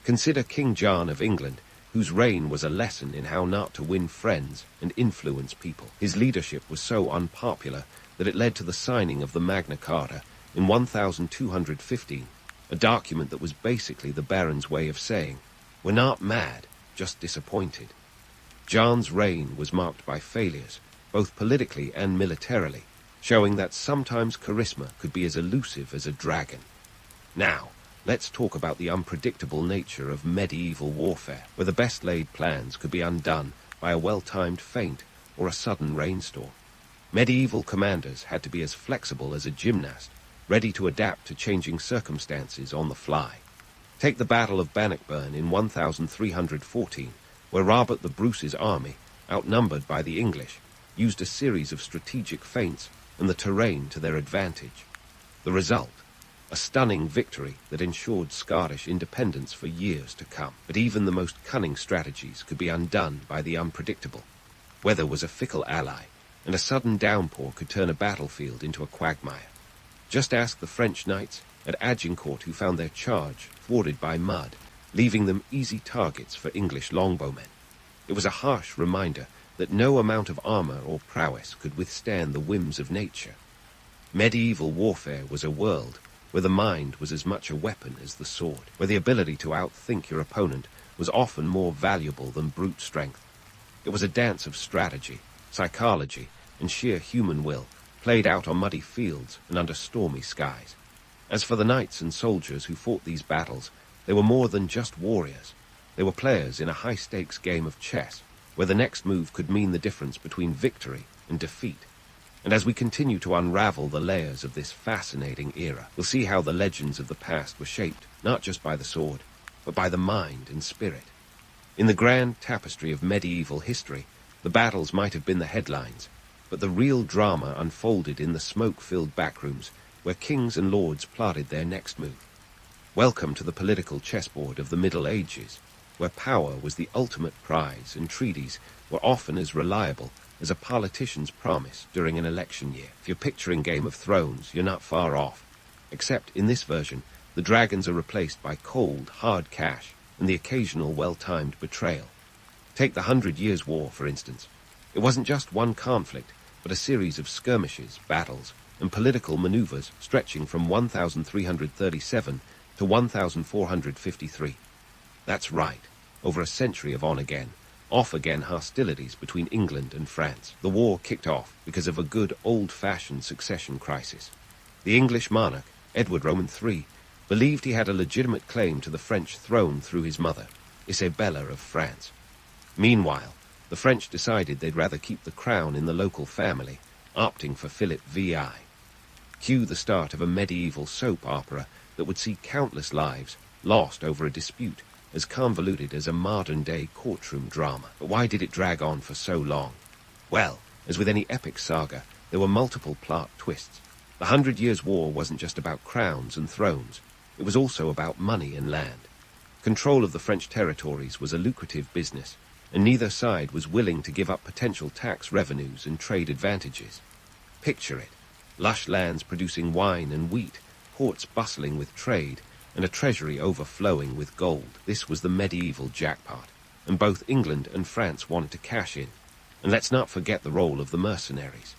Consider King John of England, whose reign was a lesson in how not to win friends and influence people. His leadership was so unpopular that it led to the signing of the Magna Carta in 1215, a document that was basically the Baron's way of saying, "We're not mad, just disappointed." John's reign was marked by failures, both politically and militarily, showing that sometimes charisma could be as elusive as a dragon. Now, let's talk about the unpredictable nature of medieval warfare, where the best-laid plans could be undone by a well-timed feint or a sudden rainstorm. Medieval commanders had to be as flexible as a gymnast, ready to adapt to changing circumstances on the fly. Take the Battle of Bannockburn in 1314, where Robert the Bruce's army, outnumbered by the English, used a series of strategic feints and the terrain to their advantage. The result? A stunning victory that ensured Scottish independence for years to come. But even the most cunning strategies could be undone by the unpredictable. Weather was a fickle ally, and a sudden downpour could turn a battlefield into a quagmire. Just ask the French knights at Agincourt who found their charge thwarted by mud, leaving them easy targets for English longbowmen. It was a harsh reminder that no amount of armor or prowess could withstand the whims of nature. Medieval warfare was a world where the mind was as much a weapon as the sword, where the ability to outthink your opponent was often more valuable than brute strength. It was a dance of strategy, psychology, and sheer human will, played out on muddy fields and under stormy skies. As for the knights and soldiers who fought these battles, they were more than just warriors. They were players in a high-stakes game of chess, where the next move could mean the difference between victory and defeat. And as we continue to unravel the layers of this fascinating era, we'll see how the legends of the past were shaped not just by the sword, but by the mind and spirit. In the grand tapestry of medieval history, the battles might have been the headlines, but the real drama unfolded in the smoke-filled backrooms where kings and lords plotted their next move. Welcome to the political chessboard of the Middle Ages, where power was the ultimate prize and treaties were often as reliable as a politician's promise during an election year. If you're picturing Game of Thrones, you're not far off. Except in this version, the dragons are replaced by cold, hard cash and the occasional well-timed betrayal. Take the 100 Years' War, for instance. It wasn't just one conflict, but a series of skirmishes, battles, and political maneuvers stretching from 1337 to 1453. That's right, over a century of on-again, off-again hostilities between England and France. The war kicked off because of a good old-fashioned succession crisis. The English monarch, Edward Roman III, believed he had a legitimate claim to the French throne through his mother, Isabella of France. Meanwhile, the French decided they'd rather keep the crown in the local family, opting for Philip VI. Cue the start of a medieval soap opera that would see countless lives lost over a dispute as convoluted as a modern-day courtroom drama. But why did it drag on for so long? Well, as with any epic saga, there were multiple plot twists. The 100 Years' War wasn't just about crowns and thrones. It was also about money and land. Control of the French territories was a lucrative business, and neither side was willing to give up potential tax revenues and trade advantages. Picture it. Lush lands producing wine and wheat, ports bustling with trade, and a treasury overflowing with gold. This was the medieval jackpot, and both England and France wanted to cash in. And let's not forget the role of the mercenaries.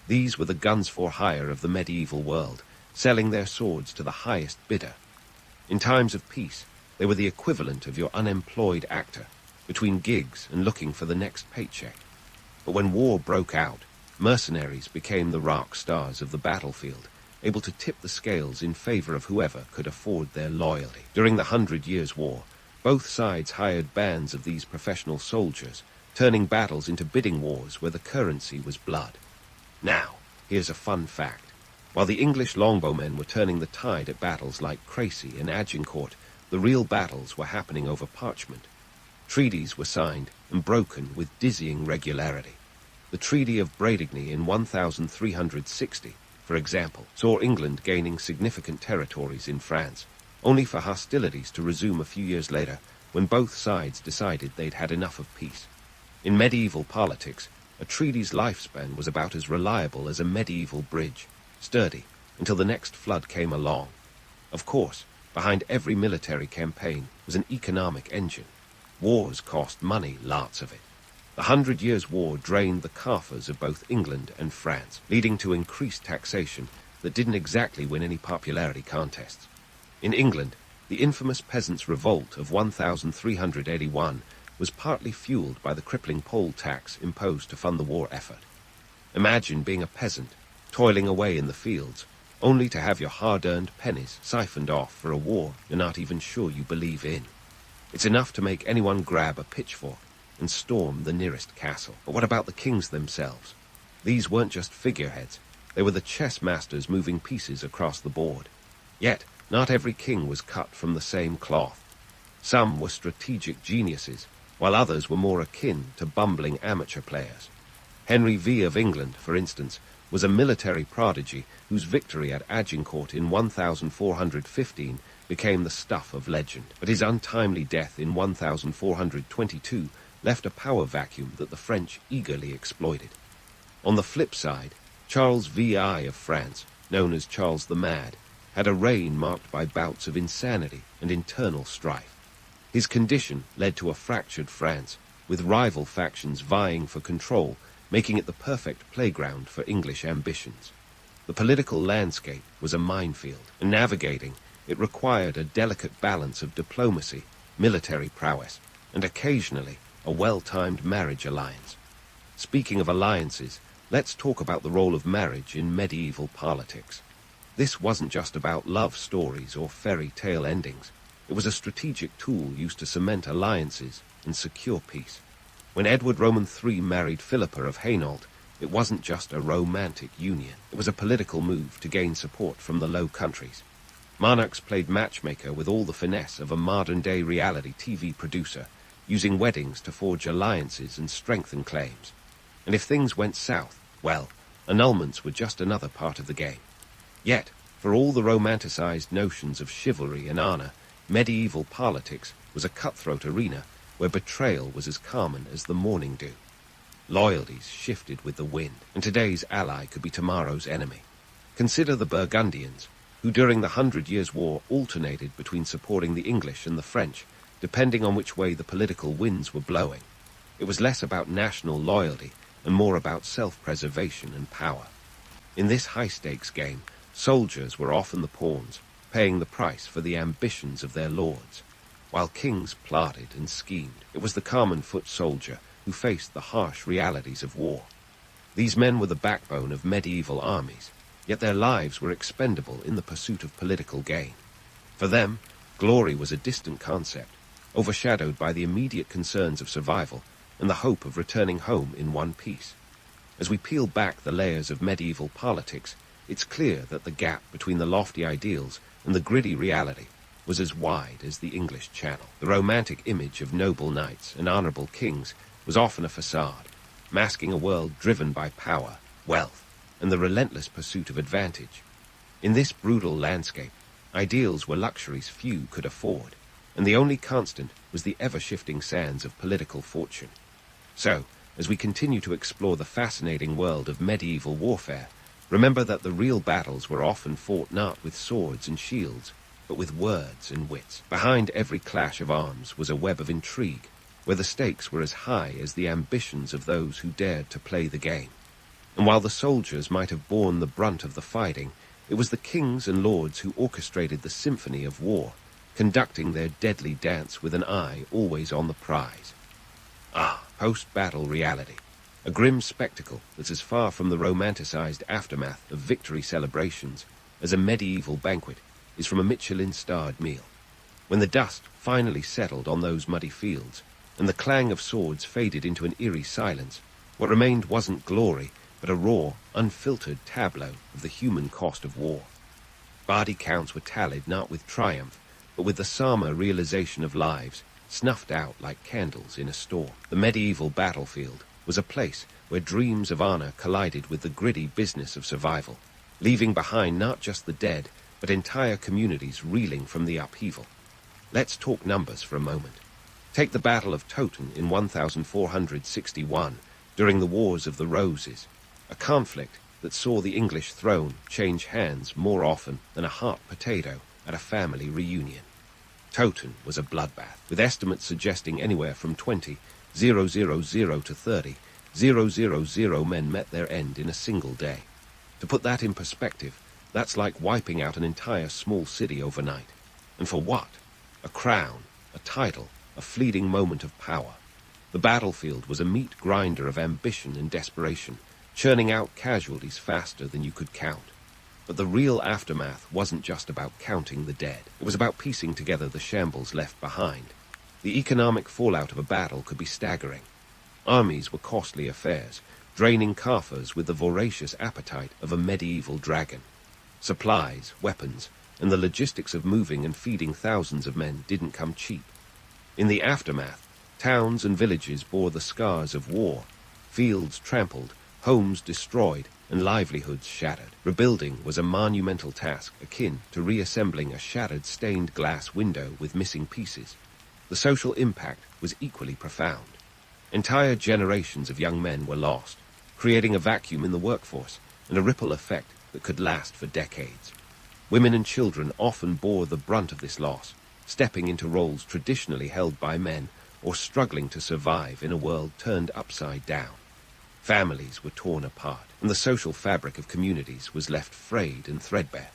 These were the guns for hire of the medieval world, selling their swords to the highest bidder. In times of peace, they were the equivalent of your unemployed actor, between gigs and looking for the next paycheck. But when war broke out, mercenaries became the rock stars of the battlefield, able to tip the scales in favor of whoever could afford their loyalty. During the 100 Years' War, both sides hired bands of these professional soldiers, turning battles into bidding wars where the currency was blood. Now, here's a fun fact. While the English longbowmen were turning the tide at battles like Crécy and Agincourt, the real battles were happening over parchment. Treaties were signed and broken with dizzying regularity. The Treaty of Breda in 1360, for example, saw England gaining significant territories in France, only for hostilities to resume a few years later when both sides decided they'd had enough of peace. In medieval politics, a treaty's lifespan was about as reliable as a medieval bridge, sturdy until the next flood came along. Of course, behind every military campaign was an economic engine. Wars cost money, lots of it. The 100 Years' War drained the coffers of both England and France, leading to increased taxation that didn't exactly win any popularity contests. In England, the infamous Peasants' Revolt of 1381 was partly fueled by the crippling poll tax imposed to fund the war effort. Imagine being a peasant, toiling away in the fields, only to have your hard-earned pennies siphoned off for a war you're not even sure you believe in. It's enough to make anyone grab a pitchfork and storm the nearest castle. But what about the kings themselves? These weren't just figureheads. They were the chess masters moving pieces across the board. Yet, not every king was cut from the same cloth. Some were strategic geniuses, while others were more akin to bumbling amateur players. Henry V of England, for instance, was a military prodigy whose victory at Agincourt in 1415 became the stuff of legend. But his untimely death in 1422 left a power vacuum that the French eagerly exploited. On the flip side, Charles VI of France, known as Charles the Mad, had a reign marked by bouts of insanity and internal strife. His condition led to a fractured France, with rival factions vying for control, making it the perfect playground for English ambitions. The political landscape was a minefield, and navigating it required a delicate balance of diplomacy, military prowess, and occasionally a well-timed marriage alliance. Speaking of alliances, let's talk about the role of marriage in medieval politics. This wasn't just about love stories or fairy tale endings. It was a strategic tool used to cement alliances and secure peace. When Edward Roman III married Philippa of Hainault, it wasn't just a romantic union. It was a political move to gain support from the Low Countries. Monarchs played matchmaker with all the finesse of a modern-day reality TV producer, using weddings to forge alliances and strengthen claims. And if things went south, well, annulments were just another part of the game. Yet, for all the romanticized notions of chivalry and honor, medieval politics was a cutthroat arena where betrayal was as common as the morning dew. Loyalties shifted with the wind, and today's ally could be tomorrow's enemy. Consider the Burgundians, who during the 100 Years' War alternated between supporting the English and the French, depending on which way the political winds were blowing. It was less about national loyalty and more about self-preservation and power. In this high-stakes game, soldiers were often the pawns, paying the price for the ambitions of their lords. While kings plotted and schemed, it was the common foot soldier who faced the harsh realities of war. These men were the backbone of medieval armies, yet their lives were expendable in the pursuit of political gain. For them, glory was a distant concept, overshadowed by the immediate concerns of survival and the hope of returning home in one piece. As we peel back the layers of medieval politics, it's clear that the gap between the lofty ideals and the gritty reality was as wide as the English Channel. The romantic image of noble knights and honorable kings was often a facade, masking a world driven by power, wealth, and the relentless pursuit of advantage. In this brutal landscape, ideals were luxuries few could afford, and the only constant was the ever-shifting sands of political fortune. So, as we continue to explore the fascinating world of medieval warfare, remember that the real battles were often fought not with swords and shields, but with words and wits. Behind every clash of arms was a web of intrigue, where the stakes were as high as the ambitions of those who dared to play the game. And while the soldiers might have borne the brunt of the fighting, it was the kings and lords who orchestrated the symphony of war, conducting their deadly dance with an eye always on the prize. Post-battle reality. A grim spectacle that's as far from the romanticized aftermath of victory celebrations as a medieval banquet is from a Michelin-starred meal. When the dust finally settled on those muddy fields, and the clang of swords faded into an eerie silence, what remained wasn't glory, but a raw, unfiltered tableau of the human cost of war. Bardy counts were tallied not with triumph, but with the somber realization of lives snuffed out like candles in a storm. The medieval battlefield was a place where dreams of honor collided with the gritty business of survival, leaving behind not just the dead, but entire communities reeling from the upheaval. Let's talk numbers for a moment. Take the Battle of Toten in 1461, during the Wars of the Roses, a conflict that saw the English throne change hands more often than a hot potato at a family reunion. Toten was a bloodbath, with estimates suggesting anywhere from 20,000 to 30,000 men met their end in a single day. To put that in perspective, that's like wiping out an entire small city overnight. And for what? A crown, a title, a fleeting moment of power. The battlefield was a meat grinder of ambition and desperation, churning out casualties faster than you could count. But the real aftermath wasn't just about counting the dead. It was about piecing together the shambles left behind. The economic fallout of a battle could be staggering. Armies were costly affairs, draining coffers with the voracious appetite of a medieval dragon. Supplies, weapons, and the logistics of moving and feeding thousands of men didn't come cheap. In the aftermath, towns and villages bore the scars of war, fields trampled, homes destroyed, and livelihoods shattered. Rebuilding was a monumental task akin to reassembling a shattered stained glass window with missing pieces. The social impact was equally profound. Entire generations of young men were lost, creating a vacuum in the workforce and a ripple effect that could last for decades. Women and children often bore the brunt of this loss, stepping into roles traditionally held by men or struggling to survive in a world turned upside down. Families were torn apart, and the social fabric of communities was left frayed and threadbare.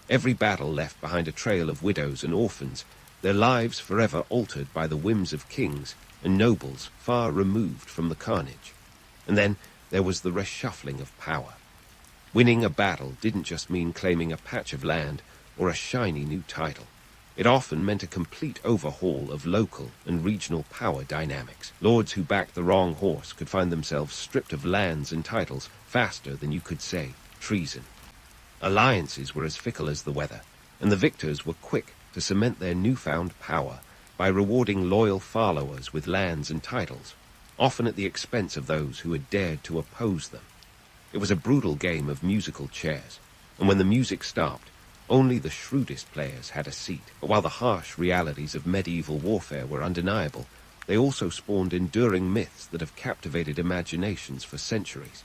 Every battle left behind a trail of widows and orphans, their lives forever altered by the whims of kings and nobles far removed from the carnage. And then there was the reshuffling of power. Winning a battle didn't just mean claiming a patch of land or a shiny new title. It often meant a complete overhaul of local and regional power dynamics. Lords who backed the wrong horse could find themselves stripped of lands and titles faster than you could say treason. Alliances were as fickle as the weather, and the victors were quick to cement their newfound power by rewarding loyal followers with lands and titles, often at the expense of those who had dared to oppose them. It was a brutal game of musical chairs, and when the music stopped, only the shrewdest players had a seat. But while the harsh realities of medieval warfare were undeniable, they also spawned enduring myths that have captivated imaginations for centuries.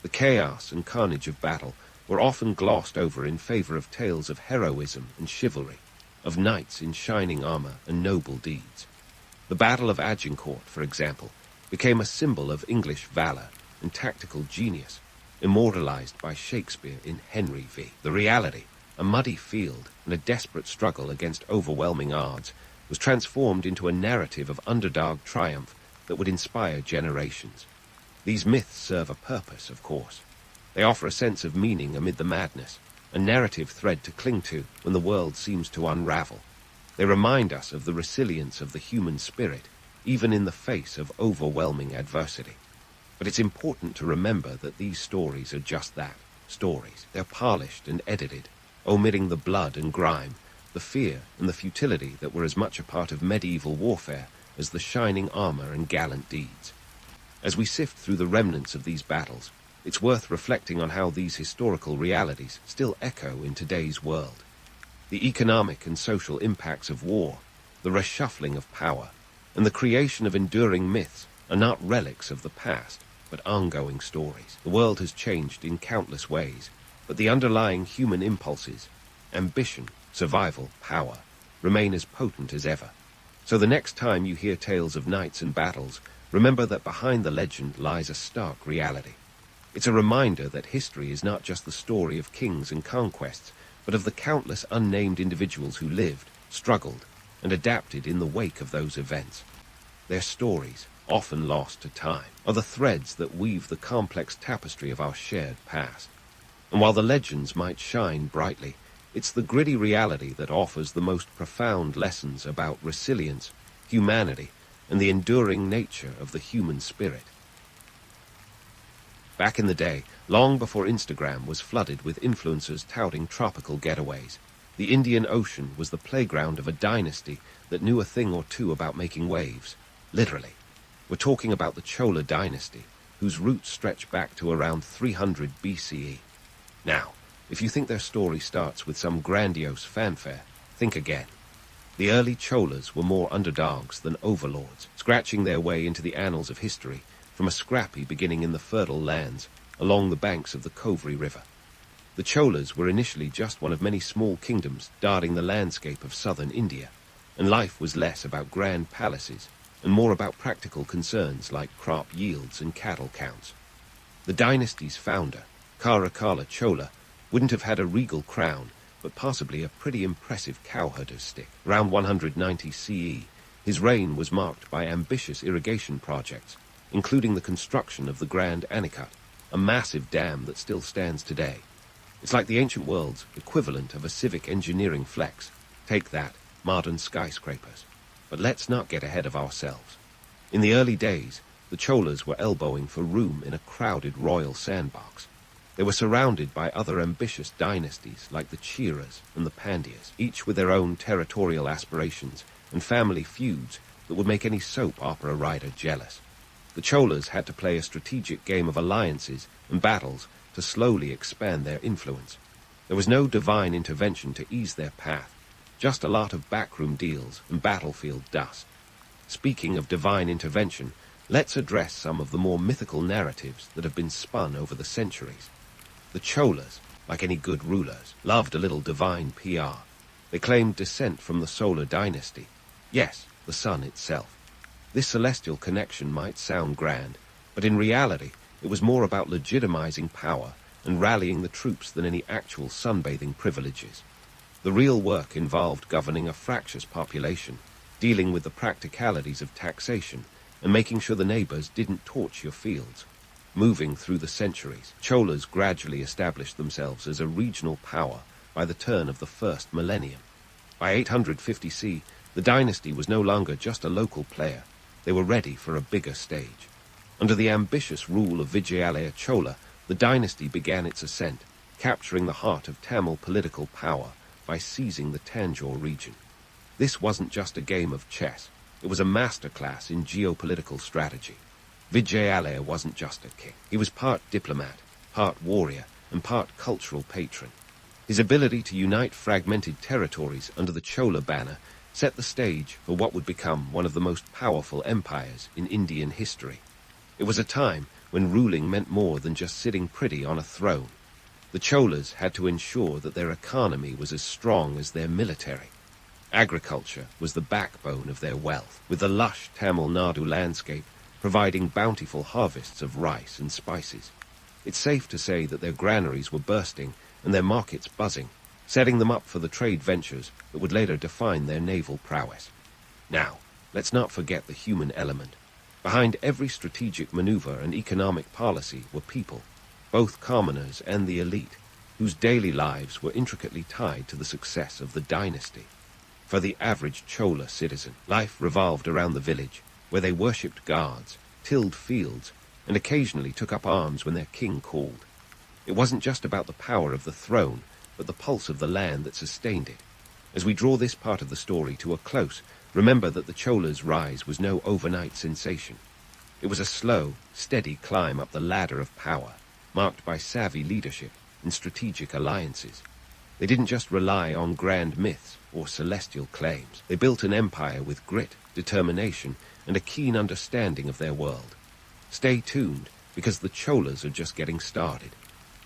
The chaos and carnage of battle were often glossed over in favor of tales of heroism and chivalry, of knights in shining armor and noble deeds. The Battle of Agincourt, for example, became a symbol of English valor and tactical genius, immortalized by Shakespeare in Henry V. The reality, a muddy field and a desperate struggle against overwhelming odds, was transformed into a narrative of underdog triumph that would inspire generations. These myths serve a purpose, of course. They offer a sense of meaning amid the madness, a narrative thread to cling to when the world seems to unravel. They remind us of the resilience of the human spirit, even in the face of overwhelming adversity. But it's important to remember that these stories are just that, stories. They're polished and edited, omitting the blood and grime, the fear and the futility that were as much a part of medieval warfare as the shining armor and gallant deeds. As we sift through the remnants of these battles, it's worth reflecting on how these historical realities still echo in today's world. The economic and social impacts of war, the reshuffling of power, and the creation of enduring myths are not relics of the past, but ongoing stories. The world has changed in countless ways, but the underlying human impulses, ambition, survival, power, remain as potent as ever. So the next time you hear tales of knights and battles, remember that behind the legend lies a stark reality. It's a reminder that history is not just the story of kings and conquests, but of the countless unnamed individuals who lived, struggled, and adapted in the wake of those events. Their stories, often lost to time, are the threads that weave the complex tapestry of our shared past. And while the legends might shine brightly, it's the gritty reality that offers the most profound lessons about resilience, humanity, and the enduring nature of the human spirit. Back in the day, long before Instagram was flooded with influencers touting tropical getaways, the Indian Ocean was the playground of a dynasty that knew a thing or two about making waves. Literally. We're talking about the Chola dynasty, whose roots stretch back to around 300 BCE. Now, if you think their story starts with some grandiose fanfare, think again. The early Cholas were more underdogs than overlords, scratching their way into the annals of history from a scrappy beginning in the fertile lands along the banks of the Kovri River. The Cholas were initially just one of many small kingdoms dotting the landscape of southern India, and life was less about grand palaces and more about practical concerns like crop yields and cattle counts. The dynasty's founder, Caracalla Chola, wouldn't have had a regal crown, but possibly a pretty impressive cowherder's stick. Around 190 CE, his reign was marked by ambitious irrigation projects, including the construction of the Grand Anicut, a massive dam that still stands today. It's like the ancient world's equivalent of a civic engineering flex. Take that, modern skyscrapers. But let's not get ahead of ourselves. In the early days, the Cholas were elbowing for room in a crowded royal sandbox. They were surrounded by other ambitious dynasties like the Cheras and the Pandyas, each with their own territorial aspirations and family feuds that would make any soap opera writer jealous. The Cholas had to play a strategic game of alliances and battles to slowly expand their influence. There was no divine intervention to ease their path, just a lot of backroom deals and battlefield dust. Speaking of divine intervention, let's address some of the more mythical narratives that have been spun over the centuries. The Cholas, like any good rulers, loved a little divine PR. They claimed descent from the solar dynasty. Yes, the sun itself. This celestial connection might sound grand, but in reality, it was more about legitimizing power and rallying the troops than any actual sunbathing privileges. The real work involved governing a fractious population, dealing with the practicalities of taxation, and making sure the neighbors didn't torch your fields. Moving through the centuries, Cholas gradually established themselves as a regional power by the turn of the first millennium. By 850 C, the dynasty was no longer just a local player. They were ready for a bigger stage. Under the ambitious rule of Vijayalaya Chola, the dynasty began its ascent, capturing the heart of Tamil political power by seizing the Tanjore region. This wasn't just a game of chess. It was a masterclass in geopolitical strategy. Vijayalaya wasn't just a king. He was part diplomat, part warrior, and part cultural patron. His ability to unite fragmented territories under the Chola banner set the stage for what would become one of the most powerful empires in Indian history. It was a time when ruling meant more than just sitting pretty on a throne. The Cholas had to ensure that their economy was as strong as their military. Agriculture was the backbone of their wealth, with the lush Tamil Nadu landscape providing bountiful harvests of rice and spices. It's safe to say that their granaries were bursting and their markets buzzing, setting them up for the trade ventures that would later define their naval prowess. Now, let's not forget the human element. Behind every strategic maneuver and economic policy were people, both commoners and the elite, whose daily lives were intricately tied to the success of the dynasty. For the average Chola citizen, life revolved around the village, where they worshipped gods, tilled fields, and occasionally took up arms when their king called. It wasn't just about the power of the throne, but the pulse of the land that sustained it. As we draw this part of the story to a close, remember that the Cholas' rise was no overnight sensation. It was a slow, steady climb up the ladder of power, marked by savvy leadership and strategic alliances. They didn't just rely on grand myths or celestial claims. They built an empire with grit, determination, and a keen understanding of their world. Stay tuned, because the Cholas are just getting started.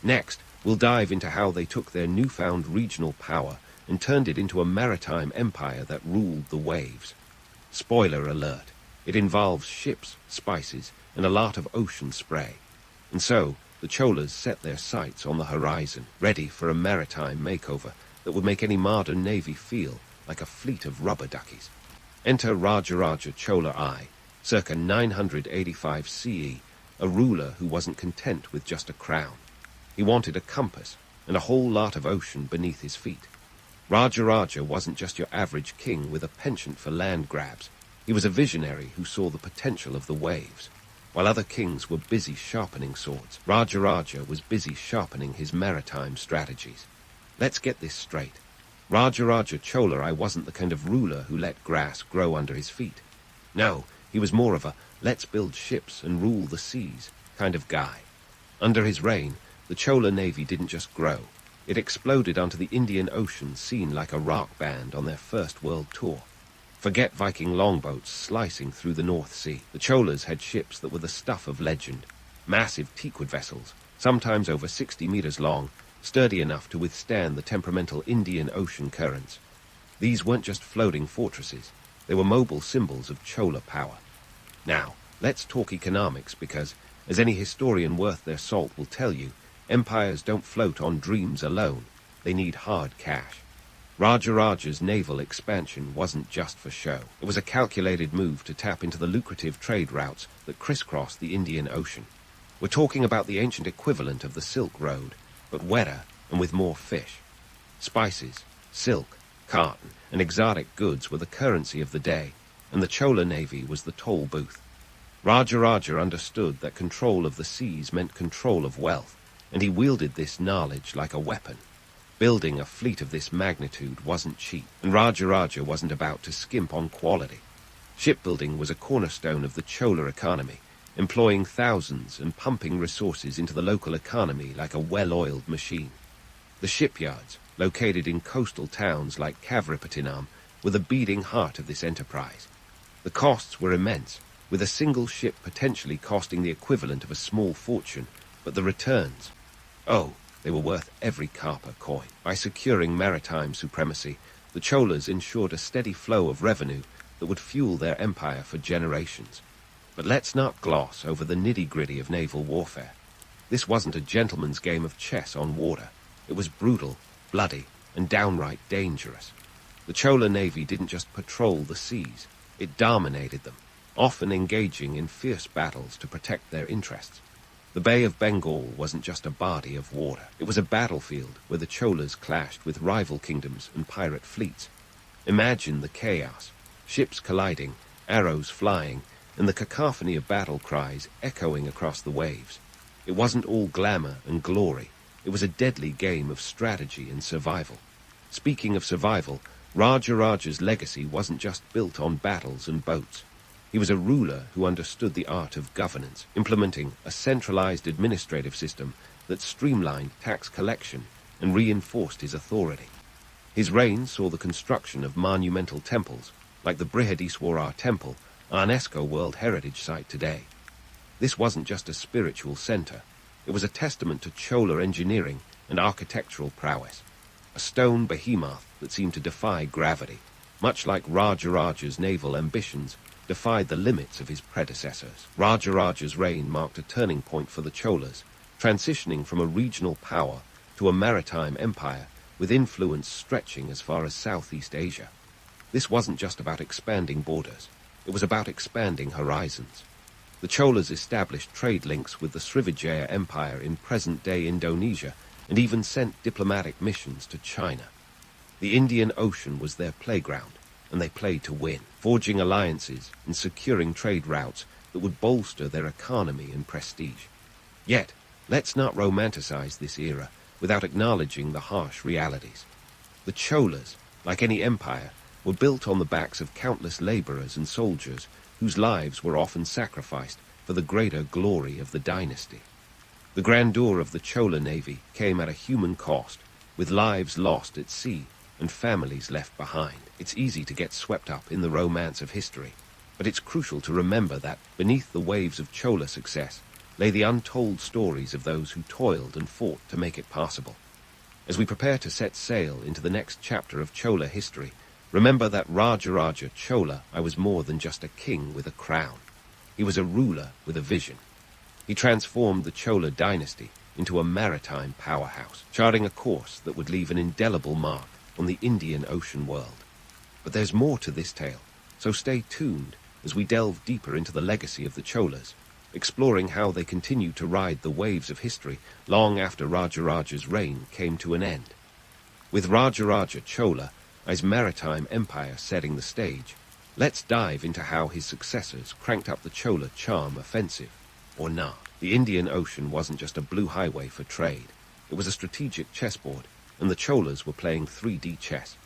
Next, we'll dive into how they took their newfound regional power and turned it into a maritime empire that ruled the waves. Spoiler alert, it involves ships, spices, and a lot of ocean spray. And so, the Cholas set their sights on the horizon, ready for a maritime makeover that would make any modern navy feel like a fleet of rubber duckies. Enter Rajaraja Chola I, circa 985 CE, a ruler who wasn't content with just a crown. He wanted a compass and a whole lot of ocean beneath his feet. Raja wasn't just your average king with a penchant for land grabs. He was a visionary who saw the potential of the waves. While other kings were busy sharpening swords, Raja was busy sharpening his maritime strategies. Let's get this straight. Raja Chola I wasn't the kind of ruler who let grass grow under his feet. No, he was more of a let's build ships and rule the seas kind of guy. Under his reign, the Chola navy didn't just grow. It exploded onto the Indian Ocean, seen like a rock band on their first world tour. Forget Viking longboats slicing through the North Sea. The Cholas had ships that were the stuff of legend. Massive teakwood vessels, sometimes over 60 meters long, sturdy enough to withstand the temperamental Indian Ocean currents. These weren't just floating fortresses. They were mobile symbols of Chola power. Now, let's talk economics because, as any historian worth their salt will tell you, empires don't float on dreams alone. They need hard cash. Raja's naval expansion wasn't just for show. It was a calculated move to tap into the lucrative trade routes that crisscrossed the Indian Ocean. We're talking about the ancient equivalent of the Silk Road, but wetter and with more fish. Spices, silk, cotton, and exotic goods were the currency of the day, and the Chola navy was the toll booth. Raja understood that control of the seas meant control of wealth, and he wielded this knowledge like a weapon. Building a fleet of this magnitude wasn't cheap, and Raja wasn't about to skimp on quality. Shipbuilding was a cornerstone of the Chola economy, employing thousands and pumping resources into the local economy like a well-oiled machine. The shipyards, located in coastal towns like Parthenon, were the beating heart of this enterprise. The costs were immense, with a single ship potentially costing the equivalent of a small fortune, but the returns, oh, they were worth every copper coin. By securing maritime supremacy, the Cholas ensured a steady flow of revenue that would fuel their empire for generations. But let's not gloss over the nitty-gritty of naval warfare. This wasn't a gentleman's game of chess on water. It was brutal, bloody, and downright dangerous. The Chola navy didn't just patrol the seas, it dominated them, often engaging in fierce battles to protect their interests. The Bay of Bengal wasn't just a body of water. It was a battlefield where the Cholas clashed with rival kingdoms and pirate fleets. Imagine the chaos, ships colliding, arrows flying, and the cacophony of battle cries echoing across the waves. It wasn't all glamour and glory. It was a deadly game of strategy and survival. Speaking of survival, Raja's legacy wasn't just built on battles and boats. He was a ruler who understood the art of governance, implementing a centralized administrative system that streamlined tax collection and reinforced his authority. His reign saw the construction of monumental temples, like the Brihadiswarar Temple, a UNESCO World Heritage Site today. This wasn't just a spiritual center. It was a testament to Chola engineering and architectural prowess, a stone behemoth that seemed to defy gravity, much like Raja's naval ambitions defied the limits of his predecessors. Raja's reign marked a turning point for the Cholas, transitioning from a regional power to a maritime empire with influence stretching as far as Southeast Asia. This wasn't just about expanding borders. It was about expanding horizons. The Cholas established trade links with the Srivijaya Empire in present-day Indonesia and even sent diplomatic missions to China. The Indian Ocean was their playground, and they played to win, forging alliances and securing trade routes that would bolster their economy and prestige. Yet, let's not romanticize this era without acknowledging the harsh realities. The Cholas, like any empire, were built on the backs of countless laborers and soldiers whose lives were often sacrificed for the greater glory of the dynasty. The grandeur of the Chola navy came at a human cost, with lives lost at sea and families left behind. It's easy to get swept up in the romance of history, but it's crucial to remember that beneath the waves of Chola success lay the untold stories of those who toiled and fought to make it possible. As we prepare to set sail into the next chapter of Chola history, remember that Raja Chola I was more than just a king with a crown. He was a ruler with a vision. He transformed the Chola dynasty into a maritime powerhouse, charting a course that would leave an indelible mark on the Indian Ocean world. But there's more to this tale, so stay tuned as we delve deeper into the legacy of the Cholas, exploring how they continued to ride the waves of history long after Rajaraja's reign came to an end. With Rajaraja Chola, as maritime empire setting the stage, let's dive into how his successors cranked up the Chola charm offensive, or not. The Indian Ocean wasn't just a blue highway for trade. It was a strategic chessboard, and the Cholas were playing 3D chess.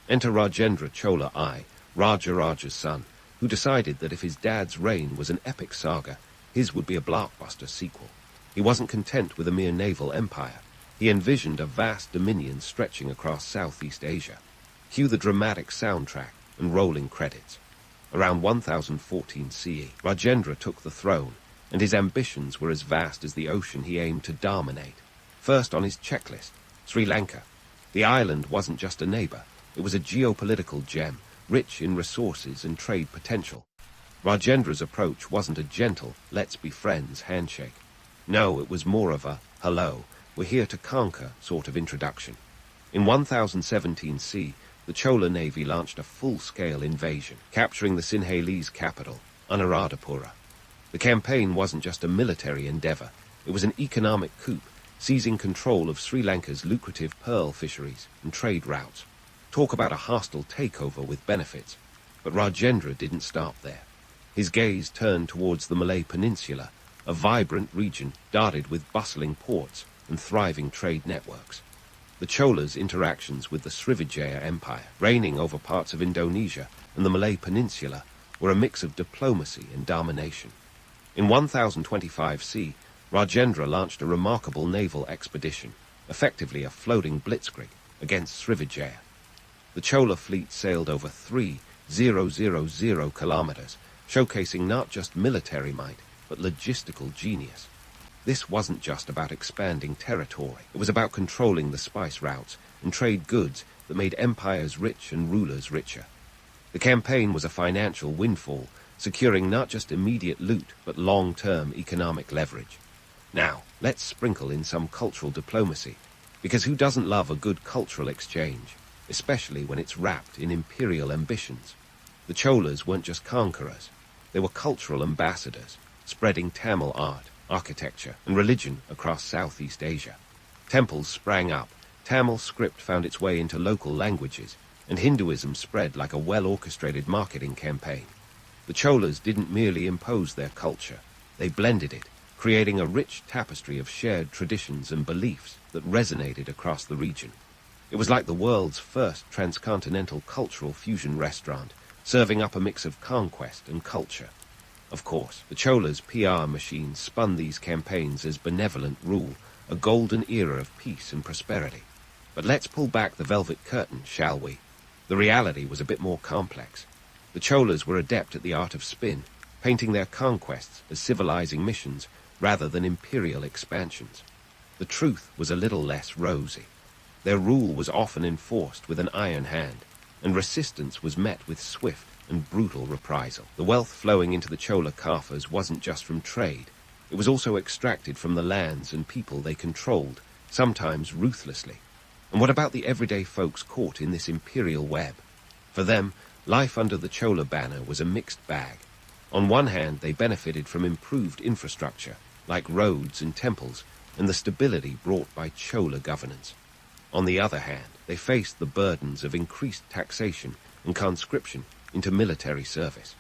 Enter Rajendra Chola I, Rajaraja's son, who decided that if his dad's reign was an epic saga, his would be a blockbuster sequel. He wasn't content with a mere naval empire. He envisioned a vast dominion stretching across Southeast Asia. Cue the dramatic soundtrack and rolling credits. Around 1014 CE, Rajendra took the throne, and his ambitions were as vast as the ocean he aimed to dominate. First on his checklist, Sri Lanka. The island wasn't just a neighbor, it was a geopolitical gem, rich in resources and trade potential. Rajendra's approach wasn't a gentle, let's be friends handshake. No, it was more of a, hello, we're here to conquer sort of introduction. In 1017 C, the Chola navy launched a full-scale invasion, capturing the Sinhalese capital, Anuradhapura. The campaign wasn't just a military endeavor, it was an economic coup, seizing control of Sri Lanka's lucrative pearl fisheries and trade routes. Talk about a hostile takeover with benefits. But Rajendra didn't stop there. His gaze turned towards the Malay Peninsula, a vibrant region dotted with bustling ports and thriving trade networks. The Cholas' interactions with the Srivijaya Empire, reigning over parts of Indonesia and the Malay Peninsula, were a mix of diplomacy and domination. In 1025 C, Rajendra launched a remarkable naval expedition, effectively a floating blitzkrieg, against Srivijaya. The Chola fleet sailed over 3,000 kilometers, showcasing not just military might, but logistical genius. This wasn't just about expanding territory. It was about controlling the spice routes and trade goods that made empires rich and rulers richer. The campaign was a financial windfall, securing not just immediate loot, but long-term economic leverage. Now, let's sprinkle in some cultural diplomacy, because who doesn't love a good cultural exchange, especially when it's wrapped in imperial ambitions? The Cholas weren't just conquerors. They were cultural ambassadors, spreading Tamil art, architecture, and religion across Southeast Asia. Temples sprang up, Tamil script found its way into local languages, and Hinduism spread like a well-orchestrated marketing campaign. The Cholas didn't merely impose their culture, they blended it, creating a rich tapestry of shared traditions and beliefs that resonated across the region. It was like the world's first transcontinental cultural fusion restaurant, serving up a mix of conquest and culture. Of course, the Cholas' PR machine spun these campaigns as benevolent rule, a golden era of peace and prosperity. But let's pull back the velvet curtain, shall we? The reality was a bit more complex. The Cholas were adept at the art of spin, painting their conquests as civilizing missions rather than imperial expansions. The truth was a little less rosy. Their rule was often enforced with an iron hand, and resistance was met with swift and brutal reprisal. The wealth flowing into the Chola coffers wasn't just from trade. It was also extracted from the lands and people they controlled, sometimes ruthlessly. And what about the everyday folks caught in this imperial web? For them, life under the Chola banner was a mixed bag. On one hand, they benefited from improved infrastructure, like roads and temples, and the stability brought by Chola governance. On the other hand, they faced the burdens of increased taxation and conscription into military service.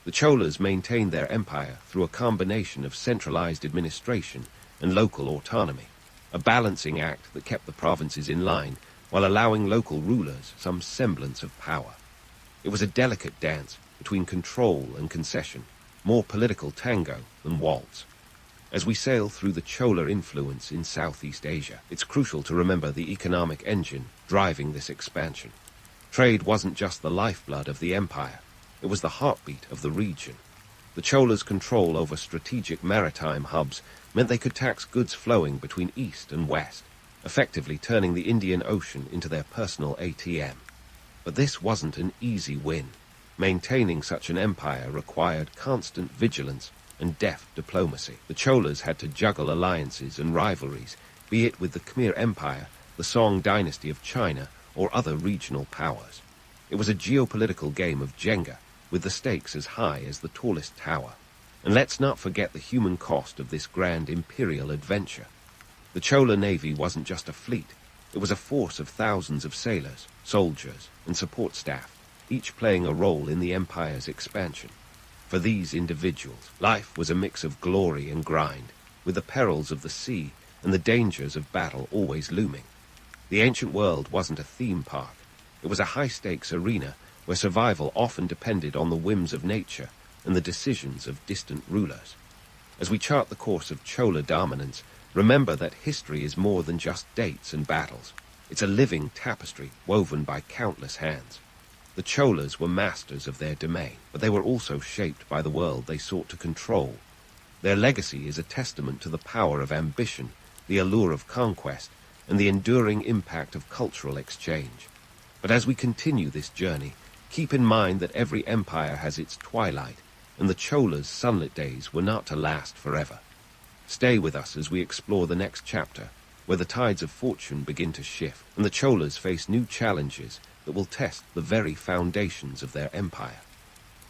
The Cholas maintained their empire through a combination of centralized administration and local autonomy, a balancing act that kept the provinces in line while allowing local rulers some semblance of power. It was a delicate dance between control and concession, more political tango than waltz. As we sail through the Chola influence in Southeast Asia, it's crucial to remember the economic engine driving this expansion. Trade wasn't just the lifeblood of the empire, it was the heartbeat of the region. The Cholas' control over strategic maritime hubs meant they could tax goods flowing between east and west, effectively turning the Indian Ocean into their personal ATM. But this wasn't an easy win. Maintaining such an empire required constant vigilance and deft diplomacy. The Cholas had to juggle alliances and rivalries, be it with the Khmer Empire, the Song Dynasty of China, or other regional powers. It was a geopolitical game of Jenga, with the stakes as high as the tallest tower. And let's not forget the human cost of this grand imperial adventure. The Chola navy wasn't just a fleet. It was a force of thousands of sailors, soldiers, and support staff, each playing a role in the empire's expansion. For these individuals, life was a mix of glory and grind, with the perils of the sea and the dangers of battle always looming. The ancient world wasn't a theme park. It was a high-stakes arena where survival often depended on the whims of nature and the decisions of distant rulers. As we chart the course of Chola dominance, remember that history is more than just dates and battles. It's a living tapestry woven by countless hands. The Cholas were masters of their domain, but they were also shaped by the world they sought to control. Their legacy is a testament to the power of ambition, the allure of conquest, and the enduring impact of cultural exchange. But as we continue this journey, keep in mind that every empire has its twilight, and the Cholas' sunlit days were not to last forever. Stay with us as we explore the next chapter, where the tides of fortune begin to shift, and the Cholas face new challenges that will test the very foundations of their empire.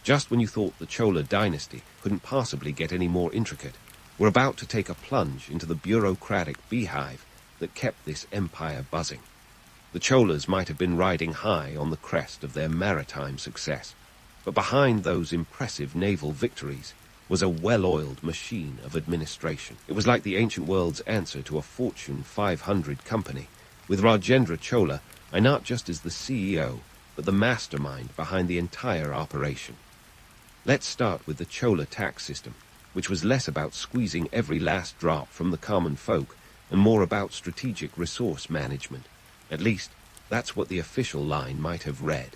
Just when you thought the Chola dynasty couldn't possibly get any more intricate, we're about to take a plunge into the bureaucratic beehive that kept this empire buzzing. The Cholas might have been riding high on the crest of their maritime success, but behind those impressive naval victories was a well-oiled machine of administration. It was like the ancient world's answer to a Fortune 500 company, with Rajendra Chola not just as the CEO, but the mastermind behind the entire operation. Let's start with the Chola tax system, which was less about squeezing every last drop from the common folk and more about strategic resource management. At least, that's what the official line might have read.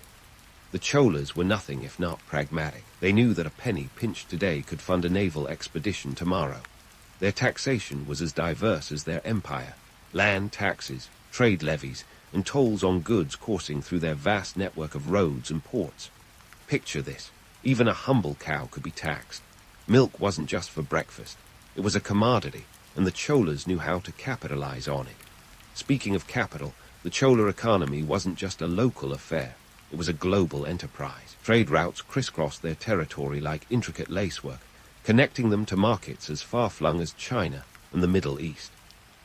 The Cholas were nothing if not pragmatic. They knew that a penny pinched today could fund a naval expedition tomorrow. Their taxation was as diverse as their empire. Land taxes, trade levies, and tolls on goods coursing through their vast network of roads and ports. Picture this. Even a humble cow could be taxed. Milk wasn't just for breakfast. It was a commodity, and the Cholas knew how to capitalize on it. Speaking of capital, the Chola economy wasn't just a local affair. It was a global enterprise. Trade routes crisscrossed their territory like intricate lacework, connecting them to markets as far-flung as China and the Middle East.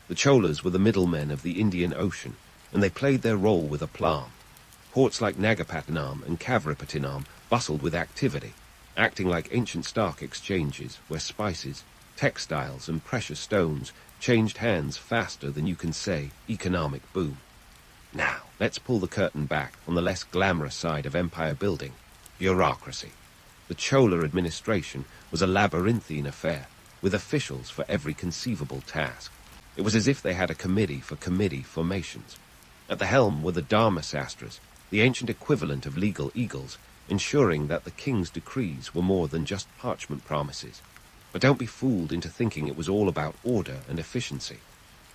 The Cholas were the middlemen of the Indian Ocean, and they played their role with aplomb. Ports like Nagapattinam and Kavrapattinam bustled with activity, acting like ancient stock exchanges where spices, textiles, and precious stones changed hands faster than you can say economic boom. Now, let's pull the curtain back on the less glamorous side of empire building, bureaucracy. The Chola administration was a labyrinthine affair, with officials for every conceivable task. It was as if they had a committee for committee formations. At the helm were the Dharmasastras, the ancient equivalent of legal eagles, ensuring that the king's decrees were more than just parchment promises. But don't be fooled into thinking it was all about order and efficiency.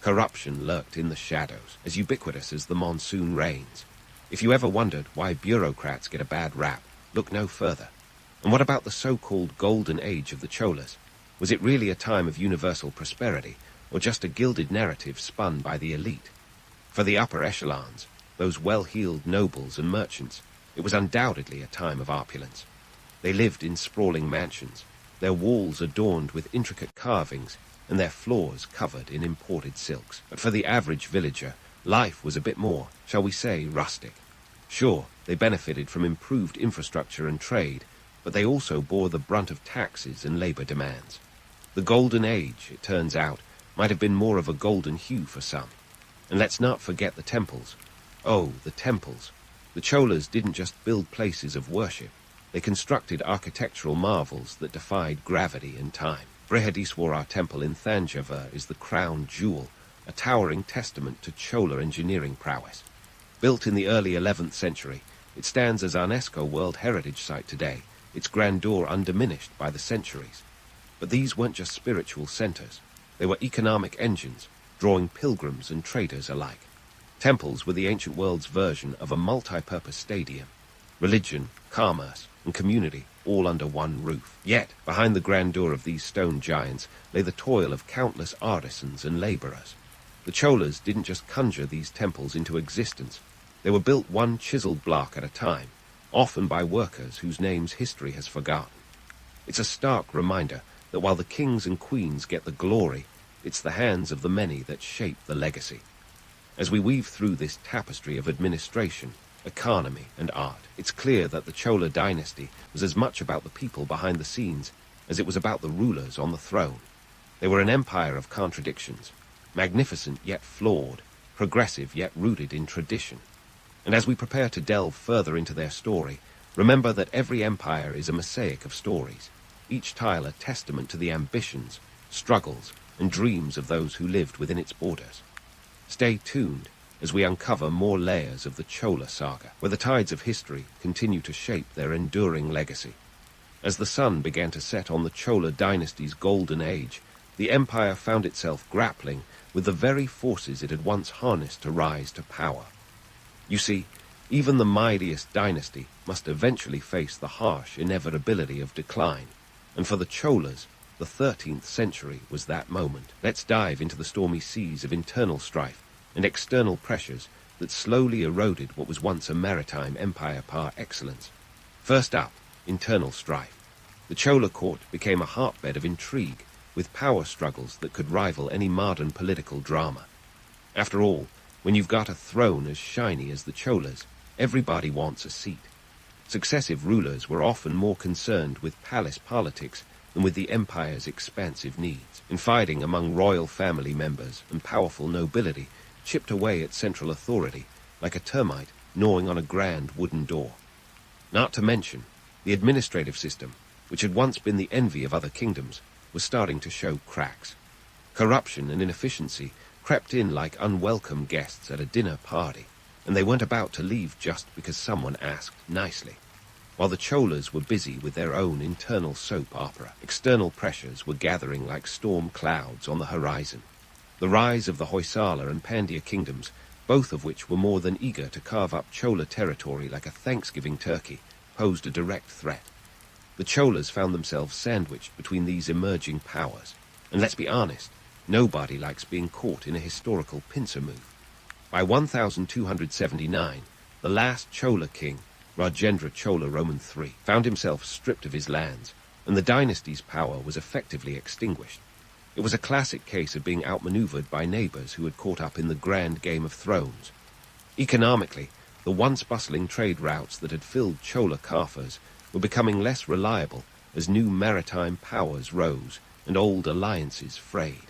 Corruption lurked in the shadows, as ubiquitous as the monsoon rains. If you ever wondered why bureaucrats get a bad rap, look no further. And what about the so-called golden age of the Cholas? Was it really a time of universal prosperity, or just a gilded narrative spun by the elite? For the upper echelons, those well-heeled nobles and merchants, it was undoubtedly a time of opulence. They lived in sprawling mansions, their walls adorned with intricate carvings, and their floors covered in imported silks. But for the average villager, life was a bit more, shall we say, rustic. Sure, they benefited from improved infrastructure and trade, but they also bore the brunt of taxes and labor demands. The Golden Age, it turns out, might have been more of a golden hue for some. And let's not forget the temples. Oh, the temples. The Cholas didn't just build places of worship. They constructed architectural marvels that defied gravity and time. Brihadiswara Temple in Thanjavur is the crown jewel, a towering testament to Chola engineering prowess. Built in the early 11th century, it stands as an UNESCO World Heritage Site today, its grandeur undiminished by the centuries. But these weren't just spiritual centers. They were economic engines, drawing pilgrims and traders alike. Temples were the ancient world's version of a multi-purpose stadium. Religion, commerce, and community all under one roof. Yet, behind the grandeur of these stone giants lay the toil of countless artisans and laborers. The Cholas didn't just conjure these temples into existence. They were built one chiseled block at a time, often by workers whose names history has forgotten. It's a stark reminder that while the kings and queens get the glory, it's the hands of the many that shape the legacy. As we weave through this tapestry of administration, economy, and art, it's clear that the Chola dynasty was as much about the people behind the scenes as it was about the rulers on the throne. They were an empire of contradictions, magnificent yet flawed, progressive yet rooted in tradition. And as we prepare to delve further into their story, remember that every empire is a mosaic of stories, each tile a testament to the ambitions, struggles, and dreams of those who lived within its borders. Stay tuned as we uncover more layers of the Chola saga, where the tides of history continue to shape their enduring legacy. As the sun began to set on the Chola dynasty's golden age, the empire found itself grappling with the very forces it had once harnessed to rise to power. You see, even the mightiest dynasty must eventually face the harsh inevitability of decline, and for the Cholas, the 13th century was that moment. Let's dive into the stormy seas of internal strife and external pressures that slowly eroded what was once a maritime empire par excellence. First up, internal strife. The Chola court became a hotbed of intrigue, with power struggles that could rival any modern political drama. After all, when you've got a throne as shiny as the Cholas, everybody wants a seat. Successive rulers were often more concerned with palace politics than with the empire's expansive needs. Infighting among royal family members and powerful nobility chipped away at central authority like a termite gnawing on a grand wooden door. Not to mention, the administrative system, which had once been the envy of other kingdoms, was starting to show cracks. Corruption and inefficiency crept in like unwelcome guests at a dinner party, and they weren't about to leave just because someone asked nicely. While the Cholas were busy with their own internal soap opera, external pressures were gathering like storm clouds on the horizon. The rise of the Hoysala and Pandya kingdoms, both of which were more than eager to carve up Chola territory like a Thanksgiving turkey, posed a direct threat. The Cholas found themselves sandwiched between these emerging powers, and let's be honest, nobody likes being caught in a historical pincer move. By 1279, the last Chola king, Rajendra Chola Roman III, found himself stripped of his lands, and the dynasty's power was effectively extinguished. It was a classic case of being outmaneuvered by neighbors who had caught up in the grand Game of Thrones. Economically, the once bustling trade routes that had filled Chola coffers were becoming less reliable as new maritime powers rose and old alliances frayed.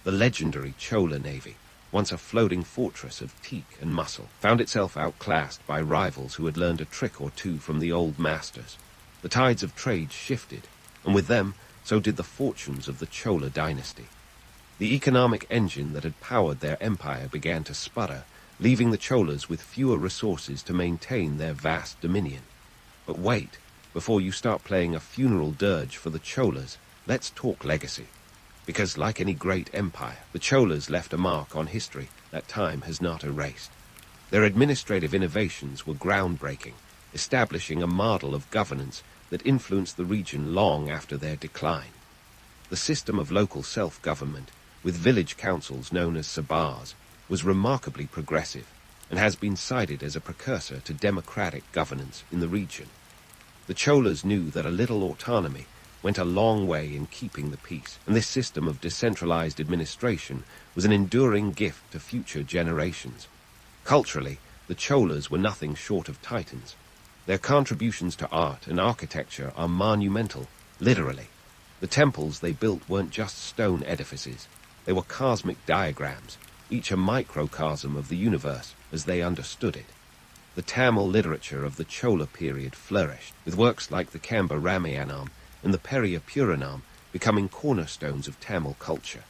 The legendary Chola navy, once a floating fortress of teak and muscle, found itself outclassed by rivals who had learned a trick or two from the old masters. The tides of trade shifted, and with them, so did the fortunes of the Chola dynasty. The economic engine that had powered their empire began to sputter, leaving the Cholas with fewer resources to maintain their vast dominion. But wait, before you start playing a funeral dirge for the Cholas, let's talk legacy. Because like any great empire, the Cholas left a mark on history that time has not erased. Their administrative innovations were groundbreaking, establishing a model of governance that influenced the region long after their decline. The system of local self-government, with village councils known as sabars, was remarkably progressive and has been cited as a precursor to democratic governance in the region. The Cholas knew that a little autonomy went a long way in keeping the peace, and this system of decentralized administration was an enduring gift to future generations. Culturally, the Cholas were nothing short of titans. Their contributions to art and architecture are monumental, literally. The temples they built weren't just stone edifices. They were cosmic diagrams, each a microcosm of the universe as they understood it. The Tamil literature of the Chola period flourished, with works like the Kamba Ramayanam and the Periya Puranam becoming cornerstones of Tamil culture.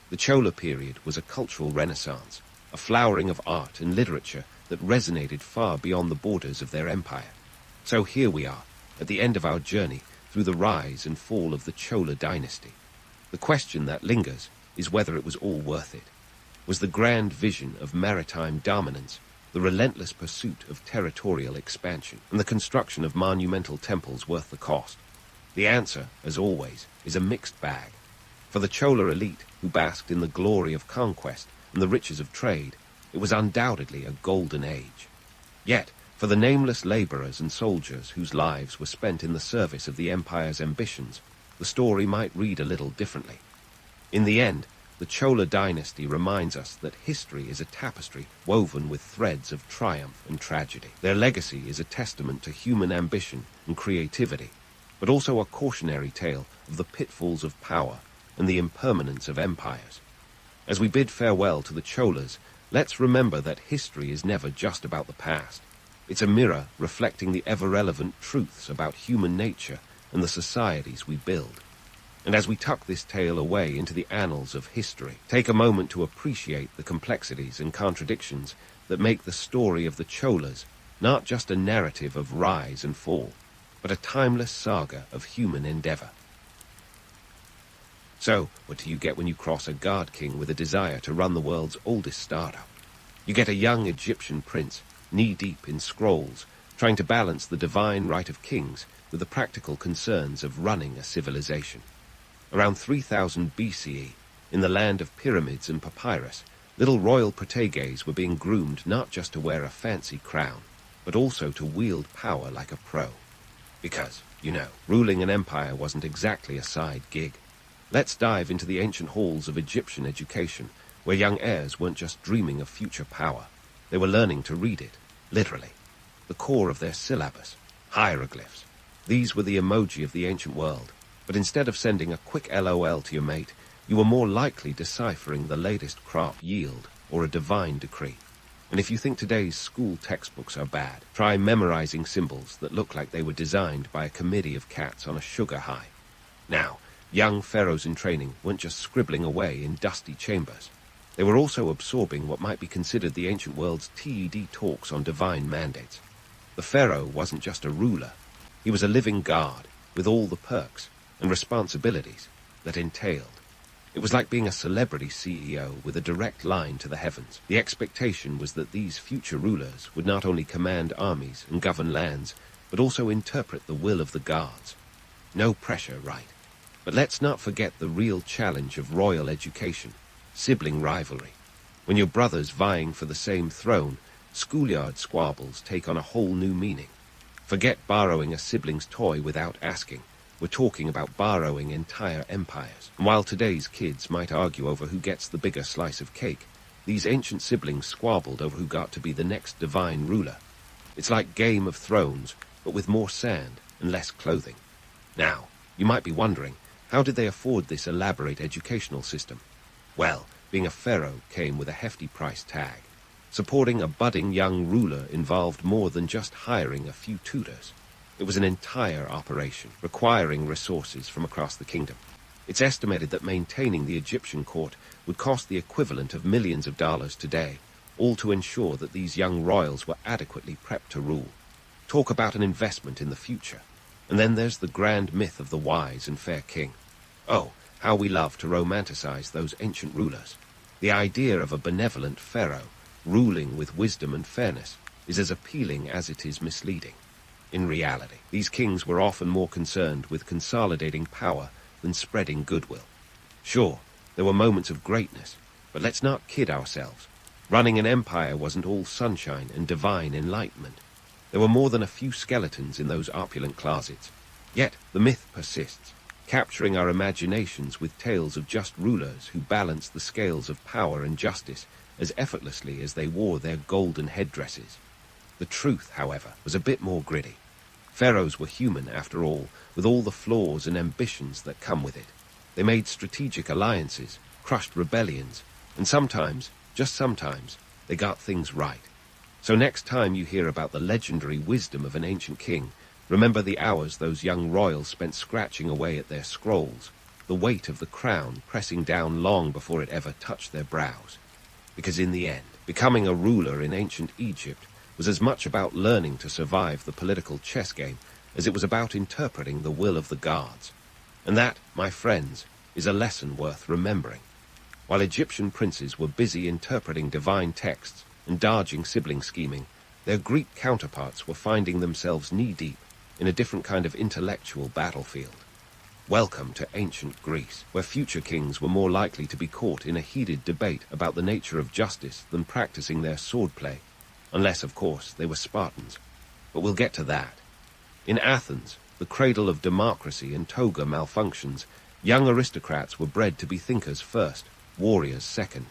The Chola period was a cultural renaissance, a flowering of art and literature that resonated far beyond the borders of their empire. So here we are, at the end of our journey through the rise and fall of the Chola dynasty. The question that lingers is whether it was all worth it. Was the grand vision of maritime dominance, the relentless pursuit of territorial expansion, and the construction of monumental temples worth the cost? The answer, as always, is a mixed bag. For the Chola elite, who basked in the glory of conquest and the riches of trade, it was undoubtedly a golden age. Yet, for For the nameless laborers and soldiers whose lives were spent in the service of the empire's ambitions, the story might read a little differently. In the end, the Chola dynasty reminds us that history is a tapestry woven with threads of triumph and tragedy. Their legacy is a testament to human ambition and creativity, but also a cautionary tale of the pitfalls of power and the impermanence of empires. As we bid farewell to the Cholas, let's remember that history is never just about the past. It's a mirror reflecting the ever-relevant truths about human nature and the societies we build. And as we tuck this tale away into the annals of history, take a moment to appreciate the complexities and contradictions that make the story of the Cholas not just a narrative of rise and fall, but a timeless saga of human endeavor. So, what do you get when you cross a guard king with a desire to run the world's oldest startup? You get a young Egyptian prince, knee-deep in scrolls, trying to balance the divine right of kings with the practical concerns of running a civilization. Around 3000 BCE, in the land of pyramids and papyrus, little royal proteges were being groomed not just to wear a fancy crown, but also to wield power like a pro. Because, ruling an empire wasn't exactly a side gig. Let's dive into the ancient halls of Egyptian education, where young heirs weren't just dreaming of future power. They were learning to read it, literally. The core of their syllabus, hieroglyphs. These were the emoji of the ancient world. But instead of sending a quick LOL to your mate, you were more likely deciphering the latest crop yield or a divine decree. And if you think today's school textbooks are bad, try memorizing symbols that look like they were designed by a committee of cats on a sugar high. Now, young pharaohs in training weren't just scribbling away in dusty chambers. They were also absorbing what might be considered the ancient world's TED talks on divine mandates. The pharaoh wasn't just a ruler. He was a living guard with all the perks and responsibilities that entailed. It was like being a celebrity CEO with a direct line to the heavens. The expectation was that these future rulers would not only command armies and govern lands, but also interpret the will of the gods. No pressure, right? But let's not forget the real challenge of royal education, sibling rivalry. When you're brothers vying for the same throne, schoolyard squabbles take on a whole new meaning. Forget borrowing a sibling's toy without asking. We're talking about borrowing entire empires. And while today's kids might argue over who gets the bigger slice of cake, these ancient siblings squabbled over who got to be the next divine ruler. It's like Game of Thrones, but with more sand and less clothing. Now, you might be wondering, how did they afford this elaborate educational system? Well, being a pharaoh came with a hefty price tag. Supporting a budding young ruler involved more than just hiring a few tutors. It was an entire operation, requiring resources from across the kingdom. It's estimated that maintaining the Egyptian court would cost the equivalent of millions of dollars today, all to ensure that these young royals were adequately prepped to rule. Talk about an investment in the future. And then there's the grand myth of the wise and fair king. Oh, how we love to romanticize those ancient rulers. The idea of a benevolent pharaoh, ruling with wisdom and fairness, is as appealing as it is misleading. In reality, these kings were often more concerned with consolidating power than spreading goodwill. Sure, there were moments of greatness, but let's not kid ourselves. Running an empire wasn't all sunshine and divine enlightenment. There were more than a few skeletons in those opulent closets. Yet the myth persists, capturing our imaginations with tales of just rulers who balanced the scales of power and justice as effortlessly as they wore their golden headdresses. The truth, however, was a bit more gritty. Pharaohs were human, after all, with all the flaws and ambitions that come with it. They made strategic alliances, crushed rebellions, and sometimes, just sometimes, they got things right. So next time you hear about the legendary wisdom of an ancient king, remember the hours those young royals spent scratching away at their scrolls, the weight of the crown pressing down long before it ever touched their brows. Because in the end, becoming a ruler in ancient Egypt was as much about learning to survive the political chess game as it was about interpreting the will of the gods. And that, my friends, is a lesson worth remembering. While Egyptian princes were busy interpreting divine texts and dodging sibling scheming, their Greek counterparts were finding themselves knee-deep in a different kind of intellectual battlefield. Welcome to ancient Greece, where future kings were more likely to be caught in a heated debate about the nature of justice than practicing their swordplay, unless, of course, they were Spartans. but we'll get to that. In Athens, the cradle of democracy and toga malfunctions, young aristocrats were bred to be thinkers first, warriors second.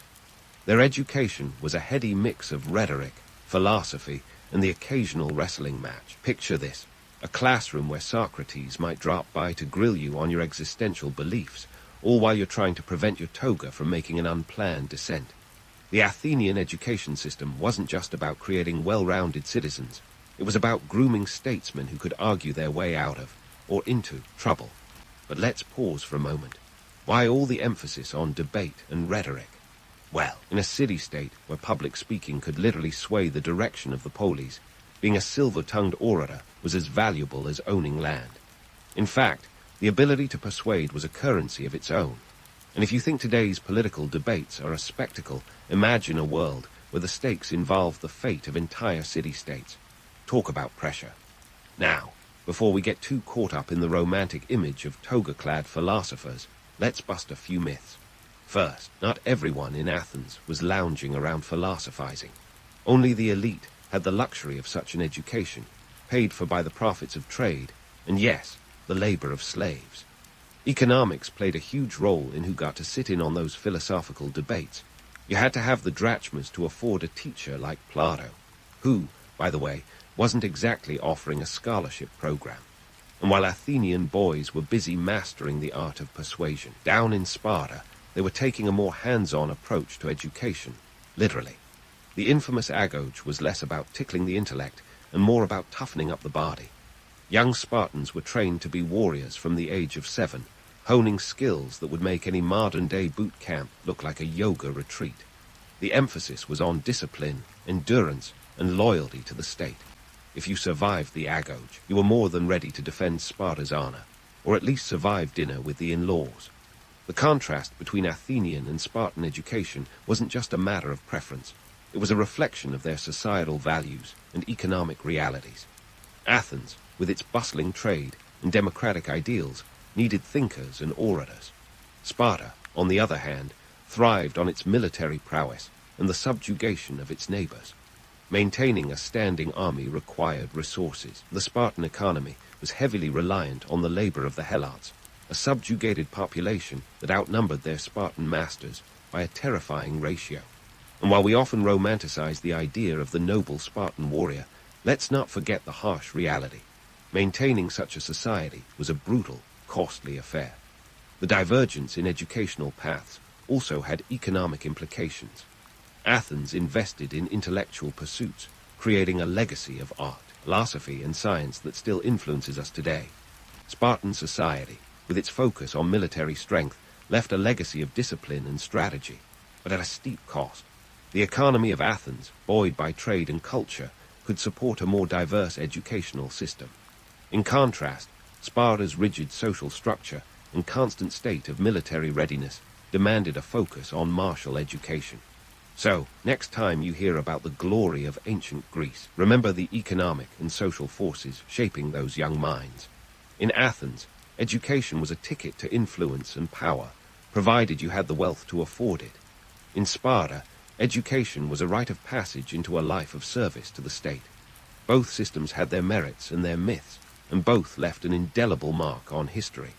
Their education was a heady mix of rhetoric, philosophy, and the occasional wrestling match. Picture this: a classroom where Socrates might drop by to grill you on your existential beliefs, all while you're trying to prevent your toga from making an unplanned descent. The Athenian education system wasn't just about creating well-rounded citizens. It was about grooming statesmen who could argue their way out of, or into, trouble. But let's pause for a moment. Why all the emphasis on debate and rhetoric? Well, in a city-state where public speaking could literally sway the direction of the polis, being a silver-tongued orator was as valuable as owning land. In fact, the ability to persuade was a currency of its own. And if you think today's political debates are a spectacle, imagine a world where the stakes involve the fate of entire city-states. Talk about pressure. Now, before we get too caught up in the romantic image of toga-clad philosophers, let's bust a few myths. First, not everyone in Athens was lounging around philosophizing. Only the elite had the luxury of such an education, paid for by the profits of trade, and yes, the labor of slaves. Economics played a huge role in who got to sit in on those philosophical debates. You had to have the drachmas to afford a teacher like Plato, who, by the way, wasn't exactly offering a scholarship program. And while Athenian boys were busy mastering the art of persuasion, down in Sparta, they were taking a more hands-on approach to education, literally. The infamous agoge was less about tickling the intellect and more about toughening up the body. Young Spartans were trained to be warriors from the age of 7, honing skills that would make any modern-day boot camp look like a yoga retreat. The emphasis was on discipline, endurance, and loyalty to the state. If you survived the agoge, you were more than ready to defend Sparta's honor, or at least survive dinner with the in-laws. The contrast between Athenian and Spartan education wasn't just a matter of preference. It was a reflection of their societal values and economic realities. Athens, with its bustling trade and democratic ideals, needed thinkers and orators. Sparta, on the other hand, thrived on its military prowess and the subjugation of its neighbors. Maintaining a standing army required resources. The Spartan economy was heavily reliant on the labor of the Helots, a subjugated population that outnumbered their Spartan masters by a terrifying ratio. And while we often romanticize the idea of the noble Spartan warrior, let's not forget the harsh reality. Maintaining such a society was a brutal, costly affair. The divergence in educational paths also had economic implications. Athens invested in intellectual pursuits, creating a legacy of art, philosophy, and science that still influences us today. Spartan society, with its focus on military strength, left a legacy of discipline and strategy, but at a steep cost. The economy of Athens, buoyed by trade and culture, could support a more diverse educational system. In contrast, Sparta's rigid social structure and constant state of military readiness demanded a focus on martial education. So, next time you hear about the glory of ancient Greece, remember the economic and social forces shaping those young minds. In Athens, education was a ticket to influence and power, provided you had the wealth to afford it. In Sparta, education was a rite of passage into a life of service to the state. Both systems had their merits and their myths, and both left an indelible mark on history.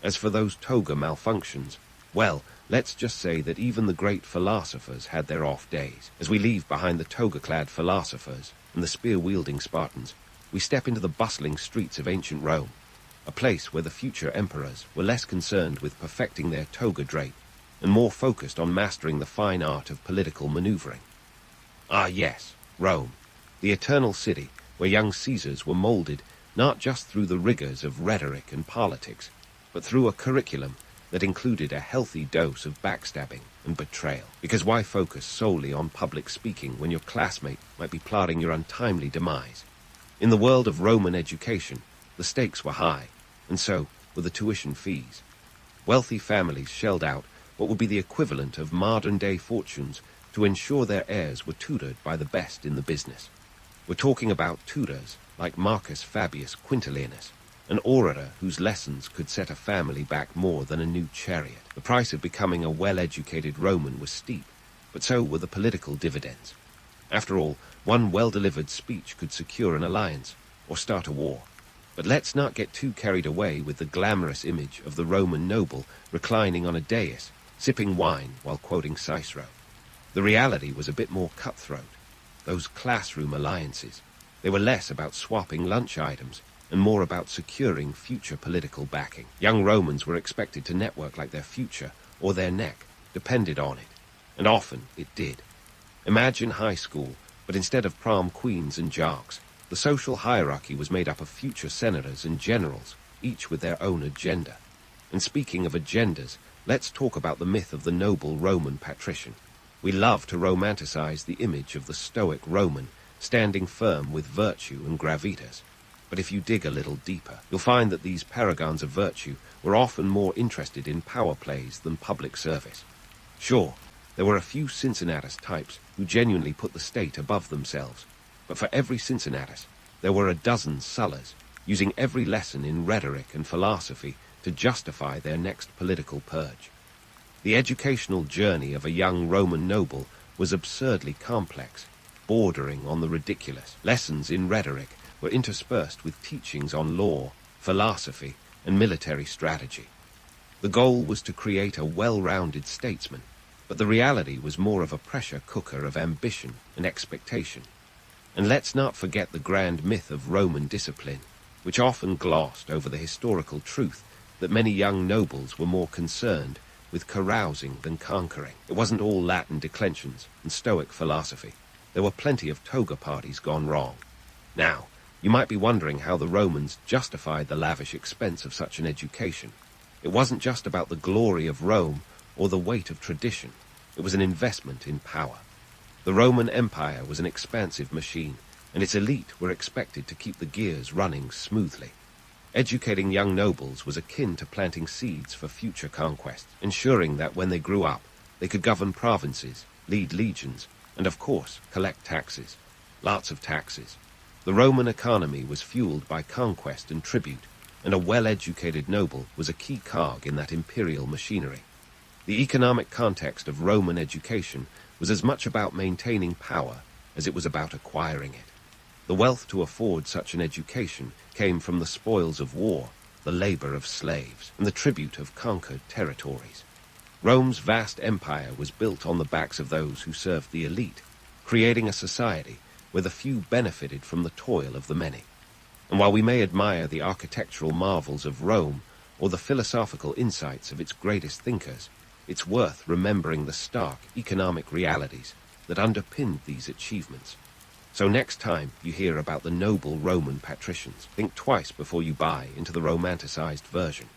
As for those toga malfunctions, well, let's just say that even the great philosophers had their off days. As we leave behind the toga-clad philosophers and the spear-wielding Spartans, we step into the bustling streets of ancient Rome, a place where the future emperors were less concerned with perfecting their toga drape and more focused on mastering the fine art of political maneuvering. Ah yes, Rome, the eternal city where young Caesars were molded not just through the rigors of rhetoric and politics, but through a curriculum that included a healthy dose of backstabbing and betrayal. Because why focus solely on public speaking when your classmate might be plotting your untimely demise? In the world of Roman education, the stakes were high, and so were the tuition fees. Wealthy families shelled out what would be the equivalent of modern-day fortunes to ensure their heirs were tutored by the best in the business. We're talking about tutors like Marcus Fabius Quintilianus, an orator whose lessons could set a family back more than a new chariot. The price of becoming a well-educated Roman was steep, but so were the political dividends. After all, One well-delivered speech could secure an alliance or start a war. But let's not get too carried away with the glamorous image of the Roman noble reclining on a dais, sipping wine while quoting Cicero. The reality was a bit more cutthroat. Those classroom alliances, they were less about swapping lunch items and more about securing future political backing. Young Romans were expected to network like their future or their neck depended on it, and often it did. Imagine high school, but instead of prom queens and jocks, the social hierarchy was made up of future senators and generals, each with their own agenda. And speaking of agendas, let's talk about the myth of the noble Roman patrician. We love to romanticize the image of the stoic Roman, standing firm with virtue and gravitas. But if you dig a little deeper, you'll find that these paragons of virtue were often more interested in power plays than public service. Sure, there were a few Cincinnatus types who genuinely put the state above themselves, but for every Cincinnatus, there were a dozen Sullas, using every lesson in rhetoric and philosophy to justify their next political purge. The educational journey of a young Roman noble was absurdly complex, bordering on the ridiculous. Lessons in rhetoric were interspersed with teachings on law, philosophy, and military strategy. The goal was to create a well-rounded statesman, but the reality was more of a pressure cooker of ambition and expectation. And let's not forget the grand myth of Roman discipline, which often glossed over the historical truth that many young nobles were more concerned with carousing than conquering. It wasn't all Latin declensions and Stoic philosophy. There were plenty of toga parties gone wrong. Now, you might be wondering how the Romans justified the lavish expense of such an education. It wasn't just about the glory of Rome or the weight of tradition. It was an investment in power. The Roman Empire was an expansive machine, and its elite were expected to keep the gears running smoothly. Educating young nobles was akin to planting seeds for future conquests, ensuring that when they grew up, they could govern provinces, lead legions, and of course, collect taxes. Lots of taxes. The Roman economy was fueled by conquest and tribute, and a well-educated noble was a key cog in that imperial machinery. The economic context of Roman education was as much about maintaining power as it was about acquiring it. The wealth to afford such an education came from the spoils of war, the labor of slaves, and the tribute of conquered territories. Rome's vast empire was built on the backs of those who served the elite, creating a society where the few benefited from the toil of the many. And while we may admire the architectural marvels of Rome or the philosophical insights of its greatest thinkers, it's worth remembering the stark economic realities that underpinned these achievements. So next time you hear about the noble Roman patricians, think twice before you buy into the romanticized version.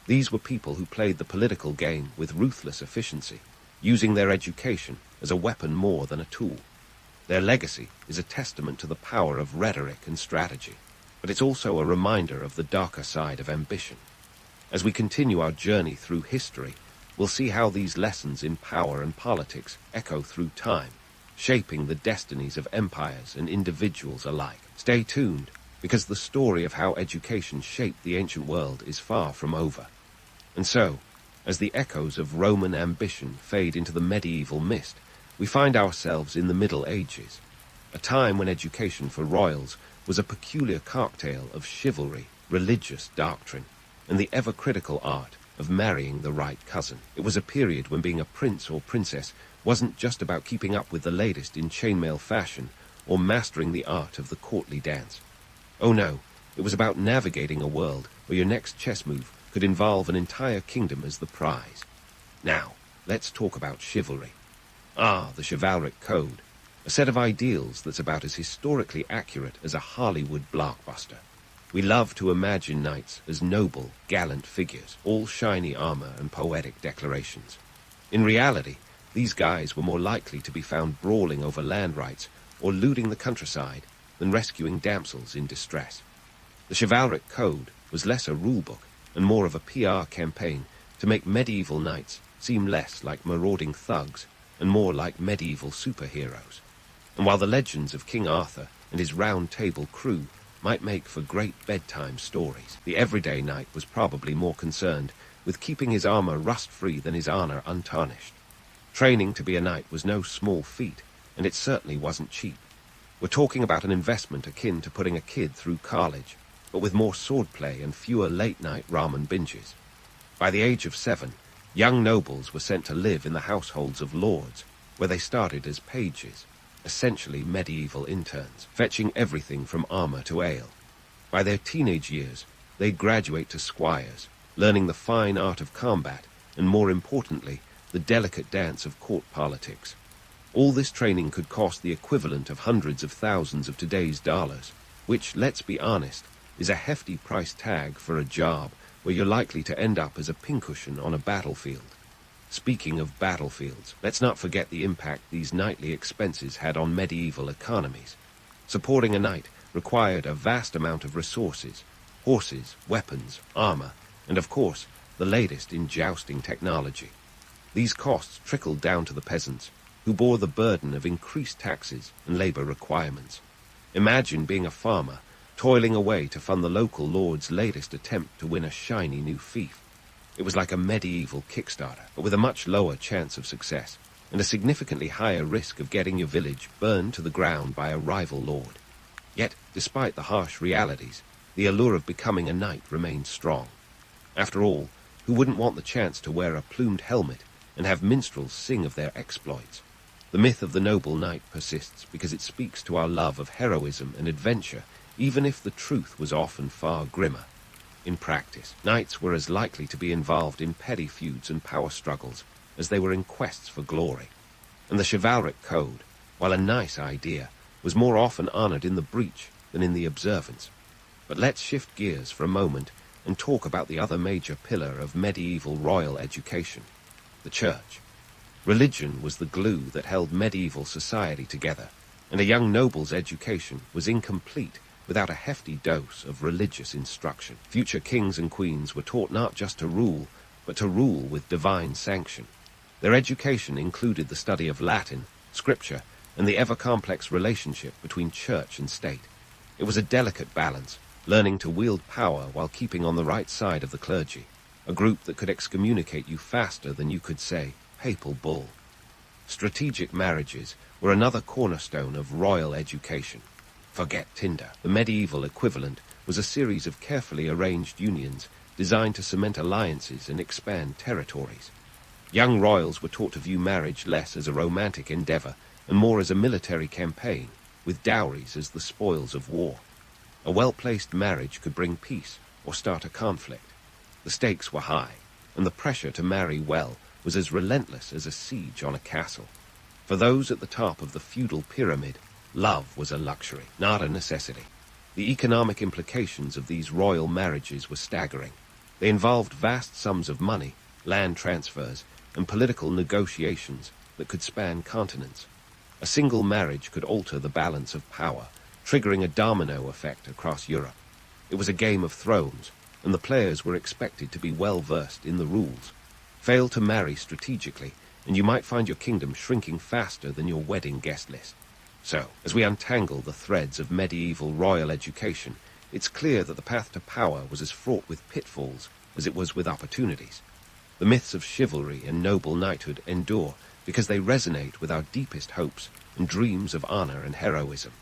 These were people who played the political game with ruthless efficiency, using their education as a weapon more than a tool. Their legacy is a testament to the power of rhetoric and strategy, but it's also a reminder of the darker side of ambition. As we continue our journey through history, we'll see how these lessons in power and politics echo through time, shaping the destinies of empires and individuals alike. Stay tuned, because the story of how education shaped the ancient world is far from over. And so, as the echoes of Roman ambition fade into the medieval mist, we find ourselves in the Middle Ages, a time when education for royals was a peculiar cocktail of chivalry, religious doctrine, and the ever-critical art of marrying the right cousin. It was a period when being a prince or princess wasn't just about keeping up with the latest in chainmail fashion or mastering the art of the courtly dance. Oh no, it was about navigating a world where your next chess move could involve an entire kingdom as the prize. Now, let's talk about chivalry. The chivalric code, a set of ideals that's about as historically accurate as a Hollywood blockbuster. We love to imagine knights as noble, gallant figures, all shiny armor and poetic declarations. In reality, these guys were more likely to be found brawling over land rights or looting the countryside than rescuing damsels in distress. The chivalric code was less a rulebook and more of a PR campaign to make medieval knights seem less like marauding thugs and more like medieval superheroes. And while the legends of King Arthur and his round table crew might make for great bedtime stories, the everyday knight was probably more concerned with keeping his armor rust-free than his honor untarnished. Training to be a knight was no small feat, and it certainly wasn't cheap. We're talking about an investment akin to putting a kid through college, but with more swordplay and fewer late-night ramen binges. By the age of 7, young nobles were sent to live in the households of lords, where they started as pages, essentially medieval interns, fetching everything from armor to ale. By their teenage years, they'd graduate to squires, learning the fine art of combat, and more importantly, the delicate dance of court politics. All this training could cost the equivalent of hundreds of thousands of today's dollars, which, let's be honest, is a hefty price tag for a job where you're likely to end up as a pincushion on a battlefield. Speaking of battlefields, let's not forget the impact these knightly expenses had on medieval economies. Supporting a knight required a vast amount of resources: horses, weapons, armor, and of course, the latest in jousting technology. These costs trickled down to the peasants, who bore the burden of increased taxes and labor requirements. Imagine being a farmer, toiling away to fund the local lord's latest attempt to win a shiny new fief. It was like a medieval Kickstarter, but with a much lower chance of success, and a significantly higher risk of getting your village burned to the ground by a rival lord. Yet, despite the harsh realities, the allure of becoming a knight remained strong. After all, who wouldn't want the chance to wear a plumed helmet and have minstrels sing of their exploits? The myth of the noble knight persists because it speaks to our love of heroism and adventure, even if the truth was often far grimmer. In practice, knights were as likely to be involved in petty feuds and power struggles as they were in quests for glory. And the chivalric code, while a nice idea, was more often honored in the breach than in the observance. But let's shift gears for a moment and talk about the other major pillar of medieval royal education: the church. Religion was the glue that held medieval society together, and a young noble's education was incomplete without a hefty dose of religious instruction. Future kings and queens were taught not just to rule, but to rule with divine sanction. Their education included the study of Latin, scripture, and the ever-complex relationship between church and state. It was a delicate balance, learning to wield power while keeping on the right side of the clergy, a group that could excommunicate you faster than you could say, "Papal bull." Strategic marriages were another cornerstone of royal education. Forget Tinder. The medieval equivalent was a series of carefully arranged unions designed to cement alliances and expand territories. Young royals were taught to view marriage less as a romantic endeavor and more as a military campaign, with dowries as the spoils of war. A well-placed marriage could bring peace or start a conflict. The stakes were high, and the pressure to marry well was as relentless as a siege on a castle. For those at the top of the feudal pyramid, love was a luxury, not a necessity. The economic implications of these royal marriages were staggering. They involved vast sums of money, land transfers, and political negotiations that could span continents. A single marriage could alter the balance of power, triggering a domino effect across Europe. It was a game of thrones, and the players were expected to be well-versed in the rules. Fail to marry strategically, and you might find your kingdom shrinking faster than your wedding guest list. So, as we untangle the threads of medieval royal education, it's clear that the path to power was as fraught with pitfalls as it was with opportunities. The myths of chivalry and noble knighthood endure because they resonate with our deepest hopes and dreams of honor and heroism.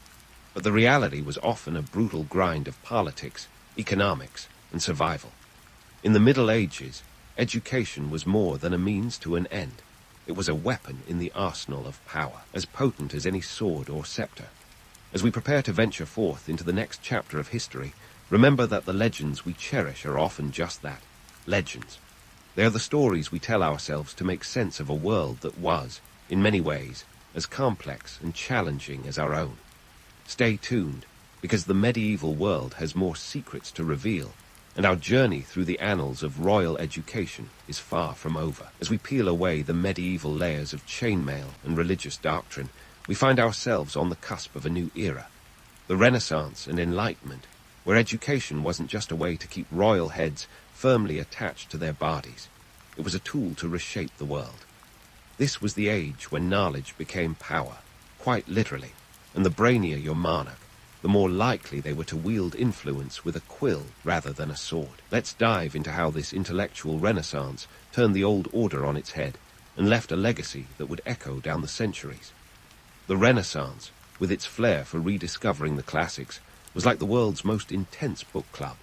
But the reality was often a brutal grind of politics, economics, and survival. In the Middle Ages, education was more than a means to an end. It was a weapon in the arsenal of power, as potent as any sword or scepter. As we prepare to venture forth into the next chapter of history, remember that the legends we cherish are often just that, legends. They are the stories we tell ourselves to make sense of a world that was, in many ways, as complex and challenging as our own. Stay tuned, because the medieval world has more secrets to reveal, and our journey through the annals of royal education is far from over. As we peel away the medieval layers of chainmail and religious doctrine, we find ourselves on the cusp of a new era, the Renaissance and Enlightenment, where education wasn't just a way to keep royal heads firmly attached to their bodies. It was a tool to reshape the world. This was the age when knowledge became power, quite literally, and the brainier your monarch, the more likely they were to wield influence with a quill rather than a sword. Let's dive into how this intellectual renaissance turned the old order on its head and left a legacy that would echo down the centuries. The Renaissance, with its flair for rediscovering the classics, was like the world's most intense book club.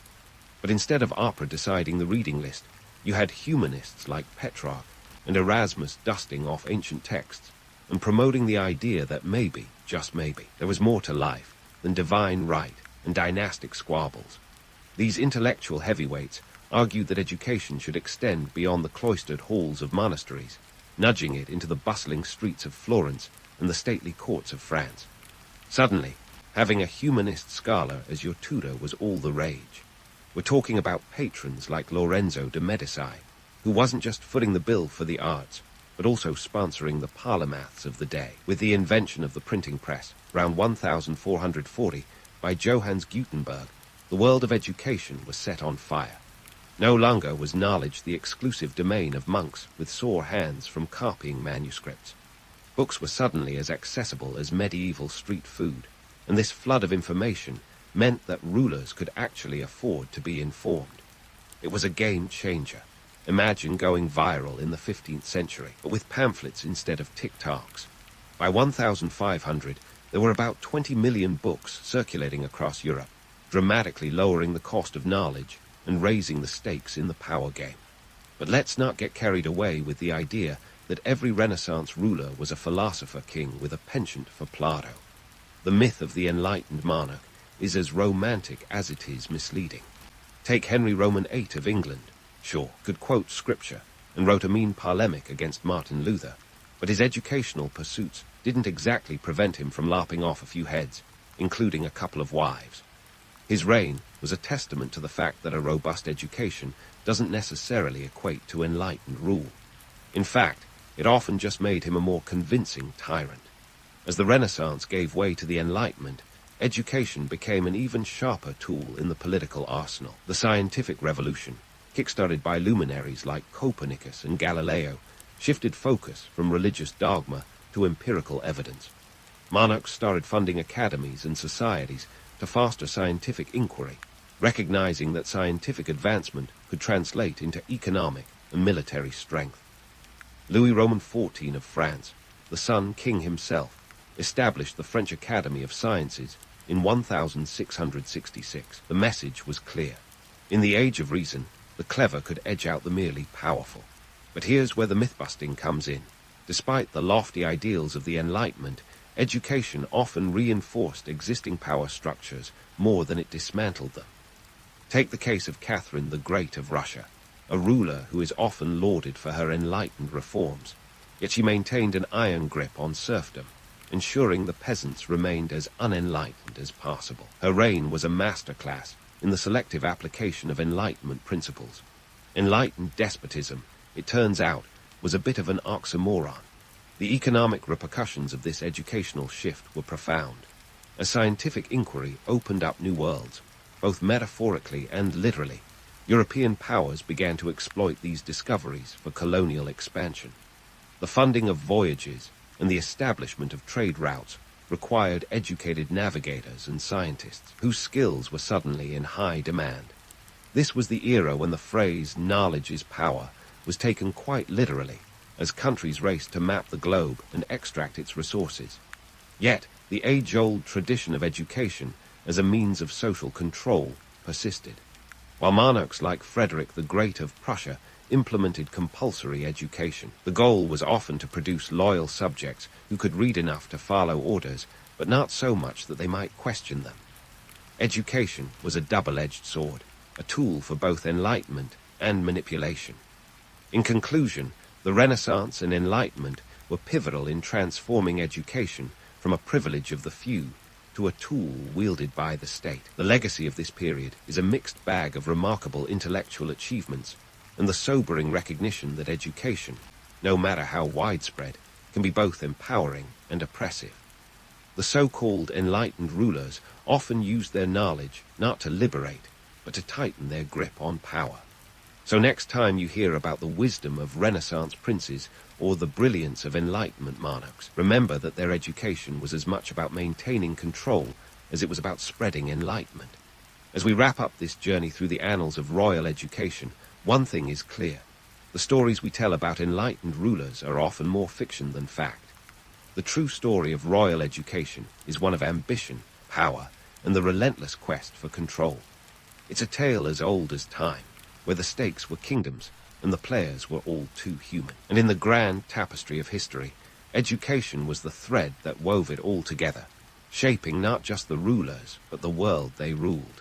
But instead of opera deciding the reading list, you had humanists like Petrarch and Erasmus dusting off ancient texts and promoting the idea that maybe, just maybe, there was more to life than divine right and dynastic squabbles. These intellectual heavyweights argued that education should extend beyond the cloistered halls of monasteries, nudging it into the bustling streets of Florence and the stately courts of France. Suddenly, having a humanist scholar as your tutor was all the rage. We're talking about patrons like Lorenzo de Medici, who wasn't just footing the bill for the arts, but also sponsoring the polymaths of the day. With the invention of the printing press, around 1440, by Johannes Gutenberg, the world of education was set on fire. No longer was knowledge the exclusive domain of monks with sore hands from copying manuscripts. Books were suddenly as accessible as medieval street food, and this flood of information meant that rulers could actually afford to be informed. It was a game changer. Imagine going viral in the 15th century, but with pamphlets instead of TikToks. By 1500, there were about 20 million books circulating across Europe, dramatically lowering the cost of knowledge and raising the stakes in the power game. But let's not get carried away with the idea that every Renaissance ruler was a philosopher king with a penchant for Plato. The myth of the enlightened monarch is as romantic as it is misleading. Take Henry Roman VIII of England. Sure, could quote scripture and wrote a mean polemic against Martin Luther, but his educational pursuits didn't exactly prevent him from lopping off a few heads, including a couple of wives. His reign was a testament to the fact that a robust education doesn't necessarily equate to enlightened rule. In fact, it often just made him a more convincing tyrant. As the Renaissance gave way to the Enlightenment, education became an even sharper tool in the political arsenal. The scientific revolution, kick-started by luminaries like Copernicus and Galileo, shifted focus from religious dogma to empirical evidence. Monarchs started funding academies and societies to foster scientific inquiry, recognizing that scientific advancement could translate into economic and military strength. Louis Roman XIV of France, the Sun King himself, established the French Academy of Sciences in 1666. The message was clear. In the age of reason, the clever could edge out the merely powerful. But here's where the myth-busting comes in. Despite the lofty ideals of the Enlightenment, education often reinforced existing power structures more than it dismantled them. Take the case of Catherine the Great of Russia, a ruler who is often lauded for her enlightened reforms, yet she maintained an iron grip on serfdom, ensuring the peasants remained as unenlightened as possible. Her reign was a masterclass in the selective application of Enlightenment principles. Enlightened despotism, it turns out, was a bit of an oxymoron. The economic repercussions of this educational shift were profound. As scientific inquiry opened up new worlds, both metaphorically and literally, European powers began to exploit these discoveries for colonial expansion. The funding of voyages and the establishment of trade routes required educated navigators and scientists whose skills were suddenly in high demand. This was the era when the phrase "knowledge is power" was taken quite literally, as countries raced to map the globe and extract its resources. Yet, the age-old tradition of education as a means of social control persisted. While monarchs like Frederick the Great of Prussia implemented compulsory education, the goal was often to produce loyal subjects who could read enough to follow orders, but not so much that they might question them. Education was a double-edged sword, a tool for both enlightenment and manipulation. In conclusion, the Renaissance and Enlightenment were pivotal in transforming education from a privilege of the few to a tool wielded by the state. The legacy of this period is a mixed bag of remarkable intellectual achievements and the sobering recognition that education, no matter how widespread, can be both empowering and oppressive. The so-called enlightened rulers often used their knowledge not to liberate, but to tighten their grip on power. So next time you hear about the wisdom of Renaissance princes or the brilliance of Enlightenment monarchs, remember that their education was as much about maintaining control as it was about spreading enlightenment. As we wrap up this journey through the annals of royal education, one thing is clear. The stories we tell about enlightened rulers are often more fiction than fact. The The true story of royal education is one of ambition, power, and the relentless quest for control. It's a tale as old as time, where the stakes were kingdoms and the players were all too human. And in the grand tapestry of history, education was the thread that wove it all together, shaping not just the rulers, but the world they ruled.